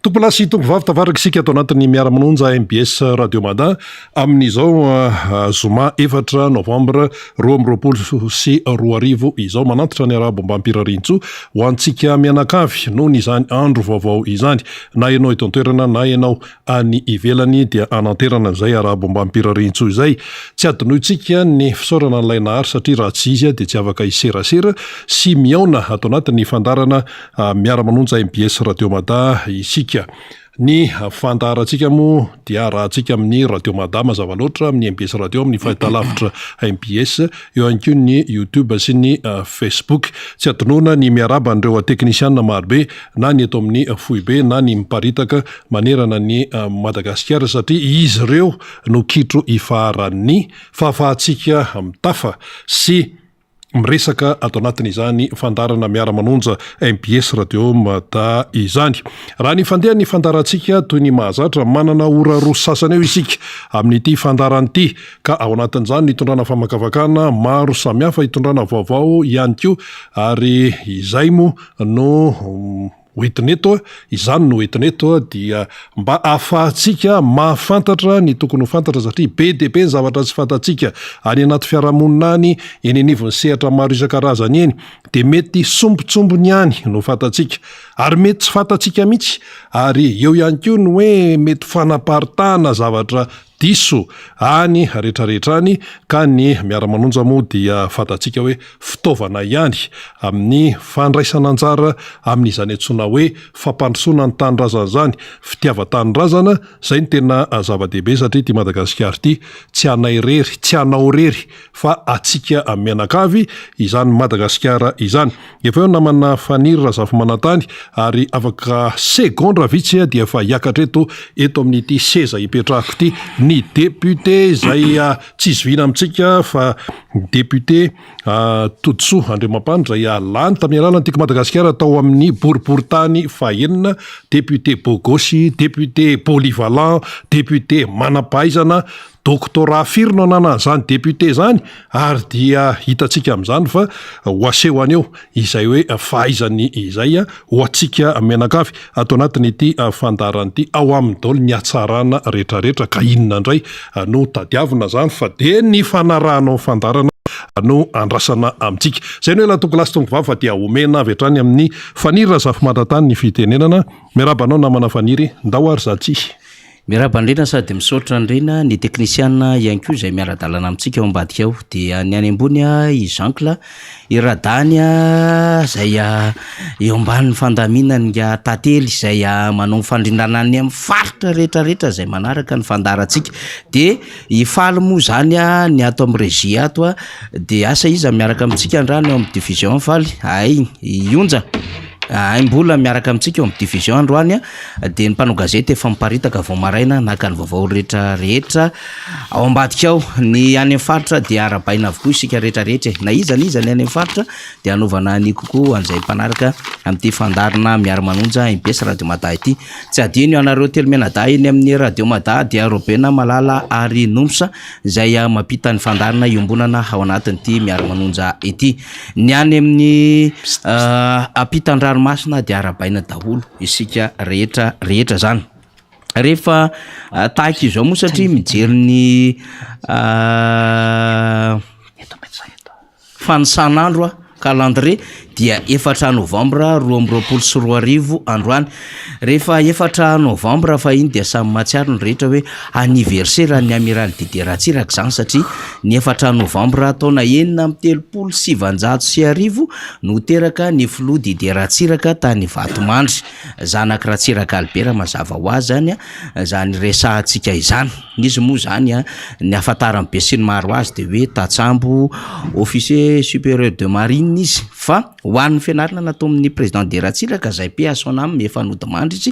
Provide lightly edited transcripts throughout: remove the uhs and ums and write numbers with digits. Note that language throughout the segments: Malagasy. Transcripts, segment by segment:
tompolasy tompovavy tavaraksika ato anatin'ny miara-manonja MBS Radio Mada amin'izao zoma 4 novembre 2024 izao manantitra ny arabombam-pirarintso ho antsika mianakavy noho n'izany andro vaovao izany na ianao eto an-toerana na ianao any ivelany dia ananterana izay arabombam-pirarintso izay tsy adinoitsika ny fisaorana n'ilay nahary satria raha tsy izy dia tsy afaka iserasera sy miaona ato anatin'ny fandarana miara-manonja MBS Radio Mada isika ny fandarantsika moa dia rahantsika amin'ny Radio Mada mazava loatra amin'ny MBS Radio amin'ny fahitalavitra MBS eo ihany koa ny YouTube sy ny Facebook tsy adinoana ny miaraba an'ireo teknisianina marobe na ny eto amin'ny Foibe na ny miparitaka manerana ny Madagasikara satria izy ireo no kitro ifaharan'ny fahafahantsika mitafa sy miresaka ato anatin'izany fandarana miara-manonja MBS Radio Mada izany. Raha ny fandeha ny fandarantsika toy ny mahazatra manana ora roa sasany eo isika amin'ity fandaran'ity ka ao anatin'izany hitondrana famakavakana maro samihafa hitondrana vaovao ihany koa ary izay moa no oetineto izany no oetineto dia mba ahafahantsika mahafantatra ny tokony ho fantatra satria be dia be ny zavatra tsy fantatsika any anaty fiarahamonina any eny anivon'ny sehatra maro isan-karazany eny dia mety sombotsombony ihany no fantatsika ary mety tsy fantatsika mihitsy ary eo ihany koa no hoe mety fanaparitahana zavatra diso any rehetrarehetrany ka ny miara-manonja moa dia fantatsika hoe fitaovana ihany amin'ny fandraisana anjara amin'izany antsoina hoe fampandrosoana ny tanindrazana zany fitiava-tanindrazana zay ny tena zava-dehibe satria ty Madagasikara ty tsy anay rery tsy anao rery fa atsika mianakavy izany Madagasikara izany efa eo namana faniry razafy manantany ary afaka segondra vitsy dia efa hiakatreto eto amin'ity seza hipetrahako ty ny député zay tsy izoviana amintsika fa député Todsoa Andriamampandry zay lany tamin'ny alalany tiako Madagasikara tao amin'ny boriboritany fahenina député Bogosy, député polyvalent, député manampahaizana doctorat firino ananan'izany député zany ary dia hitantsika amin'izany fa ho aseho aneo izay hoe fahaizany izay ho antsika mianakavy ato anatin'ity fandaran'ity ao amin'ny daholo ny hatsarana rehetrarehetra ka inona indray no tadiavina zany fa dia ny fanarahanao fandarana no andrasana amintsika zay no hoe latoko lasy tongovavy fa dia omena avy hatrany amin'ny faniry razafy mandrantany ny fitenenana miarabanao namana faniry ndao ary zatsy miaraba andrena sady misaotra andrena ny teknisiana ihany koa izay miara-dalana amintsika ao ambadika ao dia ny any ambony i Jean-Claude iradany zay eo ambanin'ny fandaminany tantely izay manao fandrindrana ny amin'ny faritra rehetrarehetra izay manaraka ny fandarantsika dia ifaly moa zany ny ato amin'ny regia ato dia asa izy miaraka amintsika andrano eo amin'ny division faly ay ionja mbola miaraka amintsika eo amin'ny division androany dia ny mpanao gazety efa miparitaka vao maraina naka ny vaovao rehetra rehetra ao ambadika ao ny any amin'ny faritra dia arabaina avokoa isika rehetrarehetra na izany any any amin'ny faritra dia anaovana ny kokoa an'izay mpanaraka amin'ity fandarina miara-manonja MBS Radio Mada ity tsy adino ianareo telo menada eny amin'ny Radio Mada dia Robena Malala ary Nomsa izay mampita ny fandarina iombonana ao anatin'ity miara-manonja ity ny any amin'ny ampitan-drano masina dia arabaina daholo isika rehetra rehetra zany rehefa tahaka izao moa satria mijery ny fanisan'andro calendrier dia 4 novembre 2024 androany rehefa 4 novembre fa iny dia samy matsiaro ny rehetra hoe anniversaire ny amiral Didier Ratsiraka zany satria ny 4 novembre taona 1970 no teraka ny filoha Didier Ratsiraka tany Vatomandry zanak Ratsiraka Albert mazava ho azy zany zany resahantsika izany izy moa zany ny afantarany be sy ny maro azy dia hoe Tatsambo officier supérieur de marine izy fa ho an'ny fianarana natao amin'ny président de Ratsiraka zay pe asona amin'ny efa nodimandritsy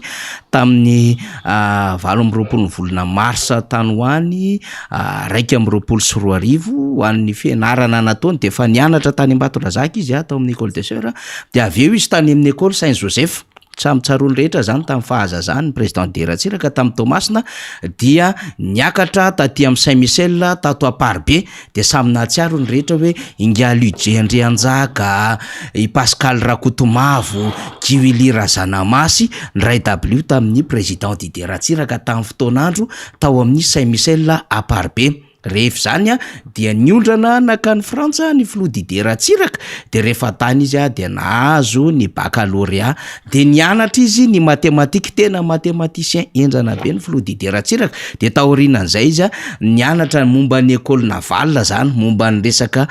tamin'ny 20 volana marsa tany hoany 1 ho an'ny fianarana nataony dia efa nianatra tany Ambatondrazaka izy tao amin'ny école des sœurs dia avy eo izy tany amin'ny école Saint Joseph tsamitsarony rehetra zany tamin'ny fahazazany ny président Deratsiraka tamin'ny Tomasina dia niakatra taty amin'ny Saint-Michel tato Aparbe de samy nahatsiaro ny rehetra hoe Inga Ludger Andrianjaka, i Pascal Rakotomavo, Djiwili Razanamasy, ny Ray W tamin'ny président Deratsiraka tamin'ny fotoanandro tao amin'ny Saint-Michel Aparbe. Rehefa zany dia niondrana nakany Frantsa ny Flody Deratsiraka de rehefa tany izy dia nahazo ny baccalauréat de nianatra izy ny matematika tena mathématicien enjana be ny Flody Deratsiraka de taorinan'izay izy nianatra momba ny école navale zany momba ny resaka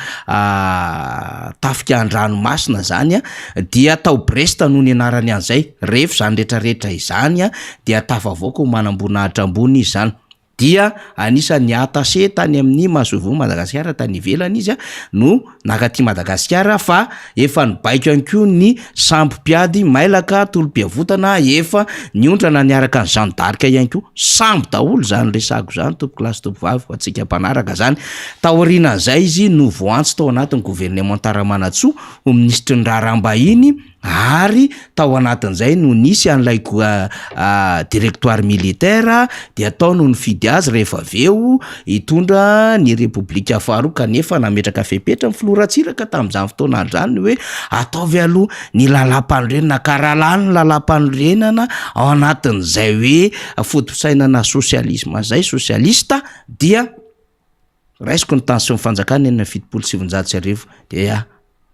tafika an-dranomasina zany dia tao Brest no ny anarany an'izay rehefa zany rehetrarehetra izany dia tafavoaka ho manam-boninahitra ambony izy zany dia anisan'ny attaché tany amin'ny Masovo Madagasikara tany ivelany izy no nakaty Madagasikara fa efa nibaiko ihany koa ny sambo mpiady mailaka tolom-piavotana efa niondrana niaraka ny Jeanne d'Arc ihany koa sambo daholo zany resako zany tompo klasy tompo vavy atsika mpanaraka zany taorian'izay izy no voantsy tao anatin'ny gouvernement Taramanatsoa ho ministry ny raharaham-bahiny ary tao anatin'izay no nisy an'ilay directoire militaire dia atao no nifidy azy rehefa aveo hitondra ny Repoblika faharoa kanefa nametraka fepetra amin'ny Floratsiraka tamin'izany fotoana zany hoe ataovy aloha ny lalam-panorenana karalany lalam-panorenana ao anatin'izay hoe fotosainana sosialisma zay sosialista dia raisiko ny tension fanjakana enina fitopolo sy sivinjato sy arivo dia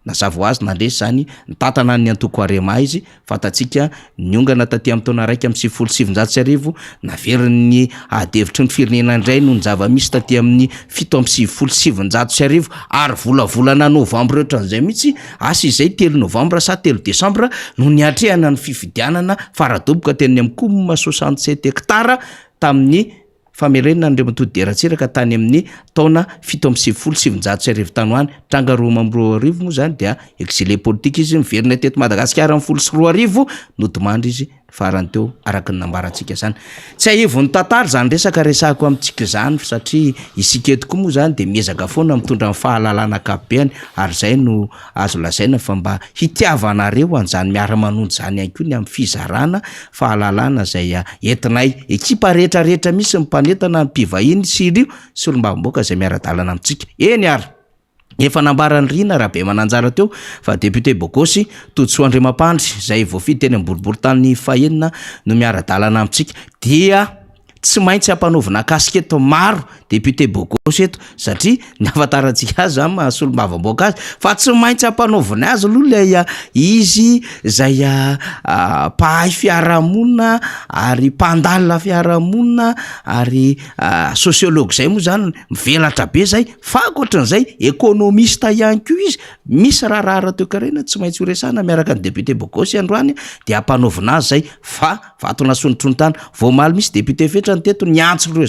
nazava azy nandresy zany nitantana ny antoko arema izy fatatsika niongana taty amin'ny taona raiky amin'ny sivifolo sy sivinjato sy arivo naverin'ny adevitry ny firenena indray no ny zava-misy taty amin'ny fito amin'ny sivifolo sy sivinjato sy arivo ary volavolana novambra ohatran'izay mihitsy asa izay 3 novambra sa 3 desambra no niatrehana ny fifidianana faradoboka teny amin'ny Kouma 67 hectara tamin'ny famerenana ny Andriamatoa Deratsiraka tany amin'ny taona 7 amin'ny sivifolo sy sivinjato sy arivo tany hoany tranga 2 amin'ny 2 arivo moa zany dia exilé politique izy miverina teto Madagasikara amin'ny 10 sy 2 arivo no tomandry izy farany teo araka ny nambarantsika zany tsy ahivon'ny tantara zany resako amintsika zany satria isika eto koa moa zany de miezaka foana mitondra ny fahalalana akapobeany ary zay no azo lazaina fa mba hitiavanareo an'izany miara-manondro zany ihany koa ny amin'ny fizarana fahalalana zay entinay ekipa rehetrarehetra misy mpanetana ny mpivahiny sy irio sy olombavamboaka zay miara-dalana amintsika eny ary efa nambarany rina raha be mananjara teo fa député Bokosy Todsoandriamampandry zay voafidy teny amboribory tany fahenina no miara-dalana amintsika dia tsy maintsy ampanovina kasiketo maro député Bokosy eto satria ny afantarantsika azy zany mahasolo-bavamboaka azy fa tsy maintsy ampanovina azy aloha lay izy zay mpahay fiarahamonina ary mpandalina fiarahamonina ary sociologue zay moa zany mivelatra be zay fa ankoatran'izay économiste ihany koa izy misy raharahara teo karena tsy maintsy horesana miaraka ny député Bokosy androany dia ampanovina azy zay fa vatona sonotronotany voamaly misy député fetra teto niantso reo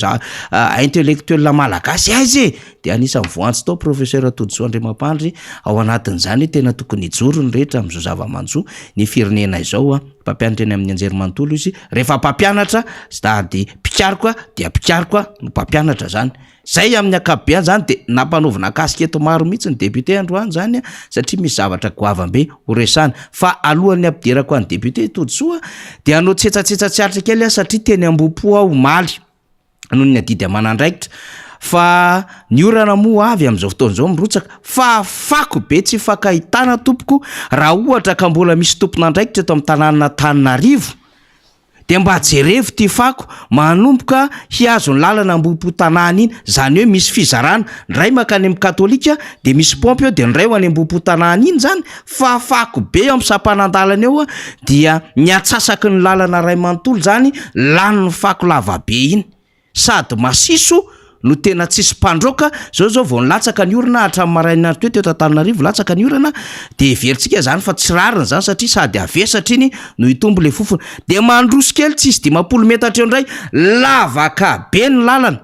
intellectuel malagasy azy dia anisany voantso tao professeur Todsoandriamampandry ao anatin'izany tena tokony hijoro ny rehetra amin'izao zava-manjo ny firenena izao mpampianatra eny amin'ny anjerimanontolo izy rehefa mpampianatra sady mpikaroka dia mpikaroka no mpampianatra zany zay amin'ny akapobeany zany de nampanovina kasiketo maro mihitsy ny député androany zany satria misy zavatra goavambe horesana fa alohan'ny ampidirako any député Todsoa dia anao tsetsatsetsatsyatra kely satria teny ambom-po aho maly noho ny adidy amanandraikitra fa ny orana moa avy amin'izao fotoan'izao mirotsaka fa fako be tsy fakahitana tompoko raha ohatra ka mbola misy tompon'andraikitra eto amin'ny tanàna Antananarivo de mba jerevo ty fako manomboka hiazo ny lalana ambompo tanàna iny zany hoe misy fizarana ndray makany amin'ny katolika de misy pompy eo de ndray ho any ambompo tanàna iny zany fa fako be eo amin'ny sampanandalana eo dia niatsasaky ny lalana ray manontolo zany lany ny fako lavabe iny sady masiso no tena tsisy mpandroka zao vao nilatsaka ny orana hatramin'ny maraina teo teto Antananarivo latsaka ny orana de veritsika zany fa tsy rariny zany satria sady avesatra iny no hitombo le fofona de mandroso kely tsisy 10 metatra eo ndray lavaka be ny lalana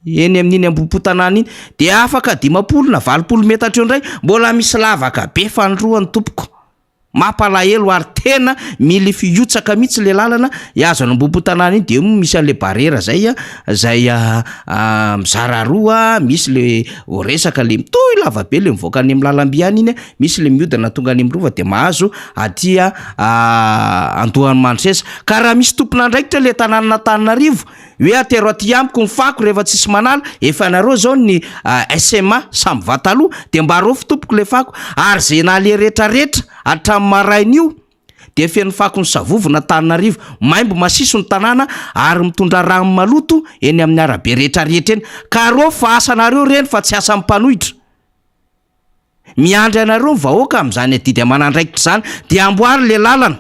eny amin'iny ambompo tanàna iny de afaka 10 na 20 metatra eo ndray mbola misy lavaka be fandroany tompoko mampalahelo ary tena mily fiotsaka mihitsy le lalana azo anombopo-tanàna iny de misy an'le barera zay mizara roa misy le resaka le mitoy lava be le mivoaka any amin'ny lalam-by any iny misy le miodana tonga any amin'ny rova de mahazo atia andohan'ny Mantresa ka raha misy tompona andraikitra le tanàna Antananarivo hoe atero aty amiko ny fako rehefa tsisy manala efa nareo zao ny SMA samby vataloha de mba reo fitompoko le fako ary zay na le retraretra hatramin'ny marain'io de feno fako ny savovona Antananarivo maimbo masiso ny tanàna ary mitondra rano maloto eny amin'ny arabe rehetraretra eny ka reo fa asanareo reny fa tsy asa mpanohitra miandry anareo vahoaka amin'izany adidy amanandraikitra zany de amboary le lalana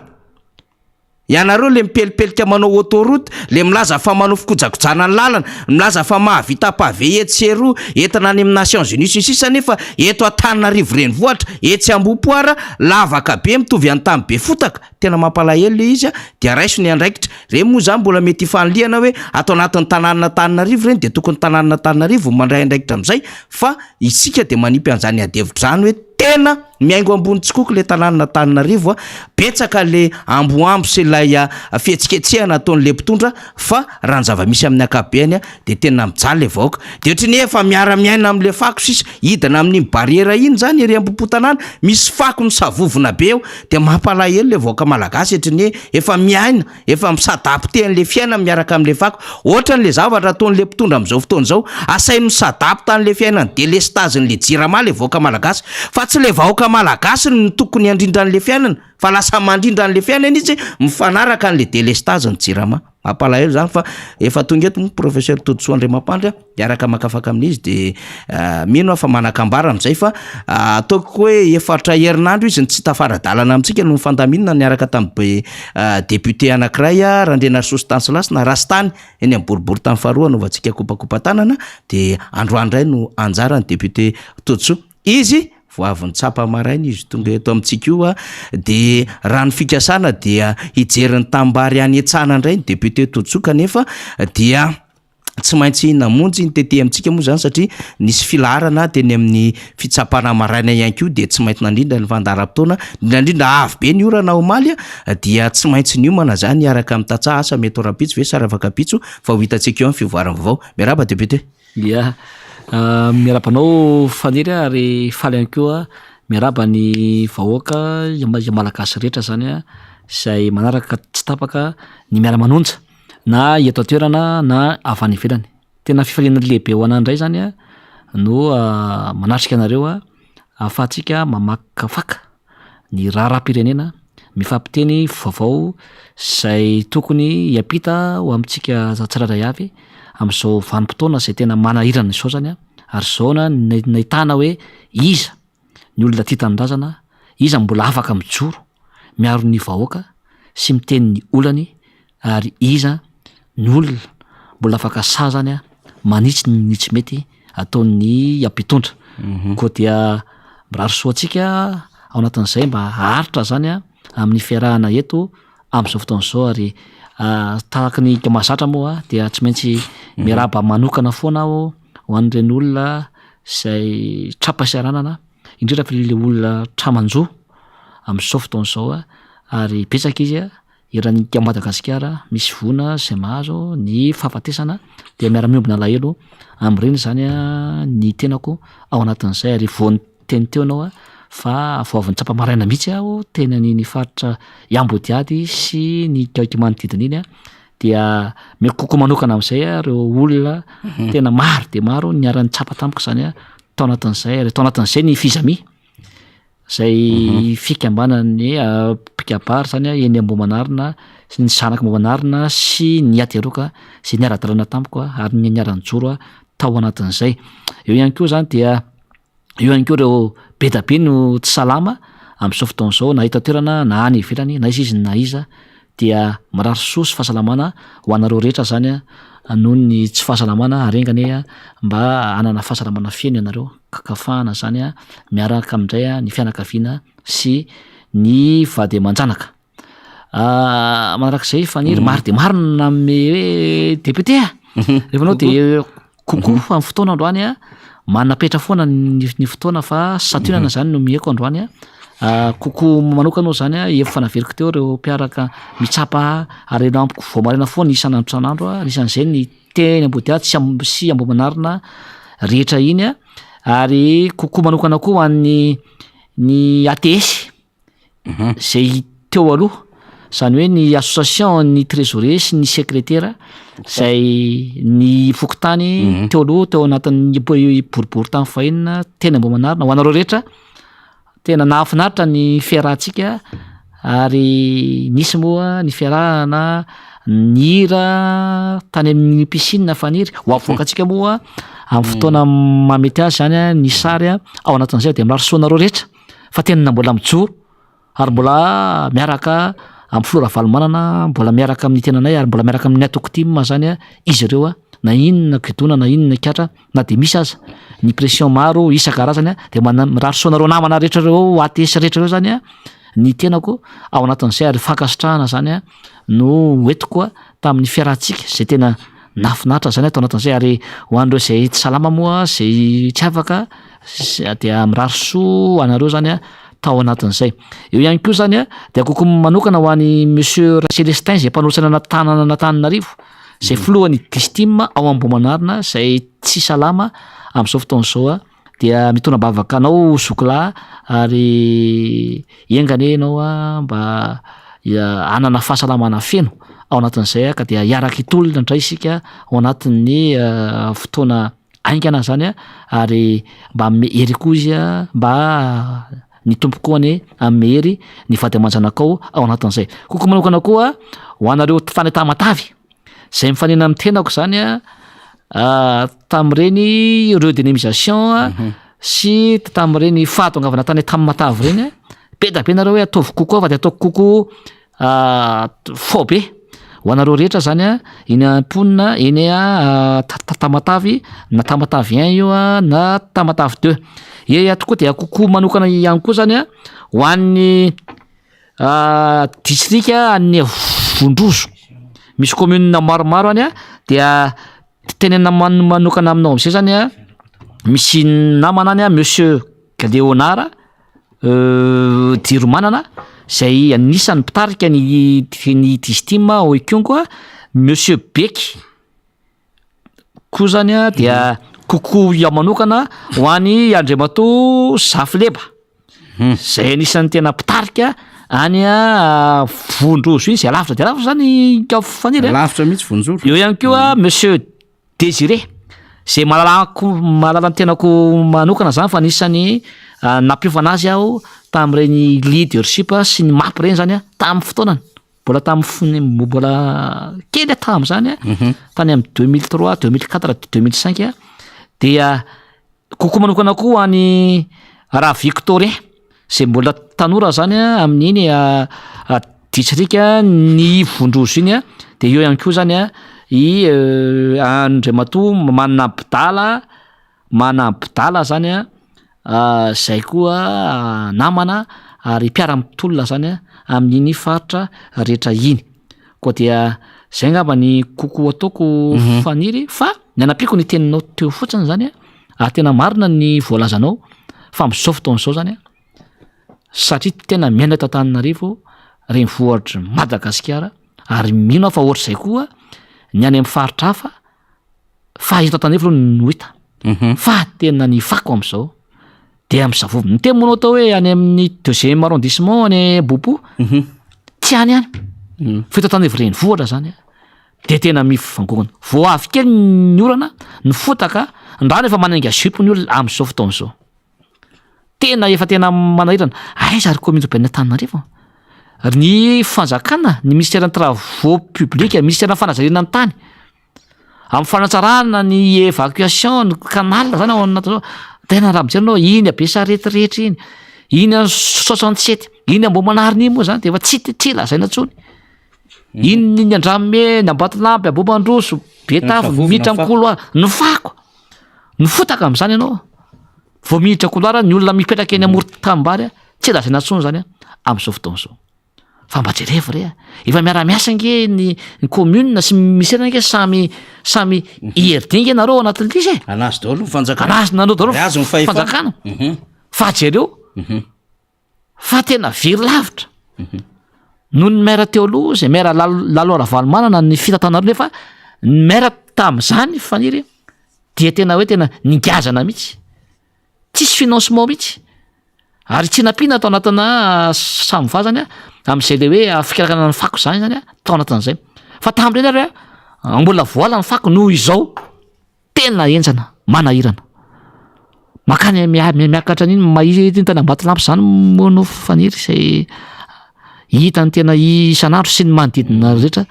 ianareo le mipelipelika manao autoroute le milaza fa manao fikojakojana ny lalana milaza fa mahavita pavé etsero entana any amin'ny Nations Unies sisa nefa eto Antananarivo renivohitra etsy Ambohipoara lavaka be mitovy any tamy be fotaka tena mampalahelo le izy de raiso ny andraikitra reny moa zany mbola mety ifaniliana hoe atao anatin'ny tanàna Antananarivo reny de tokony tanàna Antananarivo mandray andraikitra am'izay fa isika de manipy an'izany adevitra zany hoe tena miaingo ambony tsikoko le tanàna Antananarivo betsaka le amboambo sy lay fihetsiketsehana ataon'le mpitondra fa raha ny zava-misy amin'ny akabeny de tena mijaly le vahoaka de ohatriny efa miara-miaina amin'le fako sisa hidina amin'ny barriera iny zany ery Ambohipo-tanàna misy fako ny savovona be eo de mampalahelo le vahoaka malagasy ohatriny efa miaina efa misadapte an'le fiaina miaraka amin'le fako ohatran'le zavatra ataon'le mpitondra amin'izao fotoana izao asainy misadapta an'le fiainany delestaziny le jirama le vahoaka malagasy fa tsy le vahoaka malagasy ny tokony andrindra an'le fiainana fa lasa mandrindra an'le fiainana izy mifanaraka an'le delestaziny jirama mampalahelo zany fa efa tonga eto professeur Toditsoa Andriamampandry miaraka makafaka amin'izy de mino fa manakambara amin'izay fa ataoko hoe efatra herinandro izy tsy tafaradalana amintsika no fandaminana niaraka tamin'ny député anankiray Randrianarysosy Stanislas na Rastany eny amin'ny boribory tamin'ny faharoa anaovantsika kopakopa tanana de androandray no anjarany député Toditsoa izy vao avy ny tsapa maraina izy tonga eto amintsika io de raha ny fikasana dia hijeriny tambary any Etsana indray ny député Toditsoa kanefa dia tsy maintsy namonjy ny tete amintsika moa zany satria nisy filarana teny amin'ny fitsapana maraina ihany koa de tsy maintsy nandrindra ny vandaram-potoana indrindra avy be ny orana omaly dia tsy maintsy niomana zany araka amin'ny tatsaha asa mety rapitso ve sara afaka pitso fa ho hitantsika eo amin'ny fivoarana vaovao miaraba député ya miarabanao faniry ary faly ihany koa miaraba ny vahoaka malagasy rehetra zany izay manaraka tsy tapaka ny miara-manonja na eto atoerana na avy any ivelany tena fifaliana lehibe ho anandray zany no manatrika anareo ahafahantsika mamakafaka ny raharaham-pirenena mifampiteny vaovao izay tokony hiampita ho amintsika tsirairay avy amin'izao vanim-potoana izay tena manahirana izao zany ary zaona nahitana hoe iza ny olona tia tanindrazana iza mbola afaka mijoro miaro ny vahoaka sy miteny ny olany ary iza ny olona mbola afaka sazany manitsy ny tsy mety ataon'ny ampitondra koa dia mirary soatsika ao anatin'izay mba haritra zany amin'ny fiarahana eto amin'izao fotoana izao ary tahaka ny mahazatra moa dia tsy maintsy miaraba manokana foana aho ho an'ireny olona izay trapasiaranana indrindra fa le olona tramanjo amin'izao fotoana izao ary betsaka izy iranika Madagasikara misy vona izay mahazo ny fahafatesana dia miara-miombina lahelo amin'ireny zany ny tenako ao anatin'izay ary voany teny teo anao fa vao avy ny tsapa-maraina mihitsy aho tena ny faritra Iambodiady sy ny kaiky manodidina iny dia mety kokoa manokana amin'izay reo olona tena maro de maro niara-ny tsapa tampoka zany tao anatin'izay ary tao anatin'izay ny fizami zay fikambanany pikabary zany eny Ambohimanarina sy ny zanaka Ambohimanarina sy ny ateroka zay niara-dalàna tampoka ary ny niara-nijoro tao anatin'izay eo ihany koa zany dia eo ihany koa reo bedabe no tsy salama amin'izao fotoana izao na hita toerana na any ivelany na izy na iza dia marary soa sy fahasalamana ho anareo rehetra zany noho ny tsy fahasalamana arengany mba anana fahasalamana feno ianareo kakafahana zany miaraka amin'indray ny fianakaviana sy ny vady aman-janaka manarak'izay faniry maro de marina ame hoe député rehefa anao de kokoa fa amin'ny fotoana androany manapetra foana ny fotoana fa sationana zany no mieko androany kokoa manokana ao zany a efa fanaveriko teo reo mpiaraka mitsapa ary reno ampoko voamarina foana isan'andro san'andro a isan'izay ny teny ambody sy ambomanarina rehetra iny a ary kokoa manokana koa hoan'ny ATS zay teo aloha zany hoe ny association ny trésorier sy ny secrétaire zay ny fokotany teo aloha teo anatin'ny boribory tamin'ny fahinina teny ambomanarina ho anareo rehetra tena nahafinaritra ny fiarahantsika ary nisy moa ny fiarahana nihira tany amin'ny piscine faniry ho avoakantsika moa amin'ny fotoana mamety azy zany a ny sary a ao anatin'izay de mirarisoanareo rehetra fa tena mbola mijoro ary mbola miaraka amin'ny flora valomanana mbola miaraka amin'ny tenanay ary mbola miaraka amin'ny atoko team zany a izy ireo a na inona gidona na inona katra na de misy aza ny pression maro isan-karazany a de mirarisoanareo namana rehetra reo ATS rehetra reo zany a ny tenako ao anatin'izay ary fankasitrahana zany a no hoentiko a tamin'ny fiarahantsika zay tena nafinatra zany atao anatin'izay ary ho an'ireo zay tsy salama moa zay tsy afaka de mirariso anareo zany a tao anatin'izay eo ihany koa zany a de kokoa manokana ho an'ny monsieur Célestin zay mpanosana anatanana Antananarivo zay filohan'ny distima ao Ambohimanarina zay tsy salama amin'izao fotoana zao a dia mitondra bavaka anao sokola ary engane ianao a mba hanana fahasalamana feno ao anatin'izay ka dia hiaraka itolona indray isika ao anatin'ny fotoana aingana zany a ary mba hery koa izy a mba ny tompokoany amin'ny hery ny vady aman-janakao ao anatin'izay kokoa manokana koa ho anareo fanetà matavy zay mifanena amin'ny tenako zany a tamin'ireny redynamisation sy tamin'ireny fahatongavana tany tamin'ny matavy reny be da be nareo hoe ataovy kokoa fa de ataoko kokoa faux be ho anareo rehetra zany a eny amponina eny a tamatavy na tamatavy 1 io a na tamatavy 2 ia tokoa de kokoa manokana ihany koa zany a ho an'ny distrika an'ny Vondrozo misy commune maromaro any a dia tenena manokana aminao am'izay zany a misy namana any a monsieur Léonard Diromanana zay anisany mpitarika ny distima ao Ikongo a monsieur Beky koa zany a dia kokoa iaho manokana ho an'ny Andriamato Zafileba zay anisany tena mpitarika any a Vondrozo iny zay lavitra de lavitra zany faniry lavitra mihitsy Vondrozo eo ihany koa monsieur Désiré zay mahalala ny tenako manokana zany fa anisany nampiofana azy aho tamin'ireny leadership sy ny mapy reny zany a tamin'ny fotoanany mbola kely tamy zany a tany amin'ny 2003 2004 2005 a dia kokoa manokana koa any raha Victorien zay mbola tanora zany a amin'iny distrika ny Vondrozo iny a de eo ihany koa zany a i Andriamato mana Bidala zany a zay koa namana ary mpiara-mitolona zany a amin'iny faritra rehetra iny koa dia zay ngamba ny kokoa ataoko faniry fa ny anapiko ny teninao teo fotsiny zany a tena marina ny voalazanao fa am'izao fotoana zao zany a satria tena miaina eto Antananarivo renivohitra Madagasikara ary mino fa ohatr'izay koa ny any amin'ny faritra hafa fa eto Antananarivo no hita fa tena ny fako am'izao de am'zavo ny temonao atao hoe any amin'ny 2e arrondissement any Bopo tsy any fa eto Antananarivo renivohitra zany a de tena mifangongana vao avy kely ny orana ny fotaka ndrano efa manainga zipo ny olona am'izao fotoana zao tena efa tena manahirana aiza ary commune urbaine Antananarivo ny fanjakana ny ministère des travaux publics ministère fanazarena ny tany amin'ny fanatsarana ny évacuation ny canal zany ao anaty tena raha mijery iny Abesa rehetrarehetra iny 67 iny Ambohimanarina iny moa zany de efa tsy lazaina tsony iny ny Andrambe ny Ambatolampy Ambohimandroso Betafy miditra amin'ny couloir ny fako ny fotaka am'izany ianao vao miditra couloir ny olona mipetraka eny amoron-tanimbary tsy lazaina tsony zany am'izao fotoana zao fa mba jereva re efa miara-miasa nge ny commune sy misy nge samy IRD nge nareo anatin'ity anazy daholo fanjakana anazy nanao daholo fanjakana fa jereo fa tena very lavitra no ny maira teo aloha zay maira lalora valomanana ny fitantanaro nefa ny maira tam'izany faniry dia tena hoe tena ningazana mihitsy tsisy financement mihitsy ary tsy nampiana tao anatina samyvazany am'izay le hoe fikarakana ny fako zany zany tao anatin'izay fa tam'ireny ary mbola voala ny fako noho izao tena enjana manahirana makany miakatra n'iny mahitiny tany Ambatolampy zany mono faniry zay hitany tena isan'andro sy ny manodidina rehetra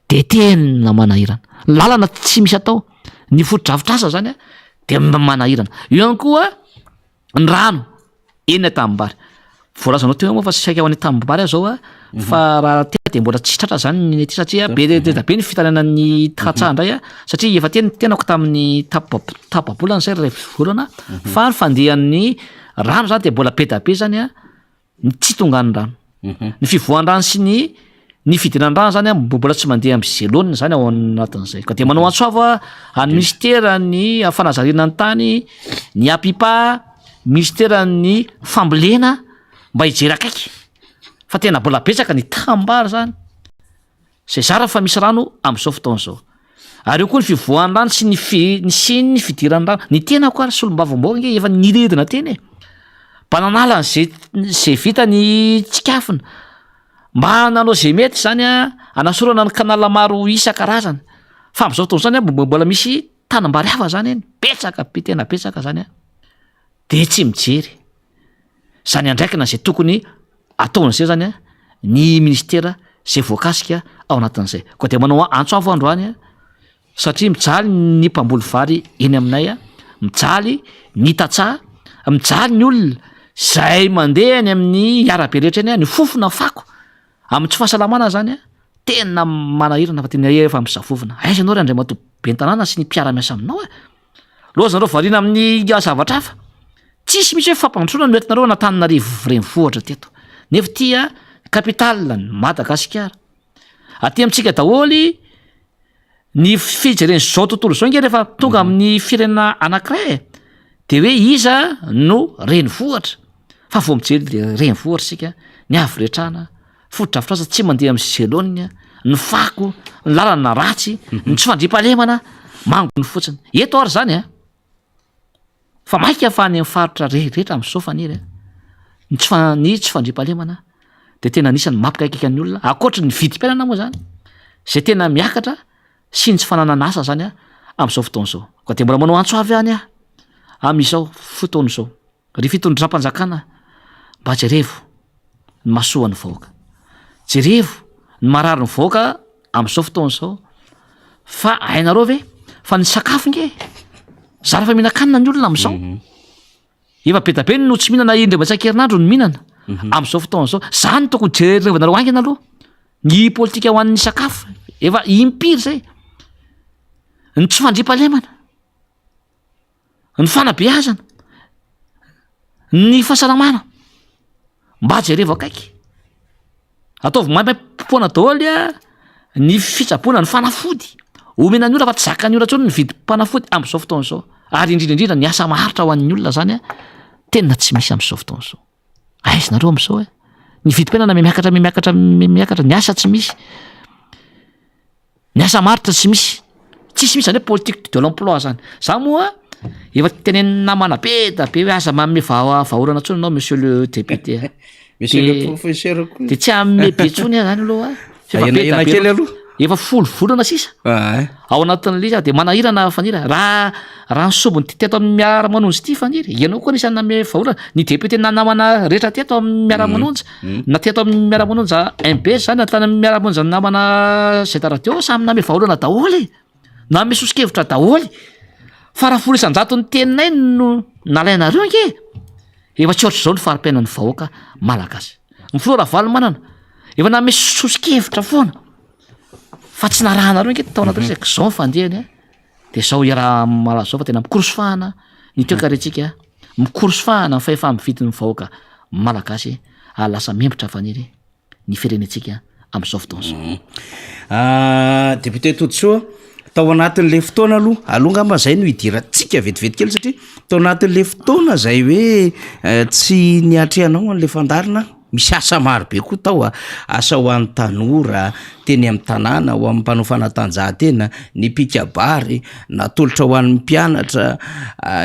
de tena manahirana lalana tsy misy atao ny foto-drafitrasa zany de manahirana io ihany koa ny rano eny tambary voalazanao teo moa fa tsy saika ho any tambary zao fa raha tena de mbola tsy tratra zany ny ty satria be ny fitananan'ny takatsandray satria efa tenako tamin'ny tapabolana zay ray volana fa ny fandehan'ny rano zany de mbola be da be zany tsy tonga ny rano ny fivoahan'ny rano sy ny fidiran'ny rano zany mbola tsy mandeha amin'ny zelonina zany ao anatin'izay ka de manao antsoava any ministera ny fanazarena ny tany ny apipa ministera ny fambolena mba hijery akaiky fa tena mbola betsaka ny tambary zany zay zara fa misy rano am'izao fotoana zao ary eo koa ny fivoahan'ny rano sy ny fidiran'ny rano ny tena koa solom-bavomboka nge efa niredina teny bananala zay vita ny tsikafina mba nanao zay mety zany anasorana ny kanala maro isan-karazany fa am'izao fotoana zany mbola misy tanambary hafa zany eny betsaka be tena betsaka zany de tsy mijery zany andraikina zay tokony ataon'izay zany ny ministera zay voakasika ao anatin'izay koa de manao antsoavo androany satria mijaly ny mpamboly vary eny aminay mijaly ny tatsaha mijaly ny olona zay mandeha any amin'ny arabe rehetra eny ny fofona fako amin'ny tsy fahasalamana zany tena manahirana fa tena efa misafofona aiza anao ry andray matoa be ny tanàna sy ny mpiara-miasa aminao lozanareo variana amin'ny zavatra hafa tsisy misy hoe fampandrosoana no entinareo anatananarivo renivohitra teto nefa tia kapitala ny Madagasikara aty amintsika daholy ny fijereny zao tontolo zao nge rehefa tonga amin'ny firenena anankiray de hoe iza no renivohitra fa vo mijery le renivohitra sika ny avy-retrana foto-drafitrasa tsy mandeha amin'ny zelonina ny fako ny lalana ratsy ny tsy fandriam-pahalemana mangony fotsiny eto ary zany fa maika fa any amin'ny faritra rehetra amin'izao faniry ny tsy fandriam-pahalemana de tena anisany mampikaikaiky ny olona akoatra ny vidim-piainana moa zany zay tena miakatra sy ny tsy fananana asa zany am'izao fotoana zao koa de mbola manao antsoavy any am'izao fotoana zao ry fitondram-panjakana mba jerevo ny mahasoa ny vahoaka jerevo ny marary ny vahoaka am'izao fotoana zao fa hainareo ve fa ny sakafo nge zara fa mihinan-kanina ny olona am'izao efa be da be no tsy mihinana indray matsakerinandro ny mihinana am'izao fotoana zao zany tokony jerevanareo angina aloha ny politika ho an'ny sakafo efa impiry zay ny tsy fandriam-pahalemana ny fanabeazana ny fahasalamana mba jerevo akaiky ataovy maimpoana daholy ny fitsaboana ny fanafody omena ny olona fa tsy zaka ny olona tsony ny vidim-panafody am'izao fotoana zao ary indrindraindrindra ny asa maharitra ho an'ny olona zany tena tsy misy am'izao fotoana zao aizinareo am'izao ny vidim-piainana miakatra ny asa tsy misy ny asa maharitra tsy misy tsisy misy zany hoe politique de l'emploi zany za moa efa teneny namana be da be hoe aza manome vahaorana tsony anao monsieur le député monsieur le professeur koa de tsy ame be tsony zany aloha kely aloha efa folo volana sisa ao anatin'le de manahirana faniry raha nysobony teto amin'ny miara-manonjy ty faniry ianao koa nisany name vahaorana ny député namana rehetra teto amin'ny miara-manonjy na teto amin'ny miara-manonja MBS zany natany amin'ny miara-manonja namana zay taradio samy name vahaorana daholy na ame sosikevitra daholy fa raha folo isan-jato ny teninay no nalainareo nge efa tsy ohatry zao ny fari-piainan'ny vahoaka malagasy ny flora valomanana efa name sosikevitra foana fa tsy narahanareo nge tao anaty resaka zao nyfandehany de zao iaraha malaza zao fa tena mikorosofahana ny toekaretsika mikorosofahana ny fahefa-mividin'ny vahoaka malagasy lasa membotra faniry ny firenetsika am'izao fotoana zao député Totosoa tao anatin'le fotoana aloha ngamba zay no hidirantsika vetivety kely satria tao anatin'le fotoana zay hoe tsy niatrehanao an'le fandarina misy asa marobe koa tao asa ho an'ny tanora teny amin'ny tanàna ho amin'ny mpanao fanatanjahantena ny pikabary natolotra ho an'ny mpianatra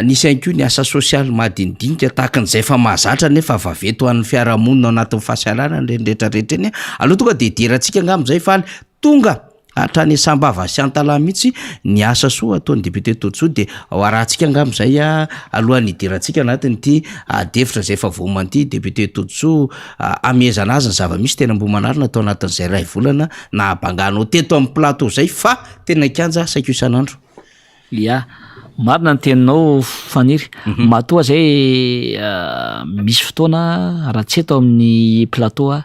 nisy ihany koa ny asa sosialy madinidinika tahaka n'izay fa mahazatra nefa vaveto ho an'ny fiarahamonina ao anatin'ny fahasalanana rehetrarehetra eny aloha tonga de deratsika ngam'izay faly tonga hatrany sambava sy antala mihitsy ny asa soa ataon'ny député Totsoa de ao arahantsika ngam'izay alohan'ny hidirantsika anatin'ity devitra zay efa voamanty député Totsoa amezana azy ny zava-misy tena mbo manarina atao anatin'izay ray volana na abanganao teto amin'ny plateau zay fa tena kanja saiko isan'andro. Ya marina ny teninao Faniry matoa zay misy fotoana raha tsy eto amin'ny plateau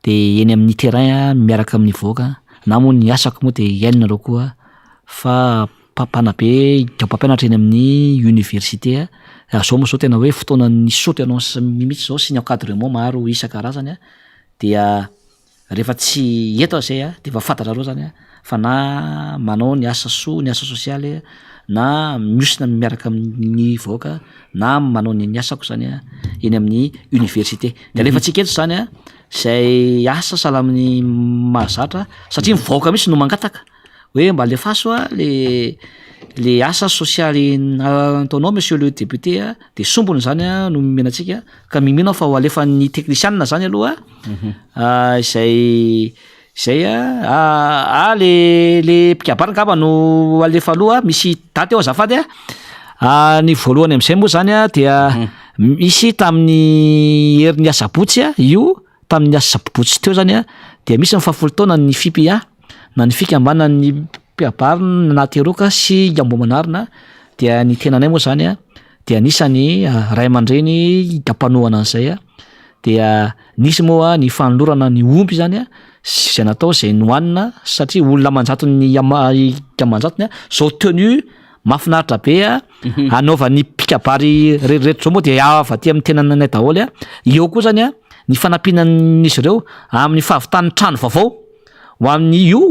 de eny amin'ny terrain miaraka amin'ny voaka na moa ny asako moa de iainareo koa fa papana be mpampianatra eny amin'ny université zao moa zao tena hoe fotoana ny saoty anao mihitsy zao sy ny encadrement maro isan-karazany dia rehefa tsy eto zay de efa fantatrareo zany fa na manao ny asa soa ny asa sosialy na miosina miaraka amin'ny voaka na manao ny asako zany eny amin'ny université de rehefa tsika eto zany zay asa sahala amin'ny mahazatra satria mivoaka mihitsy no mangataka hoe mba lefaso le asa sosialy nataonao monsieur le député de sombony zany no menantsika ka mimina fa ho alefa ny technicianina zany aloha zay le pikabary ngamba no alefa aloha misy daty eo azafady ny voalohany am'izay moa zany dia misy tamin'ny herin'ny asabotsy io tamin'ny asabotsy teo zany dia misy ny fahafolo taona ny FIPA na ny fikambanan'ny pikabary nateroka sy Ambohimanarina dia ny tenanay moa zany dia anisany ray aman-dreny tapanohana an'izay dia nisy moa ny fanolorana ny omby zany zay natao zay nohanina satria olona manjato ny amanjatony zao tenue mahafinaritra be anaovan'ny pikabary rehetra zao moa de avaty amin'ny tenanay daholo eo koa zany ny fanampinan'izy ireo amin'ny fahavitan'ny trano vaovao ho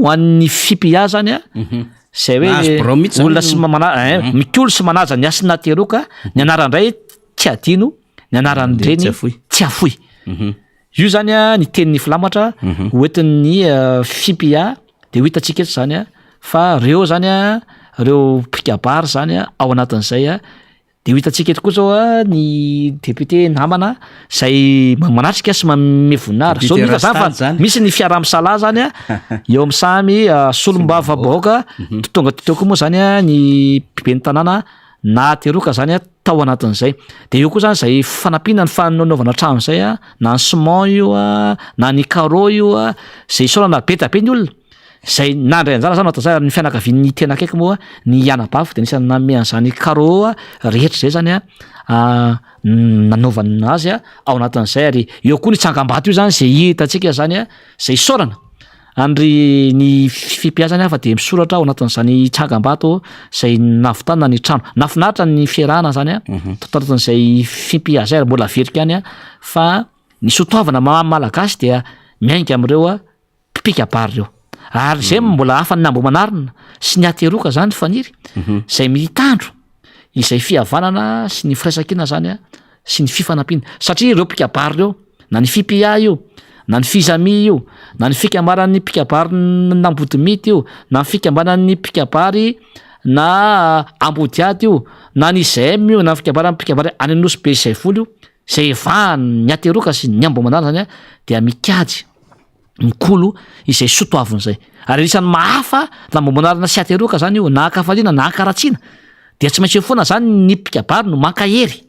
an'ny FIPA zany zay hoe olona sy mikolo sy manaja ny asa nateroka ny anarandray tsy adino ny anaran'ireny tsy afoy io zany ny tenin'ny filamatra hoentin'ny FIPA de ho hitantsika eto zany fa reo zany reo pikabary zany ao anatin'izay de ho hitantsika eto koa zao ny député namana zay manatrika sy mamevoninahitra zao mika zany fa misy ny fiaraha-misalahy zany eo amin'ny samy solombava baoka tonga teo koa moa zany ny bibeny tanàna nateroka zany tao anatin'izay de eo koa zany zay fanampina ny fanaovana trano zay na ny ciment io na ny carreau io zay saorana be da be ny olona zay nandray anjara zany atao ny fianakavian'ny tena akaiky moa ny anabafy de nisy name an'izany carreau rehetra zay zany nanaovana azy ao anatin'izay ary eo koa ny tsangam-bato io zany zay hitantsika zany zay saorana andry ny FIPA zany fa de misoratra ao anatin'izany tsangam-bato zay navitana ny trano nafinaritra ny fiarahana zany tanatin'izay FIPA zay mbola verika any fa ny sotoavana malagasy dia miainga am'ireo pikabary reo ary zay mbola hafa ny Ambohimanarina sy ny ateroka zany Faniry zay mitandro izay fihavanana sy ny firaisan-kina zany sy ny fifanampiana satria ireo pikabary reo na ny FIPA io na ny fizami io na ny fikambanan'ny pikabary n'Ambodimity io na ny fikambanan'ny pikabary na Ambodiady io na ny ZM io na ny fikambanan'ny pikabary any Anosy izay folo io zay evahany ny ateroka sy ny Ambohimanarina zany dia mikajy mikolo izay sotoaviny zay ary anisan'ny mahafa la Ambohimanarina sy ateroka zany io na akafaliana na akaratsiana dia tsy maintsy foana zany ny pikabary no mankahery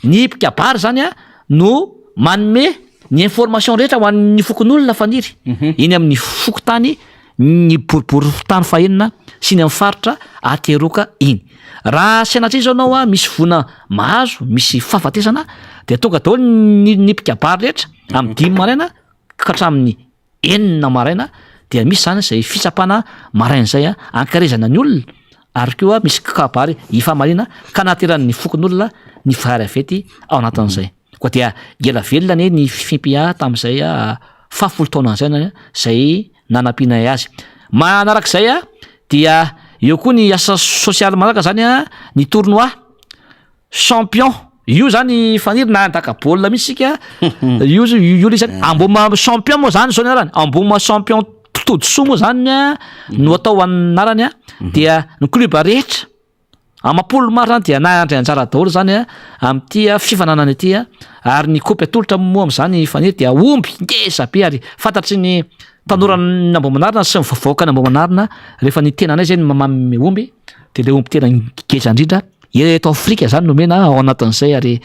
ny pikabary zany no manome ny information rehetra ho an'ny fokon'olona Faniry eny amin'ny fokotany ny boribory tany fahenina sy ny amin'ny faritra ateroka iny raha sanatria zao anao misy vona mahazo misy fahafatesana de tonga daholo ny pikabary rehetra amin'ny 5 maraina ka hatramin'ny 9 maraina dia misy zany zay fitsapana maraina zay ankarezana ny olona ary koa misy kabary ifamarina ka nateran'ny fokon'olona ny vary avety ao anatin'izay koa dia ela velona ny FIPA tamin'izay fahafolo taona zay nanampiana azy manarak'izay dia eo koa ny asa sosialy malaka zany ny tournoi champion io zany faniry na andaka baolina misy sika io le zany amboma champion moa zany zao ny anarany amboma champion totodsoa moa zany a no atao anarany a dia ny club rehetra amapolo maro zany dia nahandry anjara daholo zany a am'ty fifananany aty a ary ny kopy atolotra moa am'zany faniry dia omby ngeza be ary fantatry ny tanora nambomanarina sy mivavaoka nambomanarina rehefa ny tenanay zay ny mamamy omby de le omby tena ngeza indrindra eto Afrika zany nomena ao anatin'izay ary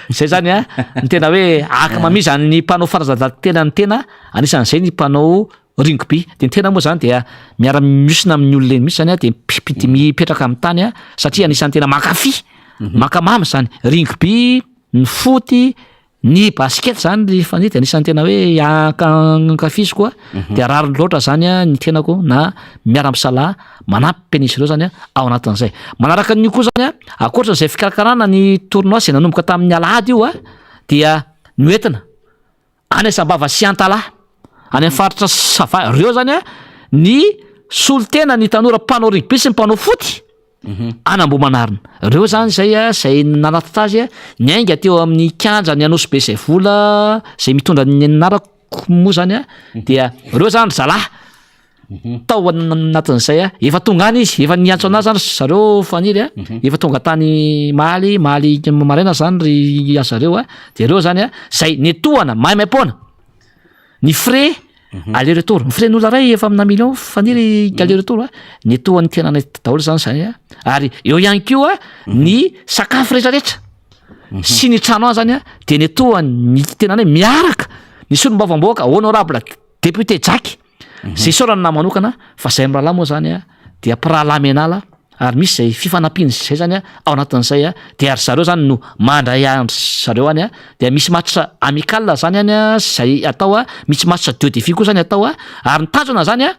zay zany a ny tena hoe akamamiza ny mpanao fanazaran-tena ny tena anisan'izay ny mpanao rugby de ny tena moa zany dia miara-miosina amin'ny olona eny misy zany a de pipity mipetraka amin'ny tany a satria anisan'ny tena makafy makamamy zany rugby ny foty ny basket zany ry fanity anisan'ny tena hoe ankafisy koa de rariny loatra zany a ny tenako na miara-misalaha manampy penisy ireo zany a ao anatin'izay manaraka ny koa zany a akoatran'izay fikarakarana ny tournoi zay nanomboka tamin'ny alahady io a dia noentina any Sambava sy Antalaha any amin'ny faritra Sava ireo zany a ny solotena ny tanora mpanao rugby sy ny mpanao foty any Ambohimanarina ireo zany zay a zay nanatitra azy a niainga teo amin'ny kanja ny Anosy be zay vola zay mitondra ny anarako moa zany a dia ireo zany zalahy tao anatin'izay a efa tonga any izy efa niantso anazy zany zareo faniry a efa tonga tany maly maraina zany ry azareo a de ireo zany a zay netohana maimaimpona ny frais aller retour ny frais n'olona ray efa amina million faniry aller retour a netohan'ny tenanay daholo zany a ary eo ihany koa ny sakafo rehetrarehetra sy ny trano zany a de netohan'ny tenanay miaraka ny solombavam-bahoaka honorable député Jack zay sorana manokana fa zay mirahalahy moa zany a dia mpirahalahy menala ary misy zay fifanampiany zay zany a ao anatin'izay a de ary zareo zany no mandray andry zareo any a de misy match amical zany any a zay atao a misy match deux défis koa zany atao a ary ny tanjona zany a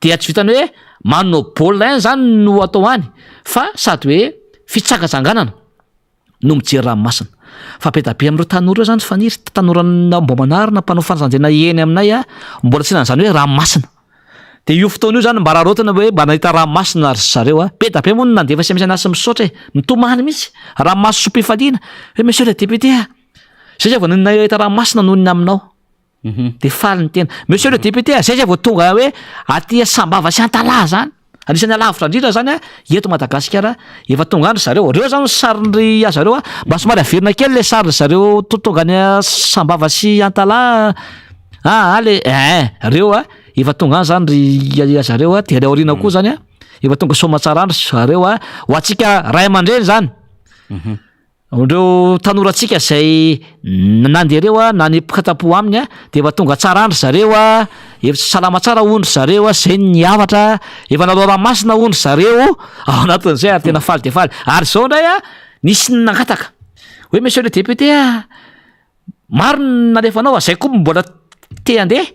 dia tsy vitany hoe manao baolina ihany zany no atao any fa sady hoe fitsangantsanganana no mijery ranomasina fa be da be amin'ireo tanora io zany faniry tanora Ambohimanarina mpanao fanatanjahantena eny aminay a mbola tsy nan'izany hoe ranomasina de io fotoana io zany mba rarotana hoe mba nahita ranomasina ary zareo a be da be moa no nandefa sy misy anasy misaotra e mitomany mihitsy ranomasina sopifaliana hoe monsieur le député a zay zay vao nahita ranomasina noho ny aminao de faly ny tena monsieur le député a zay zay vao tonga hoe aty Sambava sy Antalaha zany anisan'ny alavitra indrindra zany a eto Madagasikara efa tonga andry zareo reo zany sarindry azareo a mba somary averina kely le sary zareo tonga any Sambava sy Antalaha ale reo a efa tonga any zany ry azareo a de le aoriana koa zany a efa tonga somatsara andry zareo a ho atsika ray aman-dreny zany reo tanoratsika zay nandeha reo a nanepoka tapo aminy a de efa tonga tsara andry zareo a efa salama tsara ondry zareo a zay ny havatra efa nalao ranomasina ondry zareo ao anatin'izay ary tena faly de faly ary zao ndray a nisy nangataka hoe monsieur le député a maro nalefanao zay koa mbola te andeha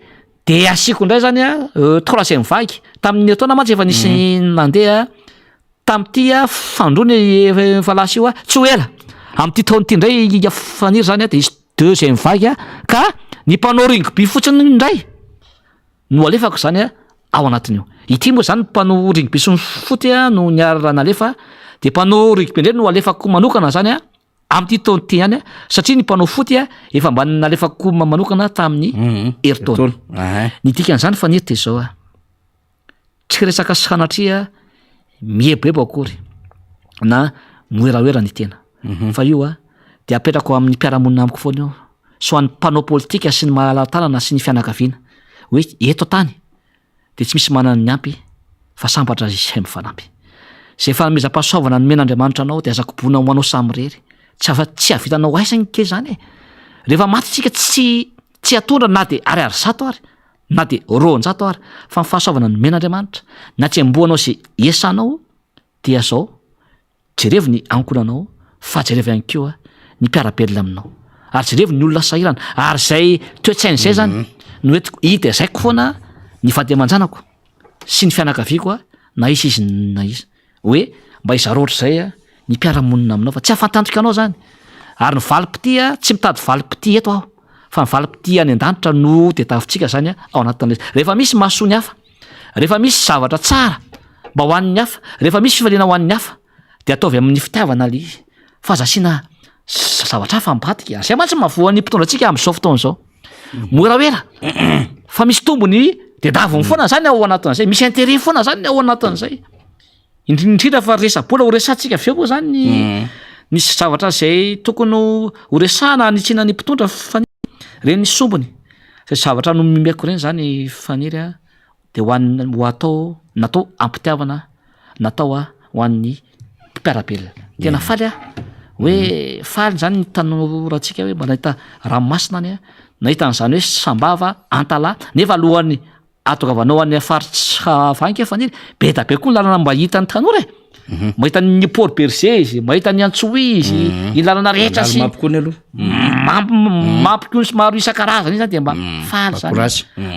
de asiko indray zany a troisième vague tamin'ny taona mantsy efa nisy nandeha tam'ty a fandrony efa lasa io a tsy ho ela am'ty taona ty ndray faniry zany a de isy deuxième vague a ka ny mpanao rugby fotsiny indray no alefako zany a ao anatin'io ity moa zany mpanao rugby sy ny foty a no niara nalefa de mpanao rugby indray no alefako manokana zany a am'ty taona ty ihany a satria ny mpanao foty a efa mba nalefako manokana tamin'ny heritaona ny dikan'izany faniry de zao a tsy resaka sanatria mieboebo akory na moeraoera ny tena fa io a de apetrako amin'ny mpiaramonina amiko foana io so an'ny mpanao politika sy ny mahalatanana sy ny fianakaviana hoe eto tany de tsy misy manana ny ampy fa sambatra izay mifanampy zay fanomezam-pahasoavana nomen'Andriamanitra anao de azakobona ho anao samyrery tsy avitanao aisany ke zany e rehefa maty tsika tsy atondra na de ary zato ary na de roanjato ary fa ny fahasoavana nomen'Andriamanitra na tsy amboanao sy esanao dia zao jerevo ny ankonanao fa jerevy ihany koa ny mpiarabelona aminao ary jerevy ny olona sahirana ary zay toetsainy zay zany no etiko hita zaiko foana ny vady aman-janako sy ny fianakaviako a na isa izy na iza hoe mba izaro ohatr'izay a ny mpiaramonina aminao fa tsy ahafantantrika anao zany ary ny valipity a tsy mitady valipity eto aho fa ny valipity any an-danitra no de tavitsika zany a ao anatin'le rehefa misy mahasoa ny hafa rehefa misy zavatra tsara mba ho an'ny hafa rehefa misy fifaliana ho an'ny hafa de ataovy amin'ny fitiavana le izy fa zasiana zavatra hafa mibadika zay mantsy mahavoan'ny mpitondra antsika am'zao fotoana zao mora oera fa misy tombony de davony foana zany ao anatin'zay misy intérêt foana zany ao anatin'zay indrindra fa resa-bola ho resantsika aveo koa zany misy zavatra zay tokony ho resahana anitsina ny mpitondra reny sombony zay zavatra no mimeko reny zany faniry a de ho atao natao ampitiavana natao ho an'ny mpiarabelona tena faly a hoe faly zany ny tanorantsika hoe mba nahita ranomasina any a nahita an'zany hoe sambava antala nefa alohan'ny atokavanao an'ny afaritra vanky faniry be da be koa ny lalana mba hita ny tanora mahita ny port berger izy mahita ny antsoy izy ny lalana rehetra sy mampikony aloha mampikony sy maro isan-karazany iny zany de mba faly zany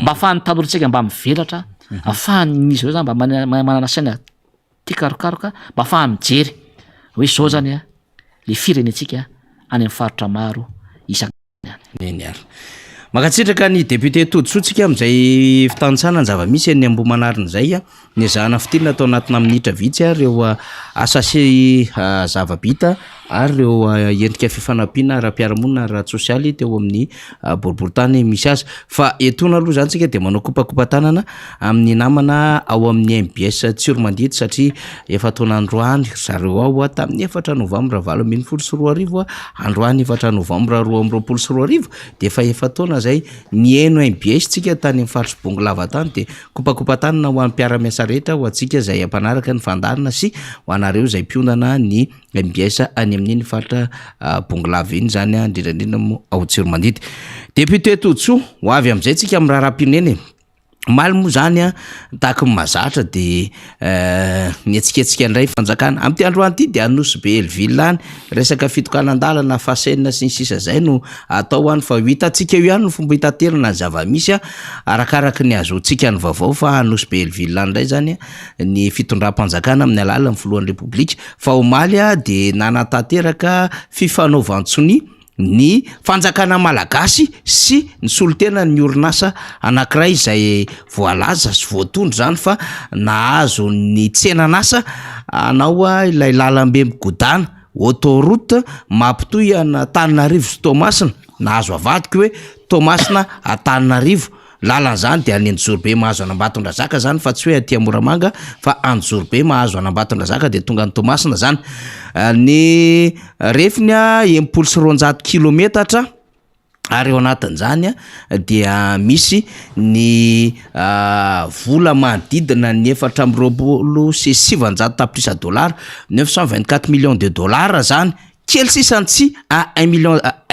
mba afahan'ny tanorantsika mba mivelatra afahan'izy reo zany mba manana saina tia karokaroka mba afahany mijery hoe zao zany a le firenetsika any amin'ny faritra maro eny ary makatsitraka ny député toditsotsika am'izay fitantsanany zava-misy ny ambomanariny a ny zahana fitilina atao anatina minitra vitsy a reo asasy zavabita ary reo endrika fifanampiana ara-piaramonina ara-sosialy teo amin'ny boriboritany misy azy fa etona aloha zany tsika de manao kopakopatanana amin'ny namana ao amin'ny MBS Tsioromandity satria efa taon'androany zareo ao tamin'ny 4 novambra 2024 androany 4 novambra 2024 de efa taona zay nieno MBS tsika tany amin'ny faritry Bonglava tany de kopakopatanana ho an'ny mpiara-miasa rehetra ho antsika zay ampanaraka ny fandarina sy ho anareo zay mpionana ny MBS any amin'ny faritra Bonglava iny zany indrindrandrindra ao Tsioromandity. Député Toditsoa ho avy am'izay tsika amin'ny raharaham-pirenena maly moa zany tahaka ny mahazatra de ny etsiketsika indray fanjakana amty androany ity de anosy be Elville any resaka fitokanan-dalana fasenina sy ny sisa zay no atao any fa hitatsika io ihany no fomba hitaterana ny zava-misy arakaraka ny azotsika ny vaovao fa anosy be Elville any indray zany ny fitondram-panjakana amin'ny alalan'ny filohan'ny repoblika fa omaly de nanatanteraka fifanaovan-tsony ny fanjakana malagasy sy ny solotena ny orinasa anankiray izay voalaza sy voatondro zany fa nahazo ny tsenan'asa anao ilay lalambe migodana autoroute mampitoy Antananarivo sy Toamasina nahazo avadika hoe Toamasina Antananarivo lalan'zany de any Anjorobe mahazo Anambatondrazaka zany fa tsy hoe aty Moramanga fa Anjorobe mahazo Anambatondrazaka de tonga ny Toamasina zany ny refiny 120 kilometatra ary eo anatin'izany dia misy ny vola manodidina ny 427 tapitrisa $, 924 millions de dollars zany kely sisany tsy $1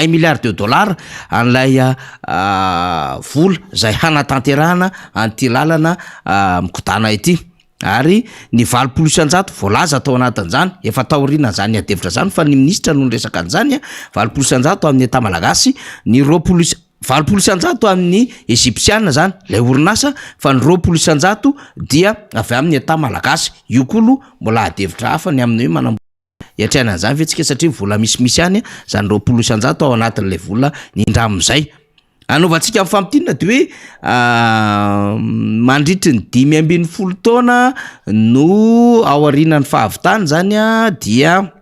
milliard an'ilay vola zay hanatanterahana anty lalana mikodana ity ary ny 900 voalaza tao anatin'izany efa taoriana zany adevitra zany fa ny ministra no resaka an'izany 900 amin'ny État malagasy ny 900 amin'ny Egyptiana zany lay orinasa fa ny 900 dia avy amin'ny État malagasy io kolo mbola adevitra hafa ny amin'ny hoe manam yatrana an'izany vetsika satria vola misimisy any zany 900 ao anatin'ilay vola nindramizay anaovantsika amin'ny fampitinana de hoe mandritry ny 5 taona no ao aorianany fahavitany zany dia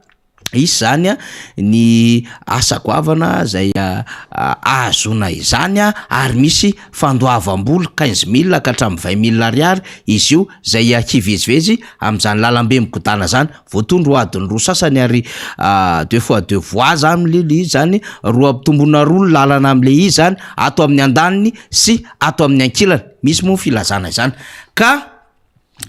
izy zany ny asa goavana zay ahazona izany ary misy fandoavam-bola 15 000 ka hatramin'ny 20 000 ariary izy io zay hivezivezy amin'izany lalambe migodana zany voatondro adiny roa sasany ary 2 fois 2 voies zany lili zany roa ampitomboina roa lalana am'le izy zany ato amin'ny andaniny sy ato amin'ny ankilany misy moa filazana izany ka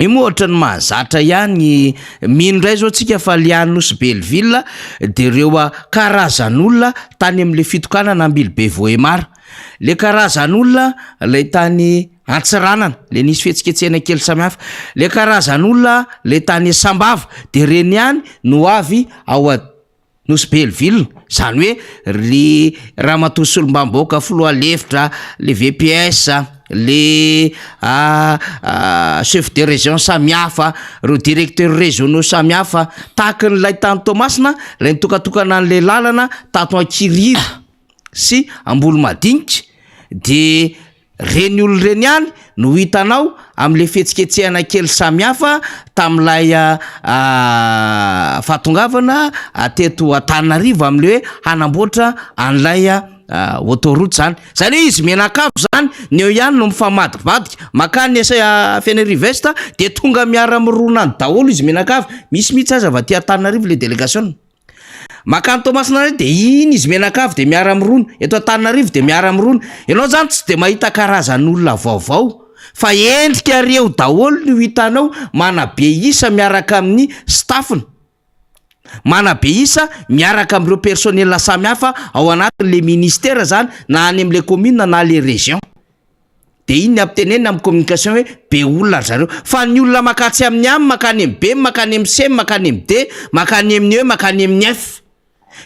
imo ohatra ny mahazatra ihany mino ndray zao tsika fa lianosy Belleville de reo karazan'olona tany amin'le fitokanana ambily be voemara le karazan'olona lay tany Antsiranana le nisy fihetsiketsena kely samihafa le karazan'olona le tany Sambava de reny ihany no avy ao Nosy Belleville zany hoe ry Ramatosolom-bamboaka filoha lefitra le VPS le chef de région samihafa ro directeur régionaux samihafa tahaka n'ilay tany Toamasina lay nitokatokana an'le lalana tato Ankiriry sy Ambolo Madinika de reny olo reny ihany no hitanao am'le fihetsiketsehana kely samihafa tam'ilay fahatongavana teto Antananarivo am'le hoe hanamboatra an'ilay autoroute zany hoe izy menakavo zany ny eo ihany no mifamadivadika makany Fianarivesta de tonga miara-mirona ny daholo izy menakavo misy mihitsy aza va ty Antananarivo le délégation makany Toamasina de iny izy menakavo de miara-mirona eto Antananarivo de miara-mirona ianao zany tsy de mahita karazan'olona vaovao fa endrika reo daholo no hitanao manabe isa miaraka amin'ny staffiny manabe isa miaraka am'ireo personnel samihafa ao anatin'le ministère zany na any am'le commune na le région de iny ampitenena amin'ny communication hoe be olona zareo fa ny olona makatsy amin'ny am makany amin'ny B makany amin'ny C makany amin'ny D makany amin'ny E makany amin'ny F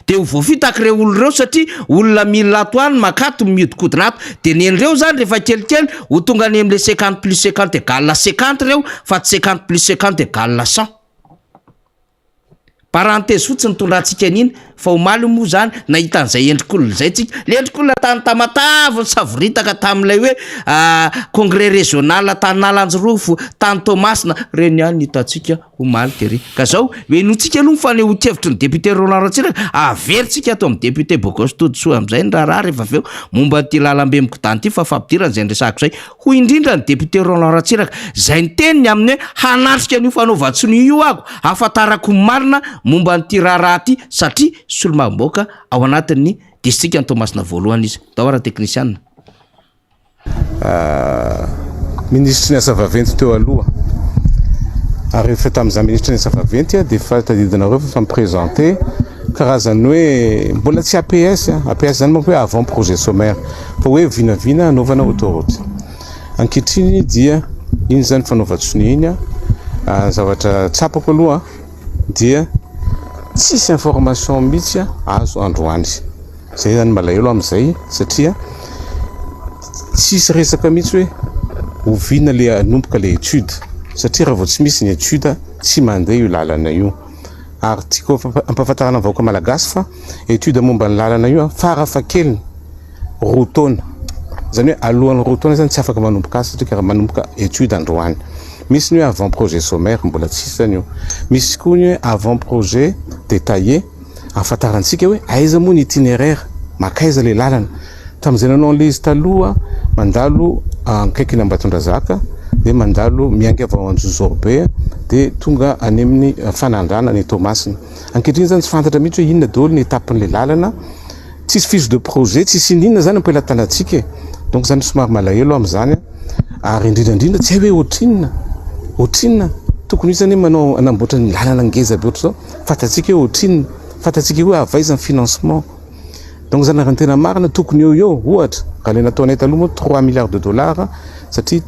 de ho voafitaka reo olo reo satria olona mila ato any makato miodikodina ato de nen'ireo zany rehefa kelikely ho tonga any am'le 50 plus 50 égale 50 reo fa tsy 50 plus 50 égale 100 parenthèse fotsiny tondratsika an'iny fa omaly moa zany nahita an'izay endrik'olona zay tsika le endrik'olona tany Tamatavy Savoritaka tam'ilay hoe congrès régional tany Nalanjorofo tany Toamasina reny ihany hitatsika omaly de ry ka zao hoenotsika aloha fanehoan-kevitry ny député Roland Ratsiraka averytsika ato amin'ny député Bogos Todsoa am'izay ny raharaha rehefa aveo momba ty lalambe mikotany ty fa fampidirana zay ndresako zay ho indrindra ny député Roland Ratsiraka zay ny teniny amin'ny hoe hanatrika an'io fanaovan-tsony io ako ahafantarako marina momba n'ty raharaha ty satria solomaboka ao anatin'ny district ny Toamasina voalohany izy daora technicien ministre ny asa vaventy teo aloha ary rehefa tamin'izany ministre ny asa vaventy de fa tadidinareo fa miprésenter karazany hoe mbola tsy APS zany manko hoe avant projet sommaire fa hoe vinavina anaovana autoroute ankehitriny dia iny zany fanaovan-tsony iny zavatra tsapako aloha dia tsisy information mihitsy azo androany zay zany malahelo am'izay satria tsisy resaka mihitsy hoe ovina le anomboka le étude satria raha vao tsy misy ny étude tsy mandeha io lalana io ary tiako ampahafantarana vahoaka malagasy fa étude momba ny lalana io farafakeliny roa taona zany hoe alohan'ny roa taona zany tsy afaka manomboka azy satria raha manomboka étude androany misy ny hoe avant projet sommaire mbola tsisy zany io misy koa ny hoe avant projet détaillé afantarantsika hoe aiza moa ny itinéraire makaiza le lalana tam'izay nanao an'le izy taloha mandalo ankaikiny Ambatondrazaka de mandalo miangy avao Anjozorbe de tonga any amin'ny fanandrana ny Toamasina ankehitriny zany tsy fantatra mihitsy hoe inona daholo ny étapen'le lalana tsisy fiche de projet tsisy inona zany ampelatanantsika donc zany somary malahelo am'izany ary indrindrandrindra tsy hay hoe ohatrinona tokony izany manao anamboatra ny lalana ngeza be ohatry zao fatatsika hoe ohatrinona fatatsika hoe avaiza ny financement donc zany raha ny tena marina tokony eo ohatra raha le nataonay taloha moa 3 milliards de dollars satria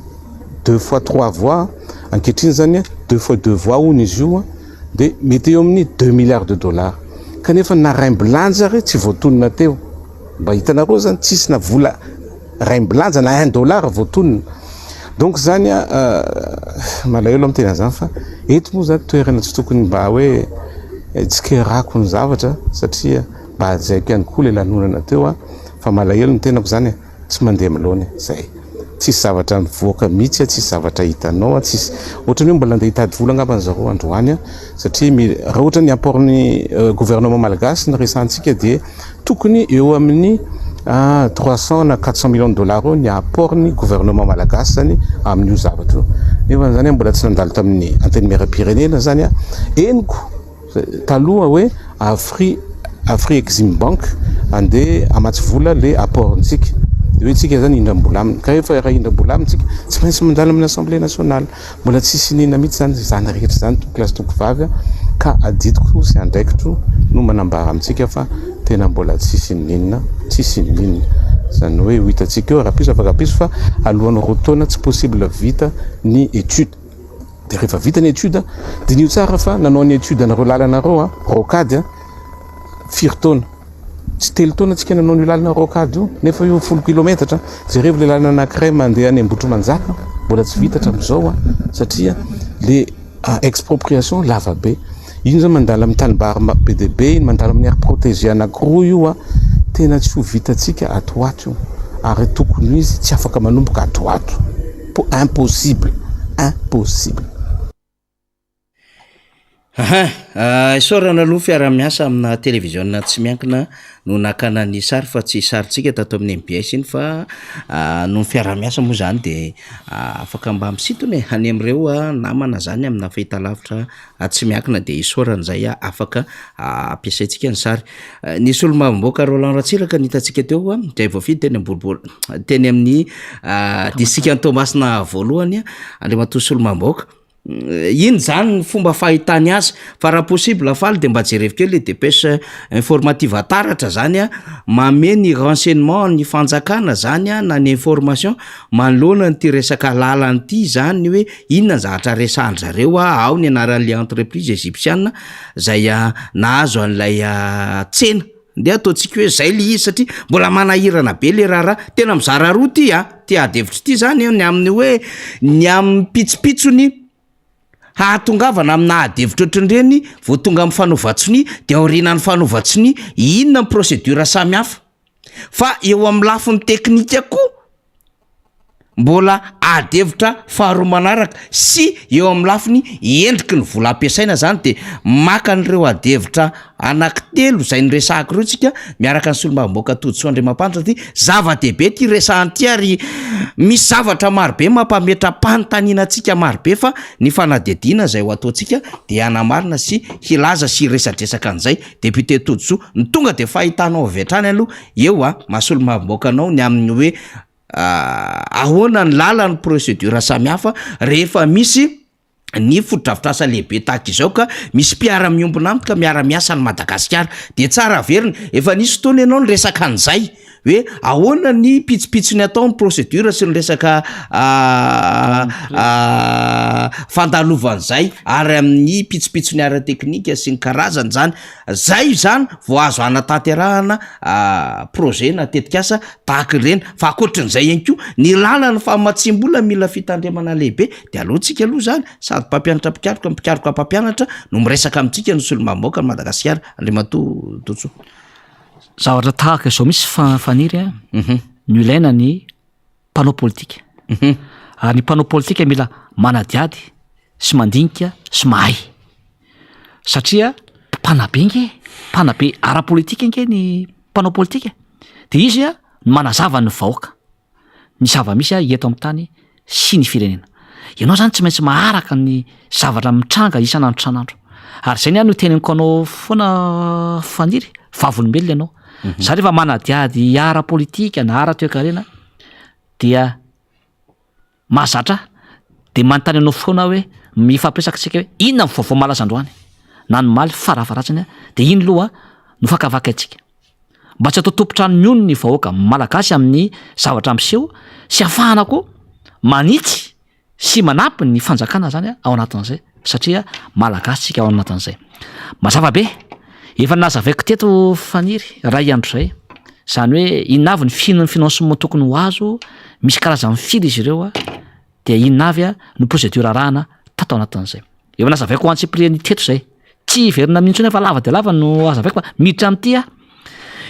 2 fois 3 voies ankehitriny zany 2 fois 2 voies hono izy io de mety eo amin'ny 2 milliards de dollars kanefa na raimbilanja re tsy voatonona teo mba hitanareo zany tsisy na vola raimbilanja na 1 dollar voatonona donc zany malahelo amin'ny tena zany fa eto moa zany toerana tsy tokony mba hoe tsikerako ny zavatra satria mba ajaiko ihany koa le lanonana teo fa malahelo ny tenako zany tsy mandeha miloana zay tsisy zavatra mivoaka mihitsy tsisy zavatra hitanao tsisy ohatrany hoe mbola andeha hitady vola angamba zareo androany satria raha ohatra ny apportny gouvernement malagasy ny resantsika de tokony eo amin'ny 300 na 400 millions de dollars ny apportny gouvernement malagasy zany amin'io zavatra nefa zany mbola tsy nandalo tamin'ny antenne Mera-Pyrénées zany eniko taloha hoe Afri Exim Bank ande amatsy vola le apportntsika de hoe tsika zany indram-bola aminy ka rehefa raha indram-bola aminy tsika tsy maintsy mandalo amin'ny assemblée nationale mbola tsisy nina mihitsy zany rehetra zany place toko vavy ka adidiko sy andraikitro no manambara amitsika fa tena mbola tsisy ninna zany hoe ho hitatsika eo raha piso afaka piso fa alohan'ny roa taona tsy possible vita ny étude de rehefa vita ny étude de nio tsara fa nanao ny étude nareo lalanareo rocade firy taona tsy telo taona tsika nanao ny lalana rocade io nefa io 10 kilometatra jereo le lalana anankiray mandeha any Ambotro-Manjaka mbola tsy vita hatram'izao satria le expropriation lava be iny zao mandala amin'ny tanibary be de be iny mandala amin'ny aire protégée anankiroa io tena tsy ho vitatsika ato io ary tokony izy tsy afaka manomboka atroato impossible isaorana aloha fiara-miasa amina televiziona tsy miankina no nakana ny sary fa tsy sarytsika tato amin'ny MBS iny fa no fiara-miasa moa zany de afaka mba misitony any am'ireo namana zany amina fahitalavitra tsy miankina de isaoran'zay afaka ampiasaitsika ny sary nisy olo mavomboaka Roland Ratsiraka nitatsika teo zay voafidy teny amboribory teny amin'ny disika Tomasina voalohany Andriamatoa Solomamboka iny zany ny fomba fahitany azy fa raha possible faly de mba jerevy kely le dépêche informative ataratra zany mame ny renseignement ny fanjakana zany na ny information manoloana ny ty resaka lalany ty zany hoe inona zavatra resahany zareo ao ny anaran'le entreprise égyptienne zay nahazo an'ilay tsena de ataotsika hoe zay le izy satria mbola manahirana be le raha tena mizara roa ty adevitra ty zany ny amin'ny hoe ny amin'ny pitsopitsony hahatongavana amina adevitra ohatran'ireny vao tonga amin'ny fanaovatsiny de aoriana ny fanaovatsiny inona ny procédure samy hafa fa eo amin'ny lafiny teknika koa mbola adevitra faharoa manaraka sy eo amin'ny lafiny endriky ny vola ampiasaina zany de maka an'ireo adevitra anankitelo zay nyresahako reo tsika miaraka ny Solomamboka Todisandriamampandra ty zava-dehibe ty resahanty ary misy zavatra marobe mampametra-panontaniana antsika marobe fa ny fanadidina zay ho ataotsika de anamarina sy hilaza sy resadresaka an'izay député Todiso ny tonga de fahitanao avy hatrany aloha eo Solomamboka anao ny amin'ny hoe ahoana ny lalany procédure samy hafa rehefa misy ny fotodrafitrasa lehibe tahaka izao ka misy mpiara-miombona aminy ka miara-miasa ny Madagasikara de tsara verina efa nisy fotoana ianao ny resaka an'izay hoe ahoana ny pitsopitsony atao ny procédure sy ny resaka fandalovan'izay ary amin'ny pitsopitsony ara-teknika sy ny karazany zany vao azo anatanterahana projet na tetikasa tahaka ireny fa akoatrin'izay ihany koa ny lalany fahamatsim-bola mila fitandremana lehibe de alohantsika aloha zany sady mpampianatra mpikaroka mpampianatra no miresaka amintsika ny Solomamboka ny Madagasikara Andriamatoa Todiso zavatra tahaka izao misy faniry ny ilaina ny mpanao politika ary ny mpanao politika mila manadiady sy mandinika sy mahay satria mpanabe ara-politika inge ny mpanao politika de izy manazava ny vahoaka ny zava-misy eto amin'ny tany sy ny firenena ianao zany tsy maintsy maharaka ny zavatra mitranga isan'andro isan'andro ary zay no teneniko anao foana faniry vavolombelona ianao za rehefa manadiady ara-politika na ara-toekarena dia mahazatra de manontany anao foana hoe mifampiresaka tsika hoe inona ny vaovao malaza androany na ny maly farafaratsiny de iny loha no fakavaka atsika mba tsy atao tompotrano miony ny vahoaka malagasy amin'ny zavatra miseho sy ahafahana koa manitsy sy manampy ny fanjakana zany ao anatin'izay satria malagasy tsika ao anatin'izay mazava be efa nazavaiko teto faniry raha iandro zay zany hoe inona avy ny financement tokony ho azo misy karazany firy izy ireo de inona avy ny procédure arahana tatao anatin'izay efa nazavaiko ho antsy teto zay tsy verina mintsony fa lava de lava no azavaiko fa miditra am'ty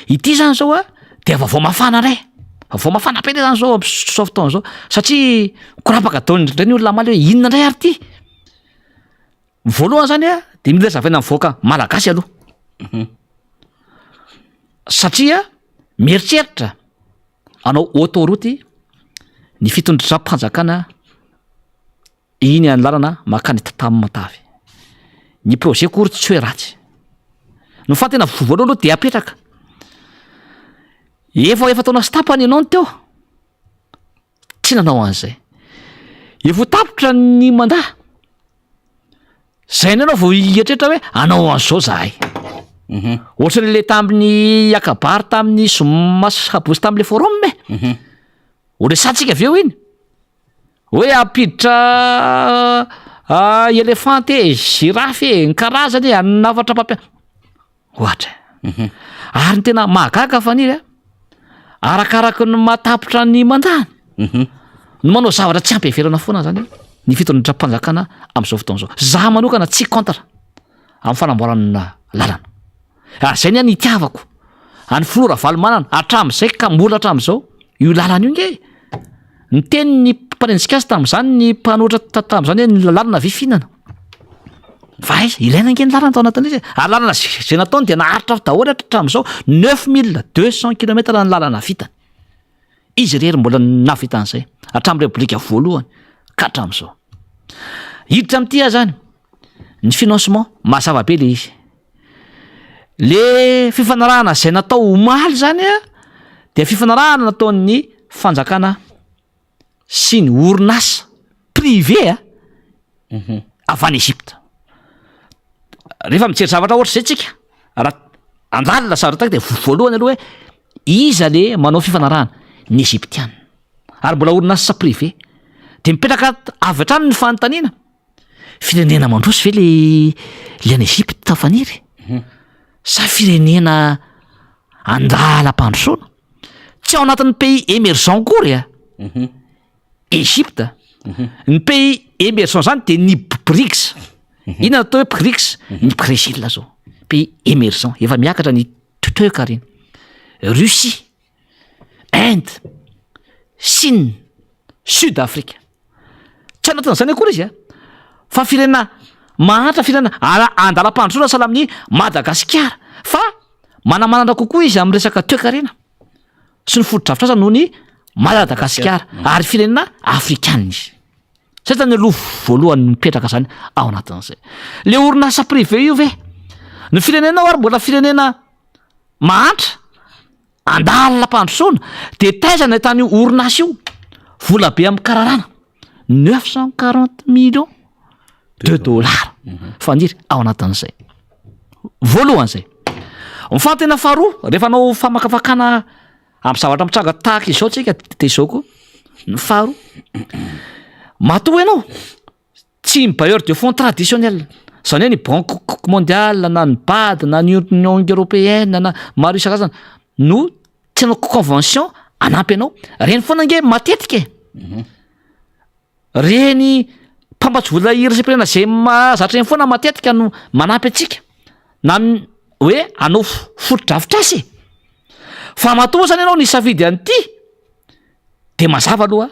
ity zany zao de vaovao mafana ray vaovao mafana be zany zao am'zao fotoana zao satria korapaka daony reny olona maly hoe inona ndray ary ty voalohany zany de mila zavaina mivoaka malagasy aloha satria mieritreritra anao autoroute ny fitondratram-panjakana iny any lalana makany Tamatavy ny projet kory tsy hoe ratsy no fa tena voalohany aloha de apetraka efa taona sy tapany ianao ny teo tsy nanao an'izay efa tapitra ny mandat zay ny anao vao hieritreritra hoe anao an'izao zahay ohatran'le tamin'ny akabary tamin'ny Somasabosy tamin'le forum oresantsika aveo iny hoe ampiditra elefanta girafy ny karazany anavatra mpampiana ohatra ary ny tena mahagaga faniry arakaraky ny matapitra ny mandany no manao zavatra tsy ampy everana foana zany ny fitondratram-panjakana am'izao fotoana zao za manokana tsy contre amin'ny fanamboarana lalana ary zay ny itiavako any Flora Valomanana hatram'izay ka mbola hatram'izao io lalana io nge ny teny ny mpanenjika azy tamin'izany ny mpanoatra tamin'izany hoe ny lalana vifinana fa aiza ilaina nge ny lalana tao anatin'izy ary lalana zay nataony dia naharitra daholo hatramin'izao 9200 kilometatra ny lalana vitany izy rery mbola navitan'izay hatramin'ny repoblika voalohany ka hatramin'izao hiditra amin'ity zany ny financement mazava be le izy le fifanarahana zay natao omaly zany a dia fifanarahana nataon'ny fanjakana sy ny orinasa privé a avy any Egypte rehefa mijery zavatra ohatry zay tsika raha andalina zavatra tahaka dia voalohany aloha hoe iza le manao fifanarahana ny Egyptiana ary mbola orinasa privé dia mipetraka avy hatrany ny fanontaniana firenena mandroso ve le any Egypte tafaniry sa firenena andalam-pandrosoana tsy ao anatin'ny pays émergent kory a Egypte ny pays émergent zany dia ny BRICS inona atao hoe BRICS ny Brésil zao pays émergent efa miakatra ny toeka reny Russie Inde Chine Sud-Afrique tsy anatin'izany akory izy a fa firenena mahantra firenena andalam-pandrosoana sahala amin'ny Madagasikara fa manamanana kokoa izy amin'ny resaka toekarena sy ny foto-drafitrasa noho ny Madagasikara ary firenena afrikana izy zay tany aloha voalohany mipetraka zany ao anatin'izay le orinasa privé io ve ny firenena ary mbola firenena mahantra andala-pandrosoana dia taizana tany orinasa io vola be amin'ny kararana 940 millions de dollars faniry ao anatin'izay voalohany zay mifantena faharoa rehefa anao famakafakana amin'ny zavatra mitranga tahaka izao tsika dia izao koa ny faharoa matoa ianao tsy ny bailleur de fonds traditionnel zany hoe ny banque mondiale na ny BAD na ny union européenne na maro isan-karazany no tsy anao convention anampy anao reny foana nge matetika reny mpambatry vola irasam-pirenena zay mahazatra reny foana matetika no manampy atsika na hoe anao foto-drafitrasy fa matoa zany ianao ny safidy an'ity dia mazava aloha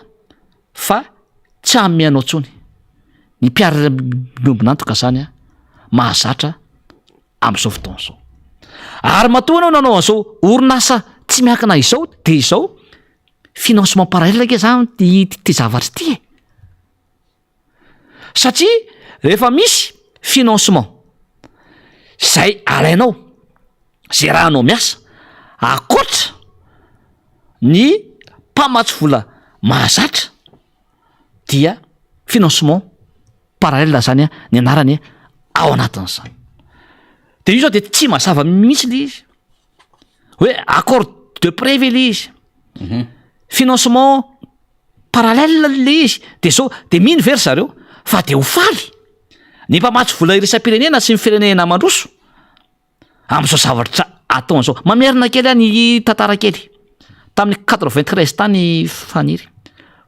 fa tsy amy anao tsony ny mpiara-miombinantoka zany a mahazatra amin'izao fotoana izao ary matoa anao nanao an'izao orinasa tsy miankina izao dia izao financement parallèle ke zany ty zavatra ity satria rehefa misy financement zay alainao zay raha anao miasa akoatra ny mpamatsy vola mahazatra dia financement parallèle zany a ny anarany ao anatin'izany dia io zao dia tsy mazava mihitsy le izy hoe accord de prévu le izy financement parallèle le izy dia zao dia mino very zareo fa dia ho faly ny mpamatsy vola iresam-pirenena sy ny firenena mandroso amin'izao zavatra ataon'izao mamerina kely a ny tantara kely tamin'ny 93 tany faniry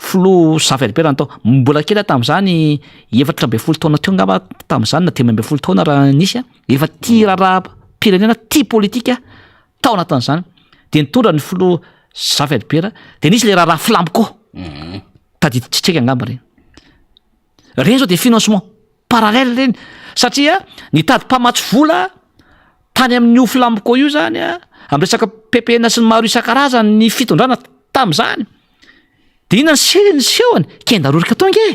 flo Saint-Albert natao mbola kely tamin'izany 7 taona teo ngamba tamin'izany na 10 taona raha nisy a efa tia raha-pirenena tia politika tao anatin'izany dia nitondra ny flo Saint-Albert dia nisy le raha flamco tadiditsitsika angamba reny reny zao dia financement parallèle reny satria nitady mpamatsy vola tany amin'io flamco io zany a amin'ny resaka PPN sy ny maro isan-karazany ny fitondrana tamin'izany dia inona ny sehony kendarorika tao nge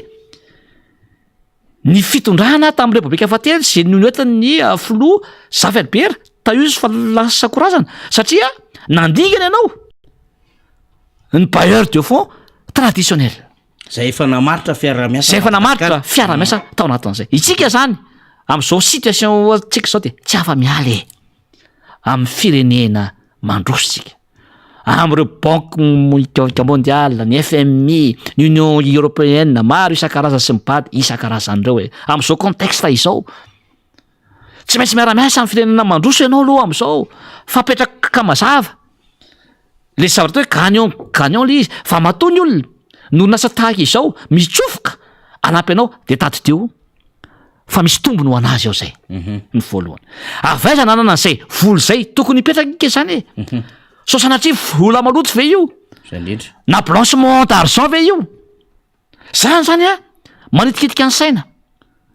ny fitondrana tamin'ny repoblika fahatelo zay noetiny flo Saint-Albert tahizo fa lasa korazana satria nandingana ianao ny bailleur de fonds traditionnel zay efa namaritra fiara-miasa zay efa namaritra fiara-miasa tao anatin'izay itsika zany amin'izao situation tsika zao dia tsy afa-mialy amin'ny firenena mandrositsika amin'ireo banque mondiale ny FMI ny union européenne maro isan-karazany sy mibady isan-karazany ireo amin'izao contexte izao tsy maintsy miara-miasa amin'ny firenena mandroso ianao aloha amin'izao fapetraka mazava le zavatra hoe gagnant le izy fa matoa ny olona norinasa tahaka izao mitsofoka anampy anao dia tady teo fa misy tombony ho anazy ao zay ny voalohany avaiza nanana an'izay voly zay tokony hipetraka ike zany so sanatria vola maloto ve io zay indrindra na blanchement d'argent ve io zany a manitikitika ny saina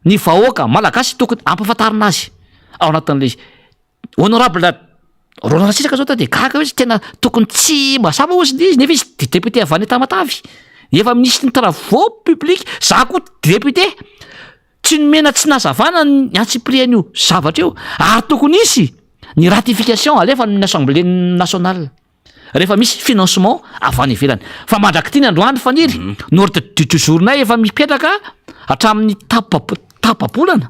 ny vahoaka malagasy tokony ampafantarina azy ao anatin'le honorable ronasisaka zao de gaga hoe izy tena tokony tsy masava ozy izy nefa izy député avy any Tamatavy efa ministre ny travaux publics za koa député tsy nomena tsy nazavana ny antsipriany io zavatra io ary tokony isy ny ratification alefa ny assemblée nationale rehefa misy financement avy any ivelany fa mandraky ty ny androany faniry n'ordre du journée efa mipetraka hatramin'ny tapabolana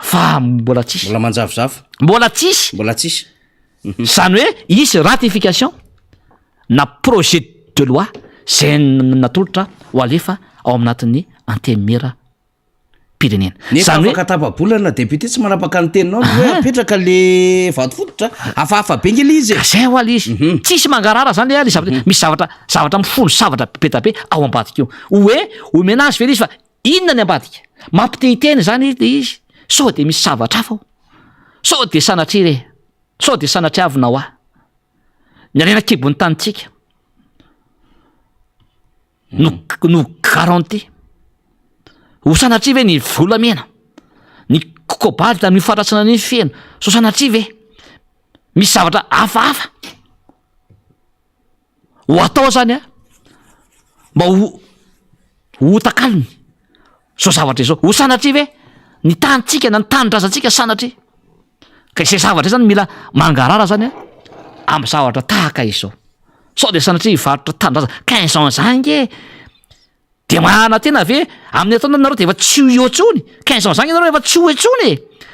fa mbola tsisy mbola manjavozavo mbola tsisy zany hoe isy ratification na projet de loi zay natolotra ho alefa ao aminatin'ny antemera pirenena nefa afaka tapabolana député tsy manapaka ny teninao hoe apetraka le vato fototra hafahafa be ngely izy zay ho aly izy tsisy mangarara zany le zavatra misy zavatra mifono zavatra petabe ao ambadika io hoe omena azy vela izy fa inona ny ambadika mampitehiteny zany izy de izy sao de misy zavatra hafa sao de sanatria re sao de sanatria avinao ny arena kibony tanitsika no garanti ho sanatria ve ny volamena ny kokobaly da mifaratsana ny feno so sanatria ve misy zavatra hafahafa ho atao zany mba ho takalony so zavatra izao ho sanatria ve ny tanitsika na ny tanindrazantsika sanatria ka izay zavatra zany mila mangarara zany amin'ny zavatra tahaka izao sao de sanatria hivarotra tanindrazana 15 ans zange de mahana tena ve amin'ny ataona nareo de efa tsy ho eo tsony 15 ans zange nareo efa tsy ho etsony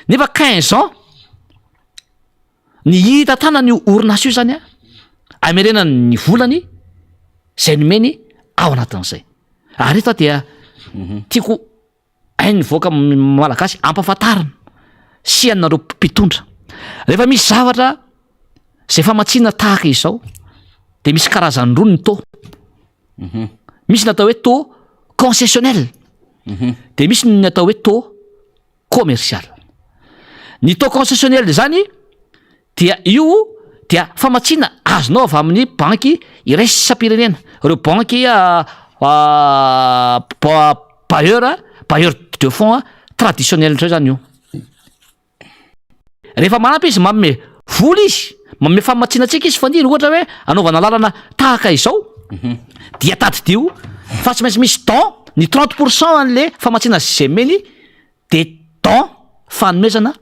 nefa 15 ans ny hita tana ny orinasa io zany amerena ny volany zay nomeny ao anatin'izay ary eto dia tiako hainy voaka malagasy ampafantarina sy anareo mpitondra rehefa misy zavatra zay famatsiana tahaka izao de misy karazany roa ny taux misy natao hoe taux concessionnel de misy ny atao hoe taux commercial ny taux concessionnel zany dia io dia famatsiana azonao avy amin'ny banky iray isam-pirenena reo banky bailleur de fonds traditionnel ndray zany io rehefa manampy izy manome vola izy manome famatsianatsika izy faniry ohatra hoe anaovana lalana tahaka izao dia tadidio fa tsy maintsy misy temps ny 30% an'le famatsiana zay meny de temps fanomezana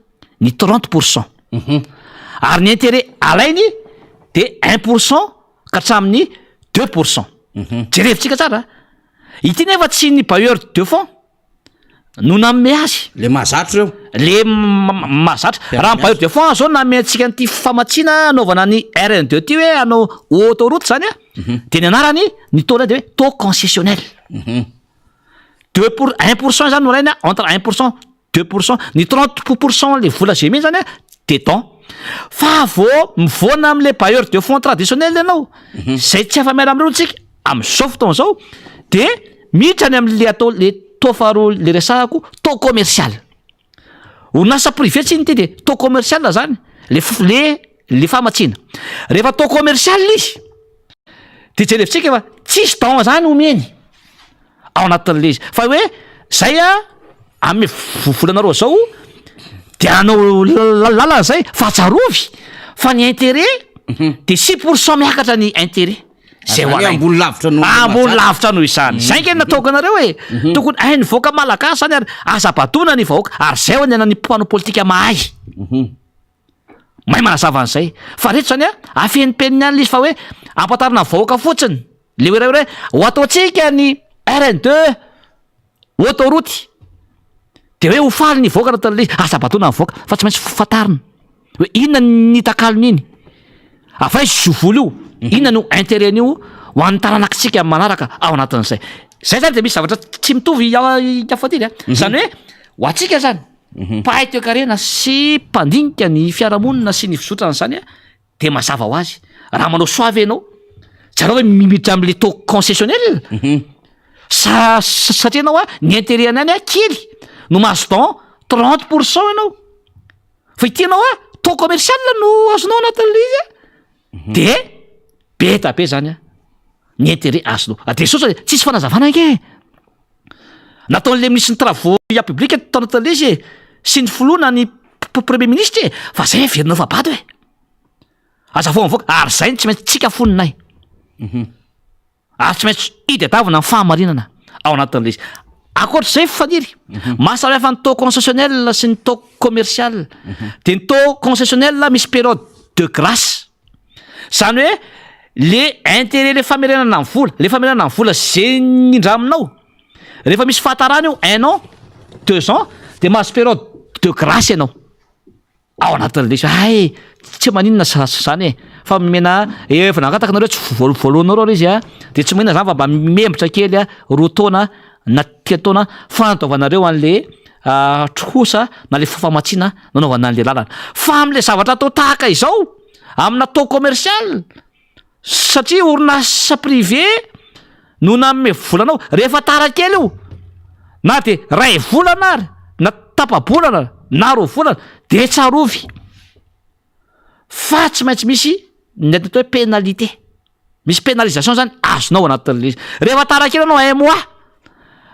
ny 30% ary ny intérêt alainy de 1% ka hatramin'ny 2%. Jerevitsika tsara ity nefa tsy ny bailleur de fonds no nanome azy le mahazatra reo le mahazatra raha ny bailleur de fonds zao nanome antsika nyty famatsiana anaovana ny RN2 ty hoe anao autoroute zany de ny anarany ny taux de hoe taux concessionnel 1% zany no alaina entre 1% 2% ny 30% le vola zay mihitsy zany de temps fa vao mivoana am'le bailleur de fonds traditionnel ianao zay tsy afa miala am'reo tsika am'izao fotoana zao de miditra any am'le atao le taux faharoa le resahako taux commercial orinasa privé tsy nyty de taux commercial zany le famatsiana rehefa taux commercial izy de jerevitsika fa tsisy temps zany omeny ao anatin'le izy fa hoe zay ame volanareo zao de anao lalana zay fa tsarovy fa ny intérêt de 6% miakatra ny intérêt zay ho ambony lavitra no ambony lavitra no izany zay nge nataoko anareo hoe tokony hainy voaka malagasy zany ary aza-batona ny vahoaka ary zay ho ny anany mpanao politika mahay mahay manazava an'izay fa rehetra zany afenimpeniny any izy fa hoe ampatarina vahoaka fotsiny le hoe ho ataotsika ny RN2 autoroute de hoe ho faly ny voaka anatin'le aza-batona ny voaka fa tsy maintsy fatarina hoe inona ny takalony iny afay zovoly io inona no intérêt-n'io ho an'ny taranakitsika manaraka ao anatin'izay zay zany de misy zavatra tsy mitovy afatiry zany hoe ho atsika zany mpahay toe-karena sy mpandinika ny fiarahamonina sy ny fizotrana zany de mazava ho azy raha manao soavy ianao zareo hoe mimiditra am'le taux concessionnel satria anao ny intérêt any kely no mahazo temps 30% ianao fa itianao taux commercial no azonao anatin'le izy de beta be zany ny intérêt azonao de sotra tsisy fanazavana ke nataon'le misy ny travaux ya publika tao anatin'le izy sy ny foloana ny premier ministre fa zay verinao fabady hoe azafao mivoaka ary zay tsy maintsy tsika foninay ary tsy maintsy idadavana ny fahamarinana ao anatin'le izy akoatr'izay faniry mahasamihafa ny taux concessionnel sy ny taux commercial de ny taux concessionnel misy période de grâce zany hoe le intérêt le famerenana ny vola le famerenana ny vola zay nindraminao rehefa misy fahatarana io 1 an 2 ans de mahazo période de grâce ianao ao anatin'le izy ay tsy maninona zany fa mena efa nangataka nareo tsy voalohanareo le izy de tsy maninona zany fa mba membotra kely roa taona na taona fanataovanareo an'le trosa na le fafamatsiana nanaovana an'le lalana fa am'le zavatra atao tahaka izao amina taux commercial satria orinasa privé no nanome volanao rehefa tara kely io na de ray volana ary na tapa-bolana na roa volana de tsarovy fa tsy maintsy misy ny atao hoe pénalité misy pénalisation zany azonao anatin'le izy rehefa tara kely anao 1 mois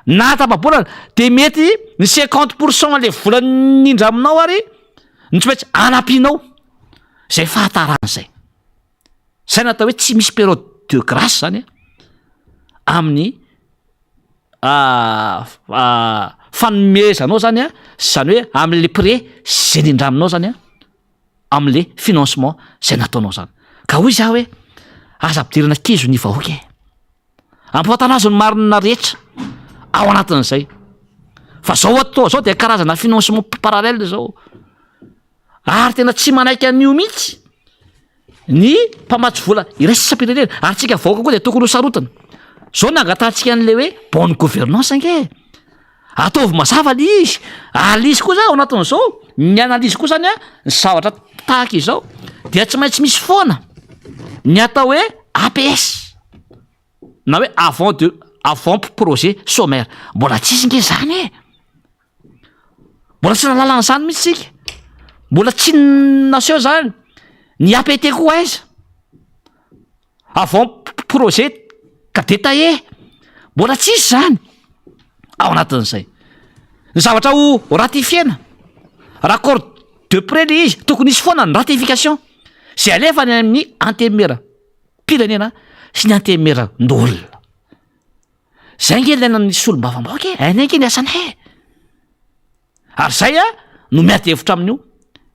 na tapa-bolana de mety ny 50% le vola nindraminao ary ny tsy maintsy anapinao zay fahatarana zay zay natao hoe tsy misy période de grâce zany amin'ny fanomezanao zany zany hoe am'le prêt zay nindraminao zany am'le financement zay nataonao zany ka hoy za hoe aza ampidirana kizo ny vahoaka ampatana azy ny marina rehetra ao anatin'izay fa zao atao zao de karazana financement parallèle zao ary tena tsy manaiky an'io mihitsy ny mpamatsy vola iraisam-pirenena ary tsika vahoaka koa de tokony ho sarotana zao nangatantsika an'le hoe bonne gouvernance ange ataovy mazava le izy ary izy koa zao ao anatin'izao ny analyse koa zany ny zavatra tahaka izao dia tsy maintsy misy foana ny atao hoe APS na hoe avant projet sommaire mbola tsisy nge zany mbola tsy nalalana zany mihitsy tsika mbola tsy naseho zany ny APT koa aiza avant projet ka détaillé mbola tsisy zany ao anatin'izay ny zavatra ho ratifiena raccord de près le izy tokony isy foana ny ratification zay alefany amin'ny antemera pirenena sy ny antemera ndolona zay nge ilaina ny solom-bavambaoka ainay nge ny asanay ary zay no miady hevitra amin'io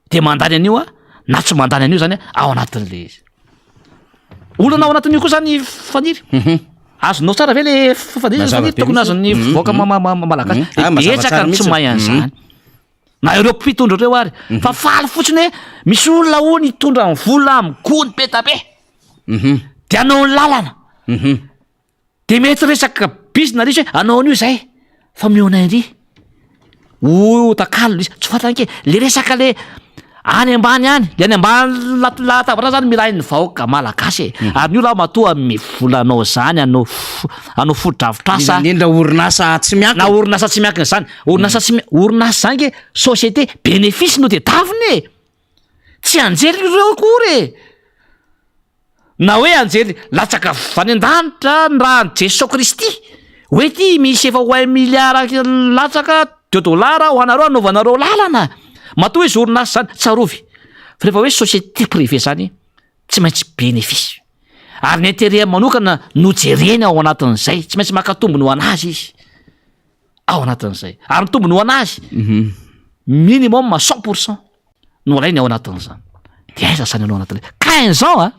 de mandany an'io na tsy mandany an'io zany ao anatin'le izy olana ao anatin'io koa zany faniry azonao tsara ve le fafadizany tokony azon'ny voaka malagasy etsaka ny tsy mahay an'izany na ireo mpitondra reo ary fa faly fotsiny hoe misy olona ho ny hitondra ny vola am'gony be tabe de anao ny lalana de mety resaka business hoe anao an'io zay fa mionay ndry o takalo izy tsy fantanke le resaka le any ambany any le any ambany latabatra zany mila ny vahoaka malagasy ary io la matoa mivolanao zany anao fodravitrasa indrindra orinasa tsy miankina na orinasa tsy miankina zany orinasa zany ke société bénéfice no de daviny tsy anjely ireo akory na hoe anjely latsaka vany an-danitra ny raha ny Jeso Kristy hoe ty misy efa ho 1 milliard latsaka $2 ho anareo anaovanareo lalana matoa izy orinasa zany tsarovy fa rehefa hoe société privée zany tsy maintsy bénéfice ary ny intérêt manokana no jereny ao anatin'izay tsy maintsy makatombony ho anazy izy ao anatin'izay ary ny tombony ho anazy minimum 100% no alainy ao anatin'izany de aiza zany anao anatin'le 15 ans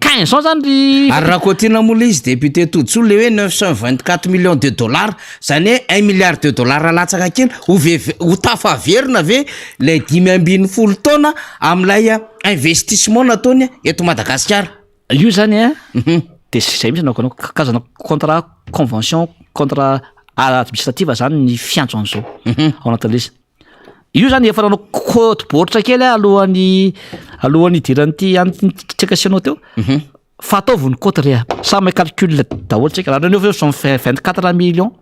15 ans zany ary raha kotiana mola izy député Todso le hoe 924 millions de dollars zany hoe 1 milliard de dollars latsaka kely ho tafaverina ve le 5 taona am'lay investissement nataony eto Madagasikara io zany de zay mihitsy naoko anao kazana contrat convention contrat administrative zany ny fiantso an'izao ao anatin'le izy io zany efa nanao côte boaritra kely alohan'ny idiran'ity antsika sianao teo fa ataovy ny côte rea samy calcul daholo tsika raha neo 24 millions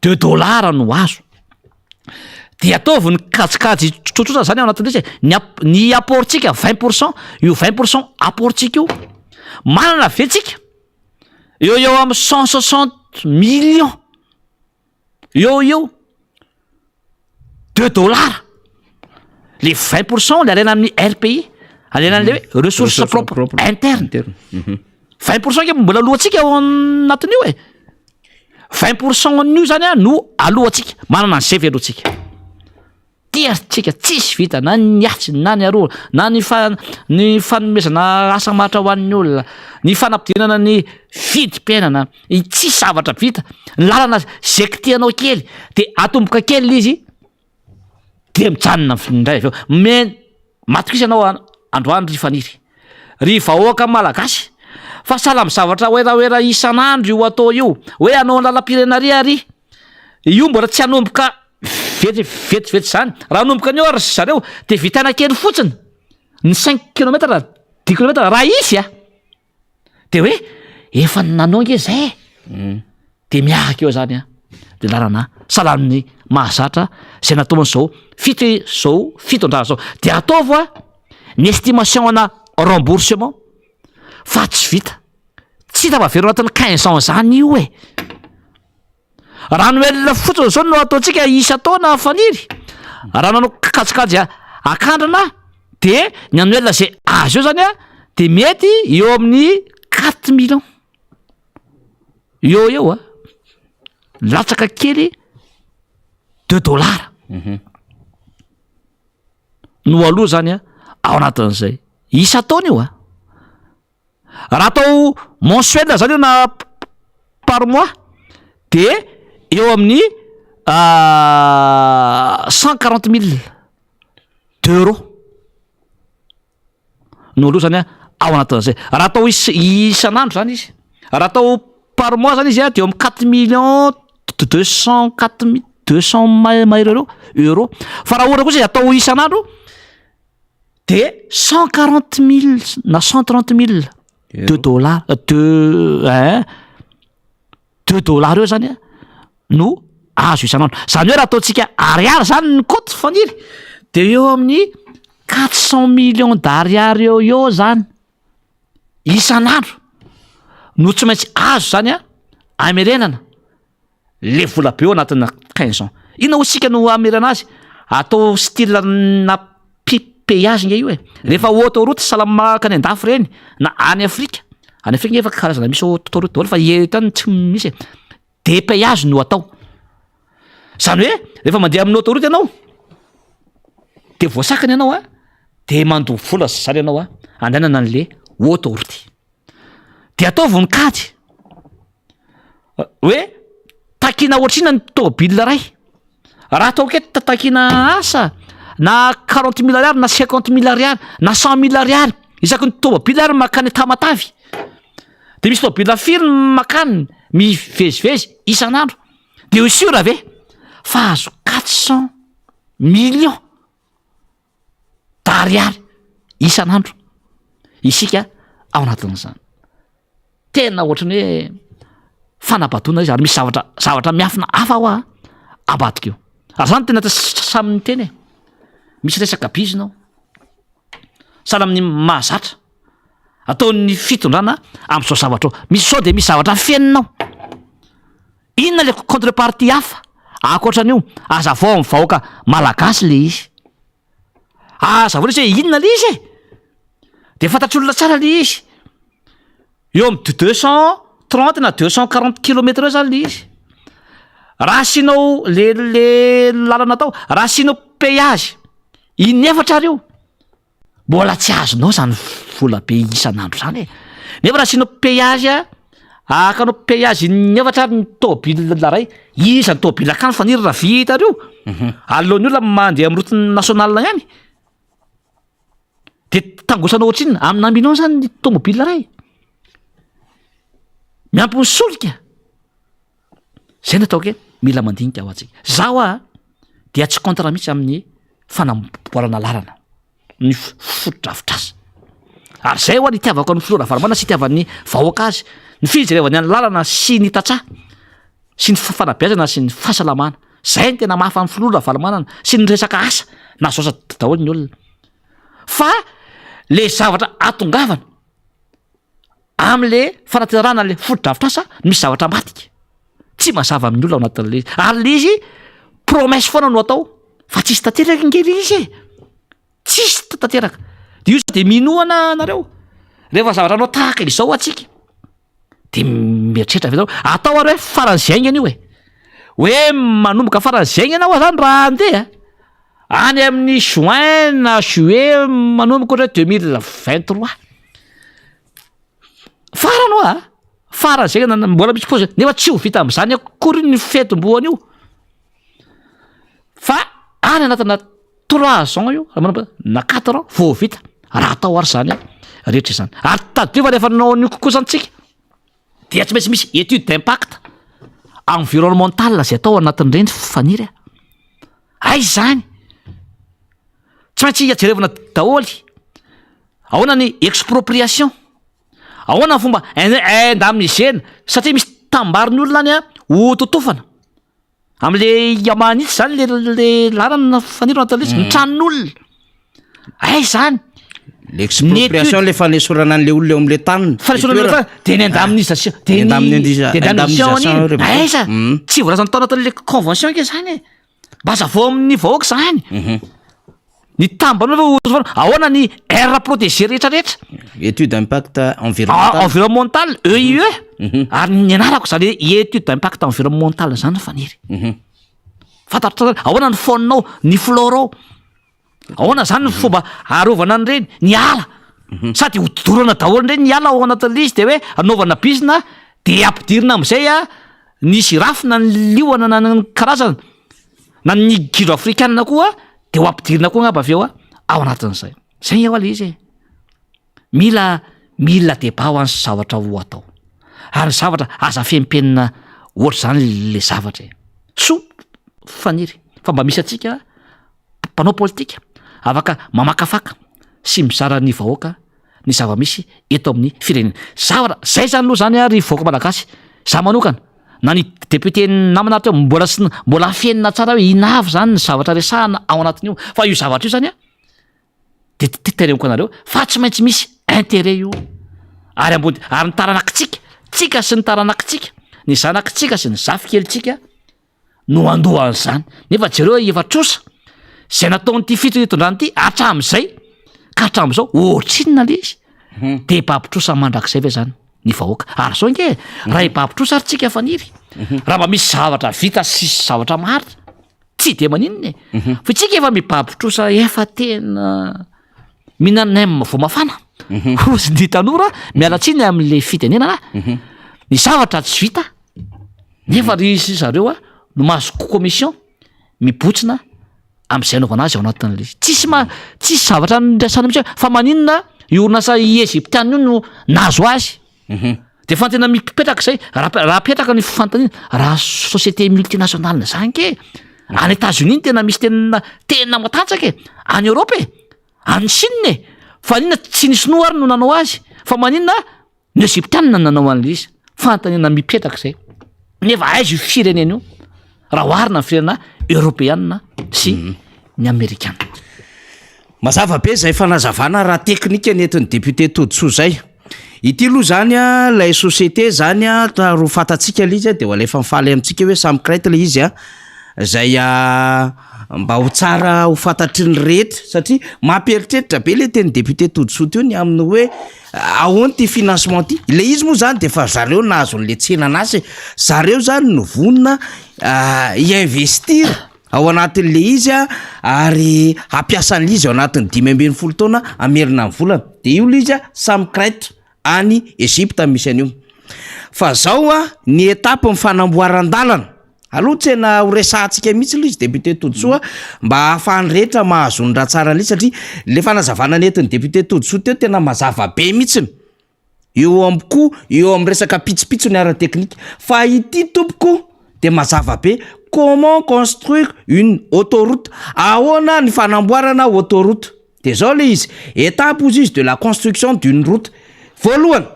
de dollars no azo de ataovy ny kajikajy tsotsotra zany ao anatin'le izy ny apportsika 20% io 20% apportsika io manana vetsika eo amy 160 millions eo $2 le 20% le alaina amin'ny RPI alenan'le hoe ressource propre interne 20% ke mbola alohantsika ao anatin'io 20% n'io zany a no alohantsika manana ny zay veloantsika tiatsika tsisy vita na ny atsy na ny aroa na ny fanomezana asa matra ho an'ny olona ny fanampidirana ny vidim-piainana ny tsisy zavatra vita ny lalana zay kitianao kely de atomboka kely izy de mijanona indray aveo matokisa anao androany ry faniry ry vahoaka malagasy fa sahala amin'ny zavatra oeraoera isan'andro io atao io hoe anao lalam-pirenary ary io mbola tsy hanomboka vetivety zany raha hanomboka ny ora zareo de vitana kely fotsiny ny 5 kilometra 10 kilometra raha isy de hoe efa nanao nge zay de miahaka eo zany de larana salamin'ny mahazatra zay nataony zao fitondrana zao de ataovy ny estimation ana remboursement fa tsy vita tsy tavavero anatin'ny 15 ans zany io raha no elona fotsiny zao no ataontsika isa taona faniry raha nanao kakajikajy akandrana de ny anoelona zay azo eo zany de mety eo amin'ny 4 millions eo latsaka kely $2 no aloha zany ao anatin'izay isa taona io raha atao mensuel zany io na par mois de eo amin'ny 140 000 € no aloha zany ao anatin'izay raha atao isan'andro zany izy raha atao par mois zany izy de eo amin'ny 4 millions 200 mahery euro fa raha ohatra kosa atao isan'andro de 140 000 na 130 000 $2 eo zany no azo isan'andro zany hoe raha ataontsika ariary zany ny koty faniry de eo amin'ny 400 millions d'ariary eo zany isan'andro no tsy maintsy azo zany amerenana le vola be eo anatina 15 ans ina ho sika no amerana azy atao style na péage nge io rehefa autoroute salamaka any andafy reny na any Afrika efa karazana misy autoroute daholo fa etany tsy misy de péage no atao zany hoe rehefa mandeha amin'ny autoroute ianao de voasakany ianao de mandoa vola zany ianao andehanana an'le autoroute de atao vonikady hoe takina ohatrina ny tômôbila ray raha atao ke takina asa na 40 000 ariary na 50 000 ariary na 100 000 ariary isaky ny tômôbila ary makany tamatavy de misy tômôbila firy makany mivezivezy isan'andro de io sura ve fa azo 400 millions d'ariary isan'andro isika ao anatin'izany tena ohatrany hoe fanabadona izy ary misy zavatra miafina hafa ao ambadika eo ary zany tena saminy teny misy resaka bizinao sala amin'ny mahazatra ataon'ny fitondrana am'izao zavatra misy sao de misy zavatra fianinao inona le contrepartie hafa akoatran'io aza vao amin'ny vahoaka malagasy le izy aza vao izy hoe inona le izy de fantatry olona tsara le izy eo amin'ny 230 na 240 kilometra eo zany le izy raha sinao le lalana tao raha sinao péage inefatra ary io mbola tsy azonao zany vola be isan'andro zany nefa raha sinao péage akanao péage inefatra ary ny tômôbila ray isan'ny tômôbila akany faniry raha vita ary io alohan'ny olona mandeha amin'ny route nationale ihany de tangosanao ohatrinona amina million zany ny tômôbila ray miampy ny solika zay natao ke mila mandinika ho atsika zaho dia tsy contre mihitsy amin'ny fanamboarana lalana ny fotodrafitrasa ary zay ho ny itiavako ny filora varamana sy itiavan'ny vahoaka azy ny fijerevany any lalana sy ny tatsaha sy ny fanabeazana sy ny fahasalamana zay ny tena mahafa ny filora valamanana sy ny resaka asa na zosa daholo ny olona fa le zavatra atongavana am'le fanatirana le foto-drafitrasa misy zavatra matika tsy mazava amin'ny olona ao anatin'le izy ary le izy promesse foana no atao fa tsisy tanteraka ingely izy tsisy tanteraka de io de minoana nareo rehefa zavatra anao tahaka izao atsika de mieritreritra avy atao ary hoe faran'zaingana io hoe manomboka faran'zaingana ao zany raha andeha any amin'ny juin na juillet manomboka ohatra 2023 farano faran'zaingana mbola misy pose nefa tsy ho vita am'izany akory ny fetim-boana io fa any anatina 3 ans io na 4 ans vao vita raha atao ary zany rehetra izany ary tadidrova rehefa nanao ny kokosanytsika dia tsy maintsy misy étude d'impact environnemental zay atao anatin'ireny faniry ay zany tsy maintsy ajerevana daholy ahoana ny expropriation ahoana ny fomba enda amin'izena satria misy tambariny olona any ho totofana am'le yamanitsy zany le lalana faniro anatin'le ny tranon'olona ay zany l'expropriation le fanesorana an'le olona eo am'le taniny fanesorana de ny indemnisation de indemnisation aiza tsy voalazany tao anatin'le convention ke zany baza vao amin'ny vahoaka zany ny tambany ahoana ny aire protégé rehetrarehetra étude d'impact environnemental EIE ary ny anarako zany étude d'impact environnemental zany faniry fantatro ahoana ny faunao ny florao ahoana zany ny fomba arovana an'ireny ny ala sady hodorana daholo nireny ny ala ao anatin'le izy de hoe anaovana bizina de ampidirina am'izay ny girafy na ny liona na ny karazana na ny giro afrikanina koa de ho ampidirina koa ngamba avy eo ao anatin'izay zay eo ale izy mila deba ho an'ny zavatra ho atao ary zavatra aza fempenina ohatra zany le zavatra so faniry fa mba misy atsika mpanao politika afaka mamakafaka sy mizara ny vahoaka ny zava-misy eto amin'ny firenena zavatra zay zany aloha zany ry vahoaka malagasy za manokana na ny député namana teo mbola fienina tsara hoe inavy zany ny zavatra resahana ao anatin'io fa io zavatra io zany de tereniko anareo fa tsy maintsy misy intérêt io ary ambony ary ny taranakitsika tsika sy ny taranakitsika ny zanakitsika sy ny zafikelytsika no andohan'izany nefa jereo efa trosa zay nataonyity fitondrany ity hatram'izay ka hatram'izao ohatrinona le izy de babitrosa mandrakizay ve zany ny vahoaka ary zao nge raha ibabitrosa ary tsika faniry raha mba misy zavatra vita sisy zavatra maritra tsy de maninona fa tsika efa mibabitrosa efa tena minanem vo mafana ozy ny tanora mialatsiny am'le fitenenana ny zavatra tsy vita nefa ry zareo no mahazo commission mibotsina am'izay anaovana azy ao anatin'le tsisy zavatra ndrasana mihitsy fa maninona iornasa Egyptiana io no nazo azy de fa tena mipetraka zay raha petraka ny fantaniana raha société multinationale zany ke any États-Unis tena misy tena matanjaka any Europe any Chine fa ninona tsy nisinoa ary no nanao azy fa maninona ny Egyptiana nanao an'le izy fantaniana mipetraka zay nefa aizy io firenena io raha oharina ny firenena européanna sy ny amerikana mazava be zay fanazavana raha teknika nentin'ny député Todsoa zay ity aloha zany lay société zany ro fatatsika le izy de ho alefa mifaly amintsika hoe samy crête le izy zay mba ho tsara ho fantatry ny rehetra satria mampieritreritra be le teny député Todsoa teo ny amin'ny hoe ahoany ty financement ty le izy moa zany de fa zareo nahazo an'le tsenanazy zareo zany no vonona investir ao anatin'le izy ary hampiasan'le izy ao anatin'ny 10 taona amerina ny volana de io le izy samy crête any Egypte misy an'io fa zao ny étape mifanamboaran-dalana aloha tsena ho resahantsika mihitsy lo izy député Todsoa mba ahafahany rehetra mahazony raha tsara le satria le fanazavana nentin'ny député Todsoa teo tena mazava be mihitsiny eo amiko eo amin'ny resaka pitsopitso ny ara-teknika fa ity tompoko de mazava be comment construire une autoroute ahoana ny fanamboarana autoroute de zao le izy étape izy de la construction d'une route voalohany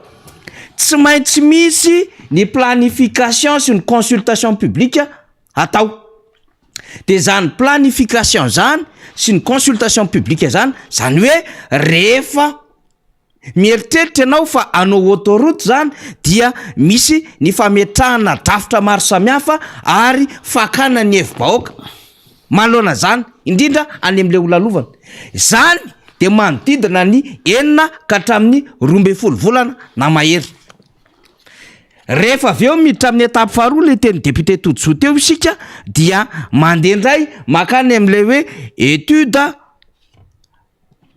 tsy maintsy misy ny planification sy ny consultation publique atao de zany planification zany sy ny consultation publique zany hoe rehefa mieritreritra ianao fa anao autoroute zany dia misy ny fametrahana drafitra maro samihafa ary fakana ny hevi-bahoaka manoloana zany indrindra any am'le olalovana zany de manodidina ny 9 ka hatramin'ny 12 volana na mahery. Rehefa avy eo miditra amin'ny etape faharoa le teny député Tojoa teo isika dia mandeha indray makany am'le hoe étude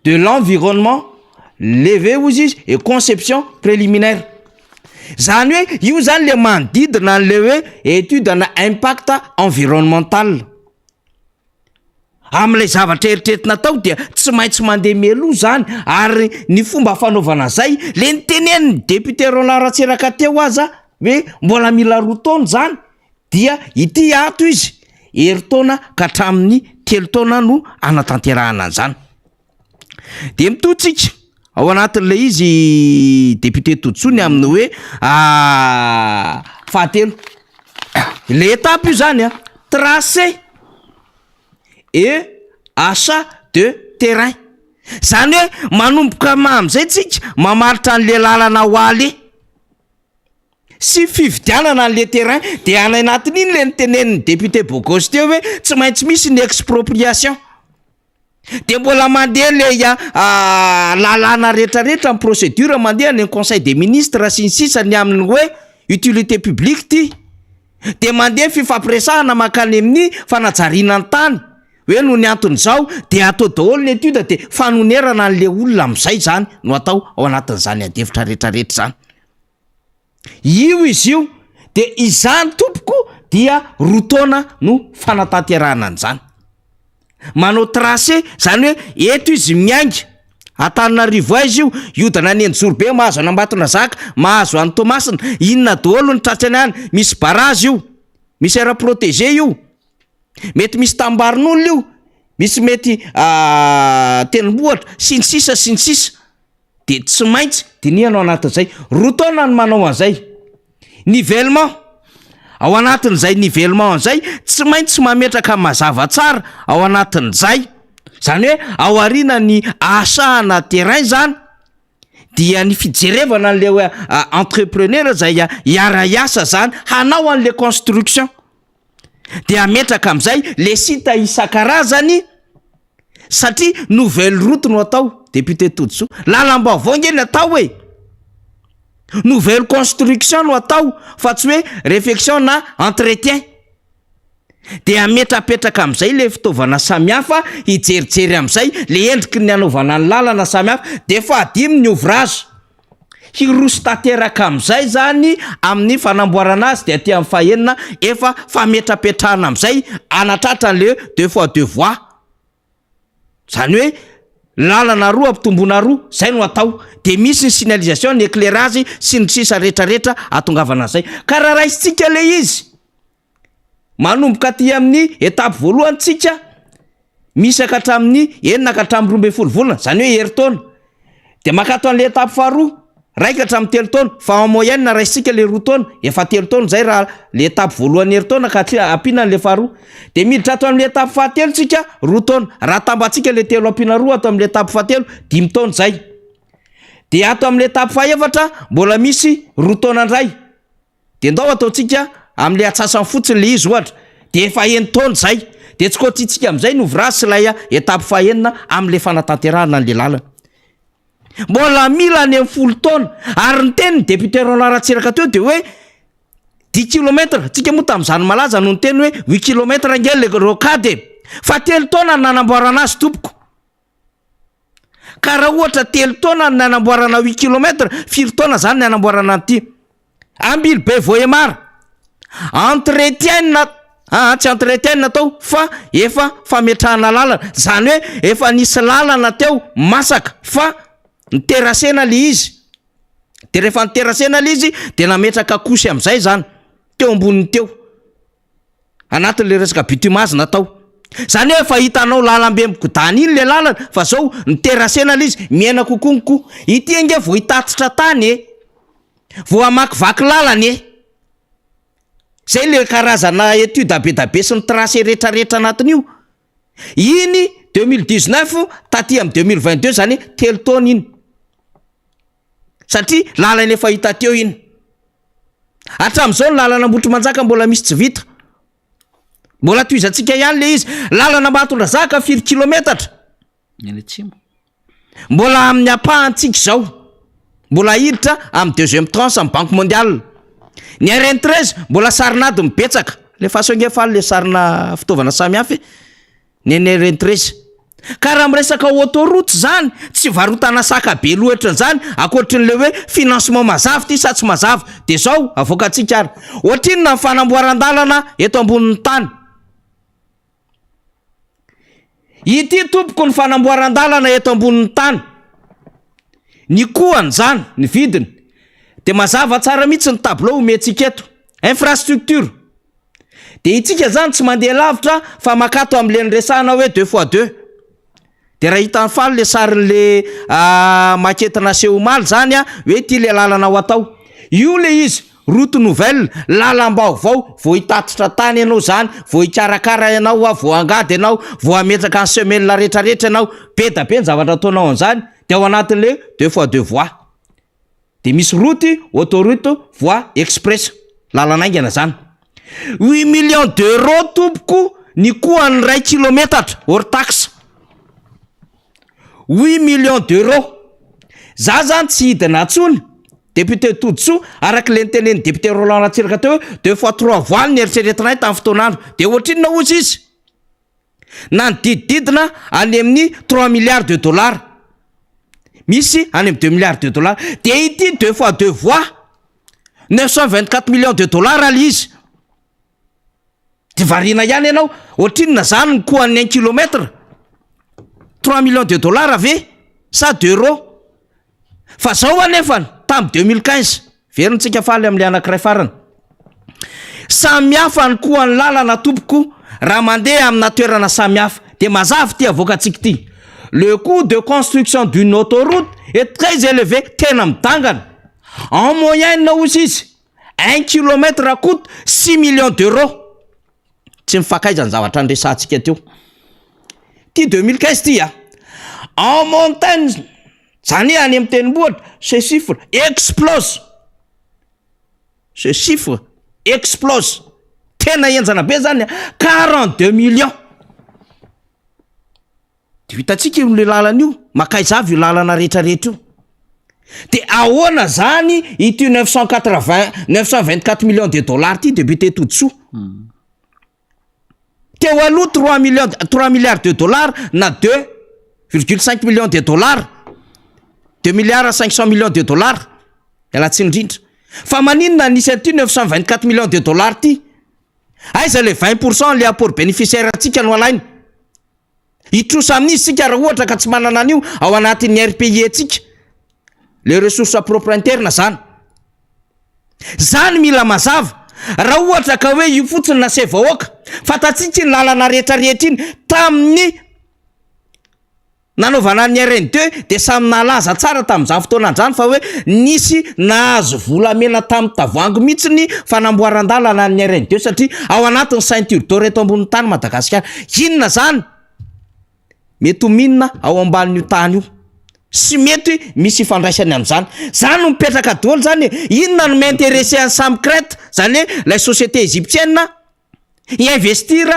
de l'environnement levé ozy izy et conception préliminaire. Zany hoe io zany le manodidina le hoe étude na impact environnemental. Am'ilay zavatra eritreretina tao dia tsy maintsy mandeha mialoha zany ary ny fomba fanaovana zay le niteneniny député Roland Ratsiraka teo aza hoe mbola mila roa taona zany dia ity ato izy herintaona ka hatramin'ny 3 taona no anatanterahana an'izany. De mitotsika ao anatin'le izy député Tojoa ny amin'ny hoe fahatelo le étape io zany tracé et achat de terrain. Zany hoe manomboka am'izay tsika mamaritra an'le lalana hoaly sy fividianana an'le terrain de any anatin'iny le niteneniny député Bogos teo hoe tsy maintsy misy ny expropriation. De mbola mandeha le lalana rehetrarehetra amin'ny procédure mandeha ny conseil des ministres sy ny sisa ny amin'ny hoe utilité publique ty. De mandeha fifampiresahana makany amin'ny fanajariana ny tany hoe no ny anton'izao de atao daholo ny étude de fanonerana an'le olona am'izay zany no atao ao anatin'izany adevitra rehetrarehetra zany. Io izy io de izany tompoko dia roa taona no fanatanterahana an'izany. Manao tracé zany hoe eto izy miainga Antananarivo izy io dana ny Njorobe mahazo an'Ambatona Zaka mahazo an'ny Tomasina inona daholo ny tratrany any misy barazy io misy air protégé io mety misy tambarin'olona io misy mety tendrombohitra sy ny sisa de tsy maintsy dinianao anatin'izay roa taona ny manao an'izay. Nivellement ao anatin'izay nivellement an'izay tsy maintsy mametraka mazava tsara ao anatin'izay zany hoe ao aoriana ny asahana terrain zany dia ny fijerevana an'le hoe entrepreneur zay hiara-iasa zany hanao an'le construction de ametraka am'izay le sita isan-karazany satria nouvelle route no atao député Tojoa lalam-baovao nge ny atao hoe nouvelle construction no atao fa tsy hoe réfection na entretien de ametrapetraka am'izay le fitaovana samihafa hijerijery am'izay le endriky ny anaovana ny lalana samihafa de fahadimy ny ouvrage hirostateraka am'izay zany amin'ny fanamboarana azy de aty amin'ny fahenina efa fametrapetrahana am'izay anatratra an'le 2x2 voies zany hoe lalana roa ampitomboana roa zay no atao de misy ny signalisation ny éclairage sy ny sisa rehetrarehetra atongavana zay ka raha raisitsika le izy manomboka aty amin'ny étape voalohany tsika misy ka hatramin'ny 9 ka hatramin'ny 12 volana zany hoe herintaona de makato an'le étape faharoa raika hatramin'ny 3 taona fa en moyenne raisitsika le roa taona efa 3 taona zay raha le étape voalohany herintaona ka ampina an'le faharoa de miditra ato amin'le étape fahatelo tsika roa taona raha tambatsika le telo ampina roa ato amin'le étape fahatelo 10 taona zay de ato amin'le étape fahaefatra mbola misy roa taona indray de ndao ataotsika amin'le atsasany fotsiny le izy ohatra de efa 1 taona zay de tsy kotritsika am'izay no ouvrage sy lay étape fahaenina amin'le fanatanterahana an'le lalana mbola mila ny 10 taona ary ny teny député Roland Ratsiraka teo de hoe 10 km tsika moa tam'izany malaza no ny teny hoe 8 km ngely le rocade fa 3 taona nanamboarana azy tompoko ka raha ohatra 3 taona nanamboarana 8 km 4 taona zany nanamboarana an'ity ambily be voemara entretien tsy entretien natao fa efa fametrahana lalana zany hoe efa nisy lalana teo masaka fa niterasena le izy de rehefa niterasena le izy de nametraka kosy am'izay zany teo amboniny teo anatin'le resaka bitumage natao zany hoe fa hitanao lalambe mikodany iny le lalana fa zao niterasena le izy miaina kokonko ity nge vo hitatitra tany vo amakivaky lalany zay le karazana étude be sy ny tracé rehetrarehetra anatin'io iny 2019 taty amin'ny 2022 zany 3 taona iny satria lalana efa hita teo iny. Hatramin'izao ny lalana Ambotrimanjaka mbola misy tsy vita, mbola toizantsika ihany le izy. Lalana Batondrazaka 4 kilometatra eny atsimo, mbola amin'ny apahantsika izao, mbola hiditra amin'ny deuxième tranche amin'ny Banque mondiale. Ny RN13 mbola sarinady mibetsaka, le fahasoangefaly le sarina fitaovana samihafa ny RN13. Ka raha miresaka autoroute zany tsy varotana saka be loatra zany, akoatrin'le hoe financement mazava ty sa tsy mazava, de zao avoakantsika ary ohatrinona ny fanamboaran-dalana eto ambonin'ny tany. Ity tompoko ny fanamboaran-dalana eto ambonin'ny tany, ny kohany zany, ny vidiny de mazava tsara mihitsy ny tableau omentsika eto. Infrastructure de itsika zany tsy mandeha lavitra fa makato am'le nyresahana hoe 2x2. De raha hitan'ny faly le sarin'le makety naseho omaly zany hoe ty le lalana ho atao. Io le izy route nouvelle, lalam-baovao, vao hitatitra tany ianao zany, vao hikarakara ianao, vao angady ianao, vao ametraka ny semaine rehetrarehetra ianao, be da be ny zavatra ataonao an'izany, de ao anatin'le 2x2 voies. De misy route autoroute voie express, lalanaingana zany. 8 millions d'euros tompoko ny kohan'ny 1 kilometatra hors taxe. 8 millions d'euros. Za zany tsy hidina atsony, député Todsoa, araka le nitenen'ny député Roland Ratsiraka teo 2x3 voile ny eritreretinay tamin'ny fotoanandro. De ohatrinona ozy izy? Na ny didididina any amin'ny 3 milliards de dollars. Misy any amin'ny 2 milliards de dollars. De ity 2x2 voies 924 millions de dollars ali izy. De varina ihany ianao, ohatrinona zany ny kohan'ny 1 kilometre? 3 millions de dollars ave sa d'euros. Fa zao anefany tamin'ny 2015 verintsika faly amin'le anankiray farany. Samihafa ny kohan'ny lalana tompoko raha mandeha amina toerana samihafa. De mazava ty avoakantsika ty. Le coût de construction d'une autoroute est très élevé, tena midangana. En moyenne ozy izy 1 kilomètre coûte 6 millions d'euros. Tsy mifakaizany zavatra andresantsika teo. Ty 2015 ty en montagne zany any amin'ny tendrombohitra, ce chiffre explose. Ce chiffre explose. Tena enjana be zany 42 millions. De hitantsika io le lalana io, makaizavy io lalana rehetrarehetra io. De ahoana zany ity 924 millions de dollars ty député Todsoa. Teo aloha 3 milliards de dollars na 2,5 millions de dollars. 2 milliards 500 millions de dollars. Yala tsy indrindra. Fa maninona nisy aty 924 millions de dollars ty? Aiza le 20% le apport bénéficiaire atsika no alaina. Hitrosa amin'izy sika raha ohatra ka tsy manana an'io ao anatin'ny RPI atsika. Les ressources propres internes zany. Zany mila mazava. Raha ohatra ka hoe io fotsiny nase vahoaka, fatatsika ny lalana rehetrarehetra iny tamin'ny nanaovana ny RN2 de samy nalaza tsara tamin'izany fotoanan'izany fa hoe nisy nahazo volamena tamin'ny tavoahangy mihitsy ny fanamboaran-dalana ny RN2 satria ao anatin'ny ceinture d'or eto ambonin'ny tany Madagasikara. Inona zany? Mety ho minina ao ambanin'io tany io. Sy mety misy ifandraisany amin'izany. Zany no mipetraka daholo zany. Inona no m'intéressé en Sam Crête, zany hoe la société égyptienne investir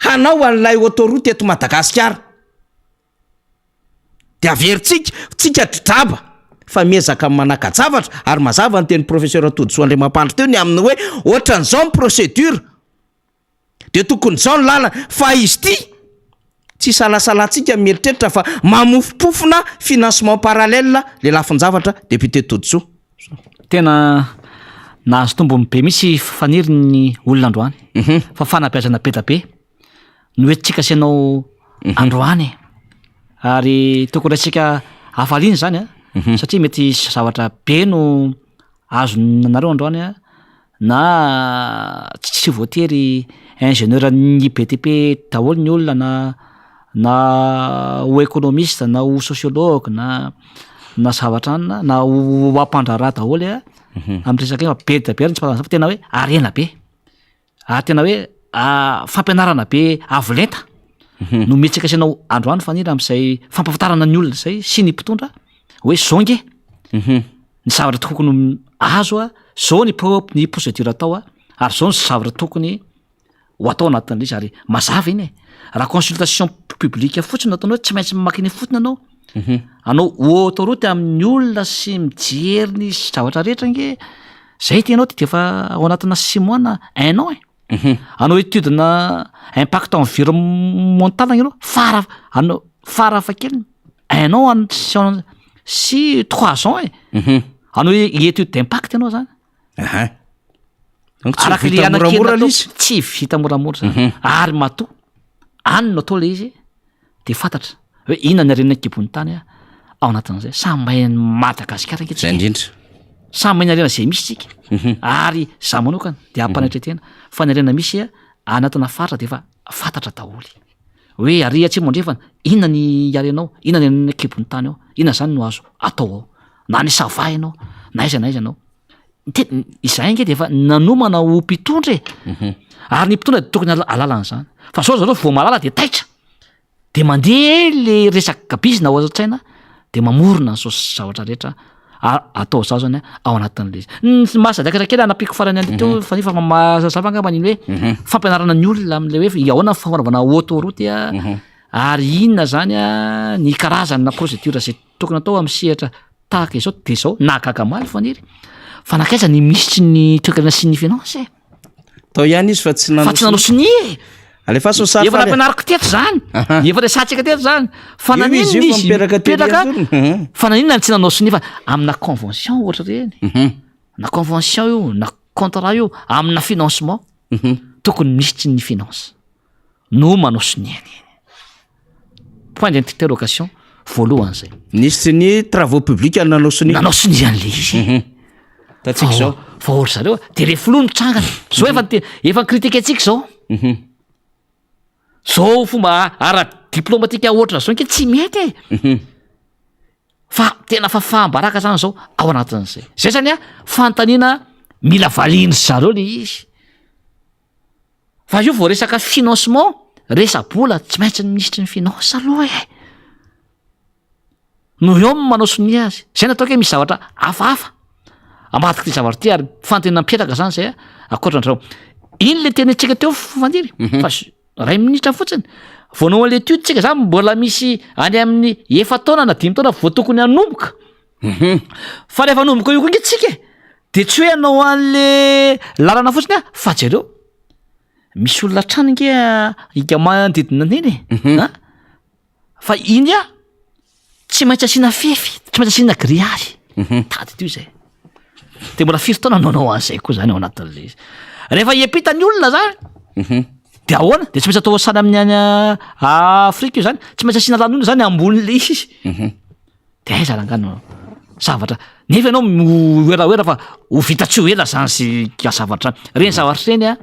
hanao an'ilay autoroute eto Madagasikara. De averitsika draba fa miezaka manaka-javatra ary mazava ny teny professeur Todsoa Andriamampandry teo ny amin'ny hoe ohatran'izao ny procédure de tokony zao ny lalana fa izy ty tsy salasalantsika mieritreritra fa mamofopofona financement parallèle le lafin-javatra député Todsoa. Tena nahazo tombony be misy faniry ny olona androany. Fa fanabeazana be da be no hoe tsika asianao androany. Ary tokony ratsika hafaliana zany satria mety zavatra be no azo nanareo androany na tsy voatery ingénieur ny BTP daholo ny olona na ho économiste na ho sociologue na zavatra anina na ho ampandrarah daholo amin'ny resaka be da be tsy fa tena hoe arena be ary tena hoe fampianarana be avolenta no metsika asianao androany fanira amin'izay fampahafantarana ny olona zay sy ny mpitondra hoe zonge ny zavatra tokony azo a zao ny procédure atao a ary zao ny zavatra tokony ho atao anatin'le izy ary mazava iny e raha consultation publique fotsiny ataonao tsy maintsy makiny fotiny anao anao autoroute amin'ny olona sy mijery ny zavatra rehetra nge zay tianao de efa ao anatina 6 mois na 1 an e anao étude na impact environnemental anao fara hafa kely 1 an sy 3 ans e anao étude d'impact ianao zany araka le anakely tsy vita moramora zany ary matoa anino atao le izy de fantatra hoe inona ny arenina kibony tany a ao anatin'izay samy mahay Madagasikara zay indrindra samy mahay ny arena zay misy tsika ary za manokana de ampanatretena fa ny arena misy a anatina faritra de efa fantatra daholy hoe ary tsy mandrefana inona ny arenao inona ny arena kibony tany ao inona zany no azo atao ao na ny sava ianao na aiza anao izay nge de efa nanomana ho mpitondra ary ny mpitondra de tokony alalan'izany fa zao zareo vao malala de taitra de mandeha le resaka bizina ao azo-tsaina de mamorona ny zavatra rehetra atao zao zany ao anatin'le mahasadakatra kely anapiko farany any teo fa nefa mahazazava angamba niny hoe fampianarana ny olona am'le hoe ahoana fanaovana autoroute a ary inona zany a ny karazana procédure zay tokony atao amin'ny sehatra tahaka izao de zao nahagagamaly faniry fa nakaiza ny misitry ny toekarena sy ny finance tao ihany izy fa tsy nanosiny alefa efa nampianariko teto zany efa resatsika teto zany fa naninona izy mipetraka fa naninona ny tsy nanao siny fa amina convention ohatra reny na convention io na contrat io amina financement tokony misitry ny finance no manao siniany point d'interrogation voalohan'izay nisitry ny travaux publics nanao sinian'le izy tatsika zao fa ohatra zareo de re folo mitrangana zao efa critique atsika zao zao fomba ara-diplomatika ohatra zao nke tsy mety fa tena fa fahambaraka zany zao ao anatin'izay zay zany a fantaniana mila valiny zareo le izy fa io vao resaka financement resa-bola tsy maintsy ny ministry ny finance aloha no eo manao sonia azy zay natao ke misy zavatra hafahafa amatiko ty zavatra ty ary fantenina mipetraka zany zay akoatran'zao iny le teny antsika teo fandiry fa ray minitra fotsiny voanao an'le étude tsika zany mbola misy any amin'ny 4 taona na 5 taona vao tokony hanomboka fa rehefa hanomboka io koa nge tsika de tsy hoe anao an'le lalana fotsiny fa jereo misy olona trano nge ika manodidina neny fa iny tsy maintsy asiana fefy tsy maintsy asiana grillage tady teo izay de mbola 4 taona nanao an'izay koa zany ao anatin'le izy rehefa hiampita ny olona zany de ahoana de tsy maintsy atao sany amin'ny any Afrika io zany tsy maintsy asiana lanona zany ambon'le izy de aiza langano zavatra nefa ianao oeraoera fa ho vita tsy ho ela zany sy zavatra reny zavatra reny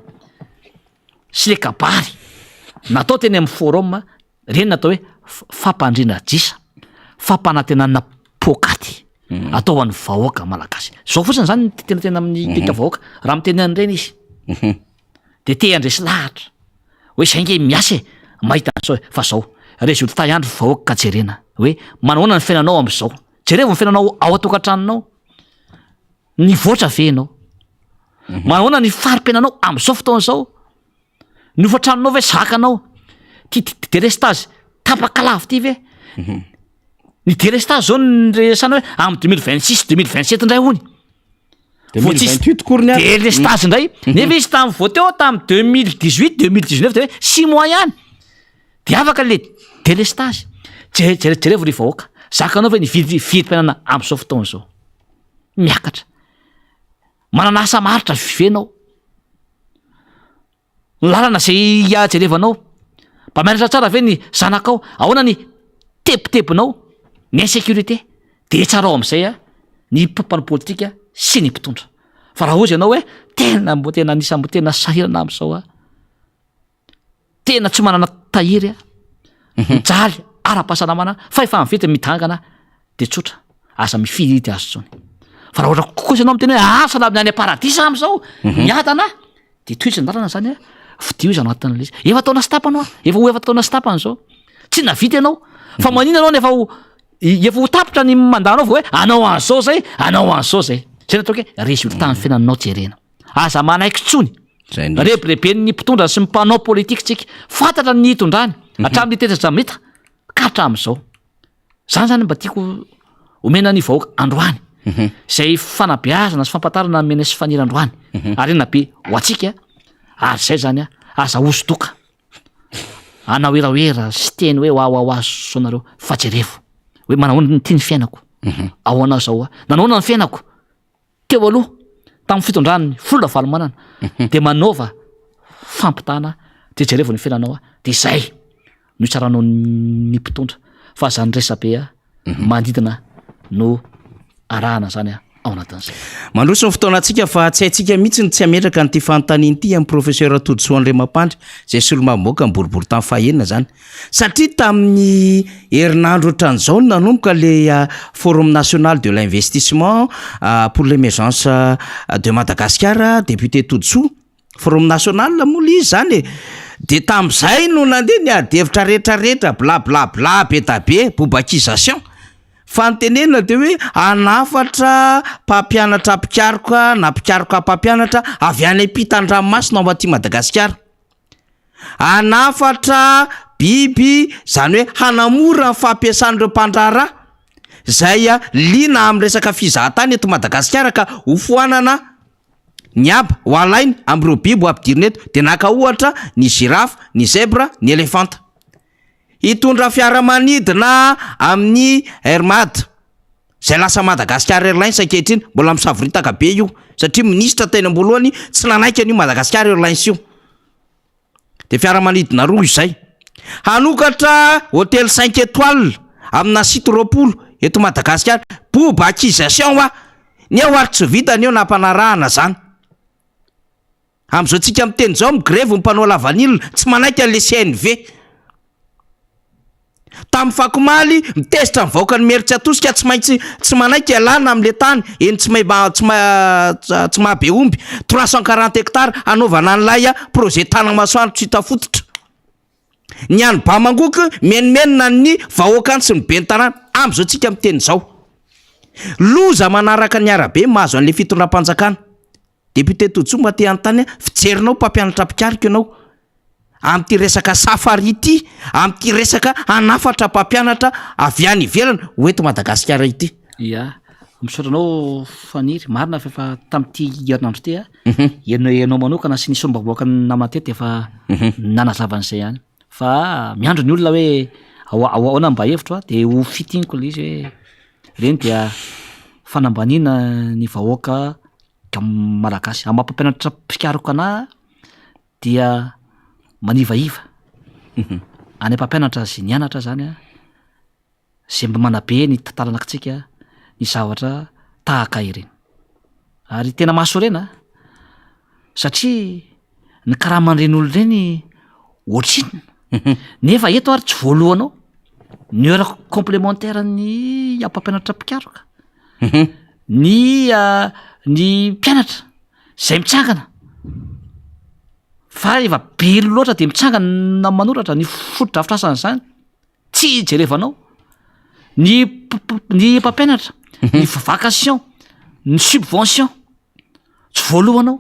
sy le kabary natao teny amin'ny forum reny natao hoe fampandrina jisa fampanantenana pokaty atao an'ny vahoaka malagasy zao fotsiny zany tenatena amin'ny tika vahoaka raha miteny an'ireny izy de te andresy lahatra hoe zay nge miasa mahita an'zao fa zao résultat ihany vahoaka ka jerena hoe manahoana ny fiainanao am'izao jereva ny fiainanao ao atokantranonao ny voatra venao manahoana ny farim-piainanao am'izao fotoan'izao ny ofatranonao ve zakanao ty délestage tapaka lavo ty ve ny délestage zao nyresana hoe amin'ny 2026 2027 ndray hony 2028 korony délestage ndray nefa izy tamin'ny voateo tamin'ny 2018 2019 de hoe 6 mois ihany de afaka le délestage jerevo le vahoaka zakanao ve ny vidim-piainana am'izao fotoana zao miakatra manana asa maritra vivenao lalana zay jerevanao mba mianatra tsara ve ny zanakao ahoana ny tepitepinao ny insécurité de tsara ao am'izay ny mpampano politika sy ny mpitondra fa raha ozy ianao hoe tena mbo tena anisany mbo tena sahirana am'izao tena tsy manana tahiry mijaly ara-pahasalamana fa efa mivety midangana de tsotra asa mifidy ty azo tsony fa raha ohatra kokosa ianao miteny hoe asa laminy any paradisa am'izao miadana de toetsy ny lalana zany fidio izy anatin'le izy efa taona sy tapany efa ho efa taona sy tapany zao tsy navita ianao fa manina anao nefa efa ho tapitra ny mandanao vo hoe anao an'zao zay anao an'zao zay zay natao hoe résultat ny fiainanao jerena aza manaiky tsony rebireben'ny mpitondra sy mpanao politika tsika fantatra ny hitondrany hatramin'ny tetatra mita ka hatramin'izao zany zany mba tiako omena ny vahoaka androany zay fanabeazana sy fampatarana mena sy fanira androany ary ena be ho atsika ary zay zany a aza osodoka anao eraoera sy teny hoe hoahoaho so nareo fa jerefo hoe manahoana ny tia ny fiainako ahoana zao a nanahoana ny fiainako teo aloha tamin'ny fitondrany folola valomanana de manaova fampitana de jerefo ny fiainanao a de zay no itsaranao ny mpitondra fa zany resabe a mandidina no arahana zany a ao anatin'izay mandroso ny fotoanantsika fa tsy haintsika mihitsy ny tsy hametraka nyity fanontaniany ity amin'ny professeur Todsoandriamampandry zay solomamoaka miboribory tamin'ny fahaenina zany satria tamin'ny herinandro ohatran'izao no nanomboka le forum national de l'investissement pour l'émergence de Madagascar député Todso forum national moa izy zany de tamin'izay no nandeha ny adevitra rehetrarehetra blablabla be tabe bobakisation fantenena de hoe anafatra mpampianatra mpikaroka na mpikaroka mpampianatra avy any ampitan-dranomasina ao aty Madagasikara anafatra biby zany hoe hanamora ny fampiasan'ireo mpandraharaha zay lina amin'ny resaka fizahatany eto Madagasikara ka hofoanana ny aba ho alainy am'ireo biby ho ampidirina eto de naka ohatra ny girafe ny zebra ny elefanta hitondra fiaramanidina amin'ny Hermad zay lasa Madagascar Airlines ankehitriny mbola misavoritaka be io satria ministra teny ambolohany tsy nanaiky an'io Madagascar Airlines io de fiaramanidina roa izay hanokatra hôtel 5 étoiles amina site roapolo eto Madagascar bobakisation ny ao ary tsy vitany eo nampanarahana zany am'izao tsika miteny zao migreve mpanao lavanilina tsy manaiky an'le CNV tamin'ny fakomaly mitezitra mivaoaka ny mery tsy atosika tsy maintsy tsy manaiky alana am'le tany eny tsy mahabe omby 340 hectares anaovana an'lay projet tanamasoandro tsy hita fototra ny any Bamangoka menimenina ny vahoaka any sy ny ben'ny tanàna am'izao tsika miteny zao loza manaraka ny arabe mahazo an'le fitondram-panjakana député Todso mba te antany fijerinao mpampianatra mpikarika ianao am'ty resaka safari ity am'ty resaka anafatra mpampianatra avy any ivelana hoeto Madagasikara ity ya misotranao faniry marina fa tamin'ity herinandro ty a enao manokana sy nisy ombaboaka namatety efa nanazavanyzay ihany fa miandro ny olona hoe ahoana mba hevitro de ho fitiniko le izy hoe reny dia fanambanina ny vahoaka malagasy amampampianatra mpikaroka ana dia manivaiva any mpampianatra sy nianatra zany a zay mba manabe ny tantaranakitsika ny zavatra tahaka ireny ary tena mahasorena satria ny karahaman'ireny olo reny ohatrinona nefa eto ary tsy voalohanao ny heure complémentaire ny ampampianatra mpikaroka ny mpianatra zay mitsangana fa efa be loatra de mitsangana manoratra ny fotodrafitrasana zany tsy jerevanao ny mpampianatra ny vacation ny subvention tsy voalohanao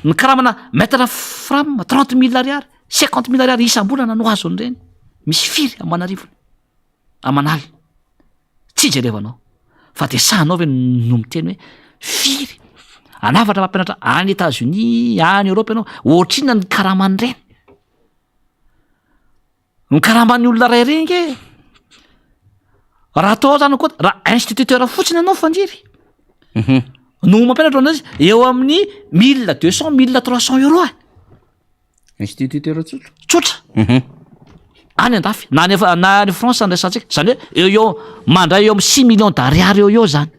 ny karamana maître fram 30 000 ariary 50 000 ariary isam-bolana no azo an'ireny misy firy amanarivony amanaly tsy jerevanao fa de sahanao ve no miteny hoe firy anafatra mpampianatra any États-Unis any Europe ianao ohatrina ny karaman'ireny ny karaman'ny olona ray reny ke raha atao zany koa raha instituteur fotsiny anao fandiry no mampianatra anazy eo amin'ny 1200 1300 euro instituteur tsotro tsotra any andafy na ny France andraisantsika zany hoe eo mandray eo amin'ny 6 millions d'ariary eo zany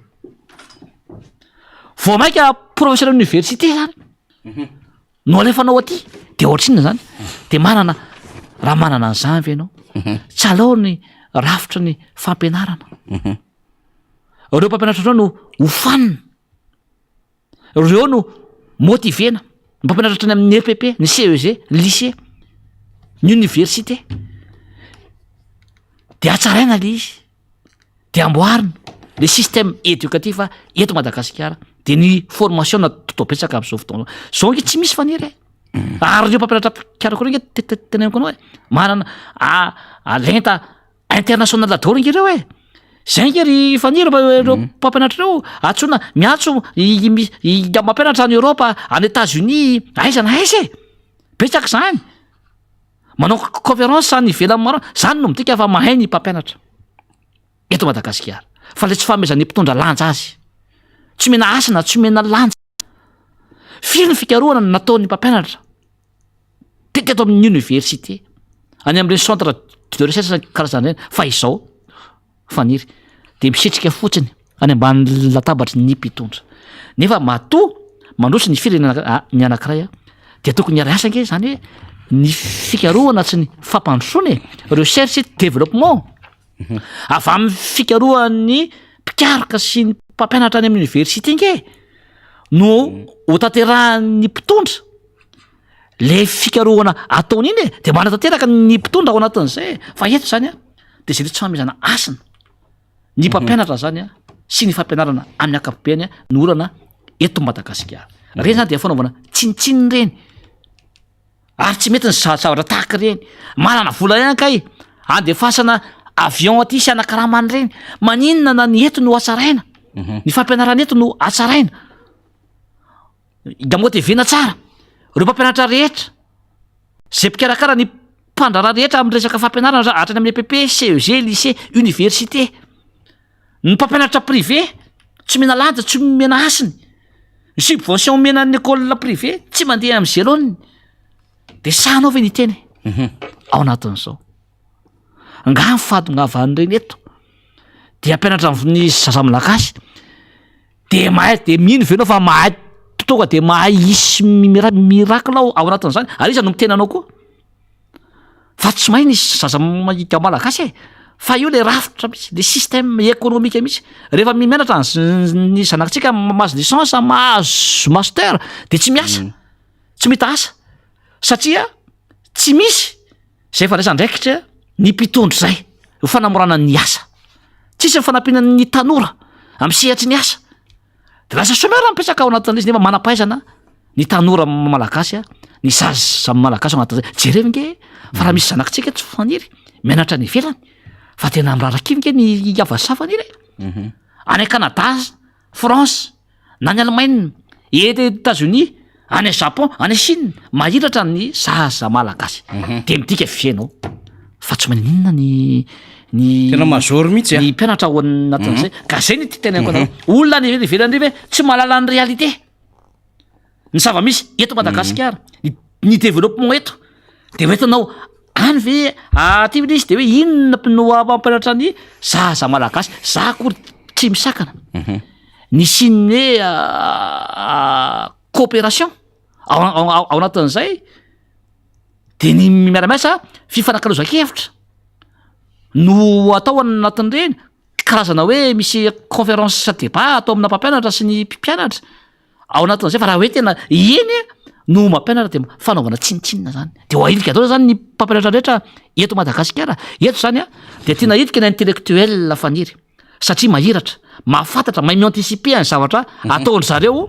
vao maika professeur université zany no alefanao aty de ohatrinona zany de manana raha manana an'izany ve ianao tsy alao ny rafitra ny fampianarana reo mpampianatra reo no hofanina reo no motivena mpampianatra ny amin'ny EPP ny CEG ny lycée ny université de atsaraina le izy de amboarina le système éducatif eto Madagasikara de ny formation natotopetsaka am'izao fotoana zao nge tsy misy faniry ary reo mpampianatra pikarako reo nge teneniko anao manana lenta international daholo nge reo zay nge ry faniry reo mpampianatra reo atsona miatso mampianatra any Europa any États-Unis aiza na aiza betsaka zany manao conférence any ivelany maro zany no mitika fa mahay ny mpampianatra eto Madagasikara fa le tsy fahamezan'ny mpitondra lanja azy tsy mena asana tsy mena lanja firy ny fikarohana nataon'ny mpampianatra teto amin'ny université any amin'ireny centre de recherche karazan'ireny fa izao faniry de misetrika fotsiny any ambany latabatry ny mpitondra nefa matoa mandroso ny firenena ny anankiray de tokony hiara-asa nge zany hoe ny fikarohana sy ny fampandrosoana recherche développement avy amin'ny fikarohan'ny mpikaroka sy ny mpampianatra any amin'ny université nge no ho tanterahan'ny mpitondra le fikarohana ataony iny de manatanteraka ny mpitondra ao anatin'izay fa eto zany de zay le tsy famezana asina ny mpampianatra zany sy ny fampianarana amin'ny ankapobeny no orana eto Madagasikara reny zany de fanaovana tsinitsininy reny ary tsy mety ny zavatra tahaka reny manana vola ihany kay andefasana avion aty sy anakaramany reny maninona na ny eto no atsaraina ny fampianarana eto no atsaraina gamotivena tsara reo mpampianatra rehetra zay mpikarakara ny mpandrara rehetra amin'ny resaka fampianarana hatrany amin'ny EPP, CEG, lycée, université ny mpampianatra privé tsy mena lanja tsy mena asiny ny subvention mena ny école privé tsy mandeha amin'ny zélony de sanao ve ny teny ao anatin'izao nga mifadongavan'ireny eto de ampianatra ny zaza malagasy de mahay de mino venao fa mahay tonga de mahay isy miracle ao anatin'izany ary iza no mitenanao koa fa tsy mahay ny zaza mahita malagasy fa io le rafitra mihitsy le système économique mihitsy rehefa mianatra ny zanakitsika mahazo licence mahazo master de tsy miasa tsy mita asa satria tsy misy zay fa resandraikitra ny mpitondro zay ho fanamorana ny asa tsisy nyfanampianany tanora amin'ny sehatry ny asa de lasa somera mipetraka ao anatin'izy nefa manam-pahaizana ny tanora malagasy ny zaza malagasy ao anatin'izay jerevy nge fa raha misy zanakitsika tsy faniry mianatra ny ivelany fa tena mirarakiv nge ny avasafany ire any Canada, France na ny Allemagne États-Unis any Japon any Chine mahiratra ny zaza malagasy de midika fiainao fa tsy maninona ny tena mazory mihitsy ny mpianatra ao anatin'izay ka zay ny titenako anao olona ny ivelany ve tsy mahalala ny réalité ny zava-misy eto Madagasikara ny développement eto de hoentinao any ve aty izy de hoe inona no mampianatra ny zaza malagasy za kory tsy misakana ny siny hoe coopération ao anatin'izay de ny miaramiasa fifanankalozan-kevitra no atao anatin'ireny karazana hoe misy conférence débat atao amina mpampianatra sy ny mpianatra ao anatin'izay fa raha hoe tena iny no mampianatra de fanaovana tsinitsinina zany de ho ahidika daholo zany ny mpampianatra rehetra eto Madagasikara eto zany de tiana hidika ny intellectuel faniry satria mahiratra mahafantatra mahay mianticiper ny zavatra ataony zareo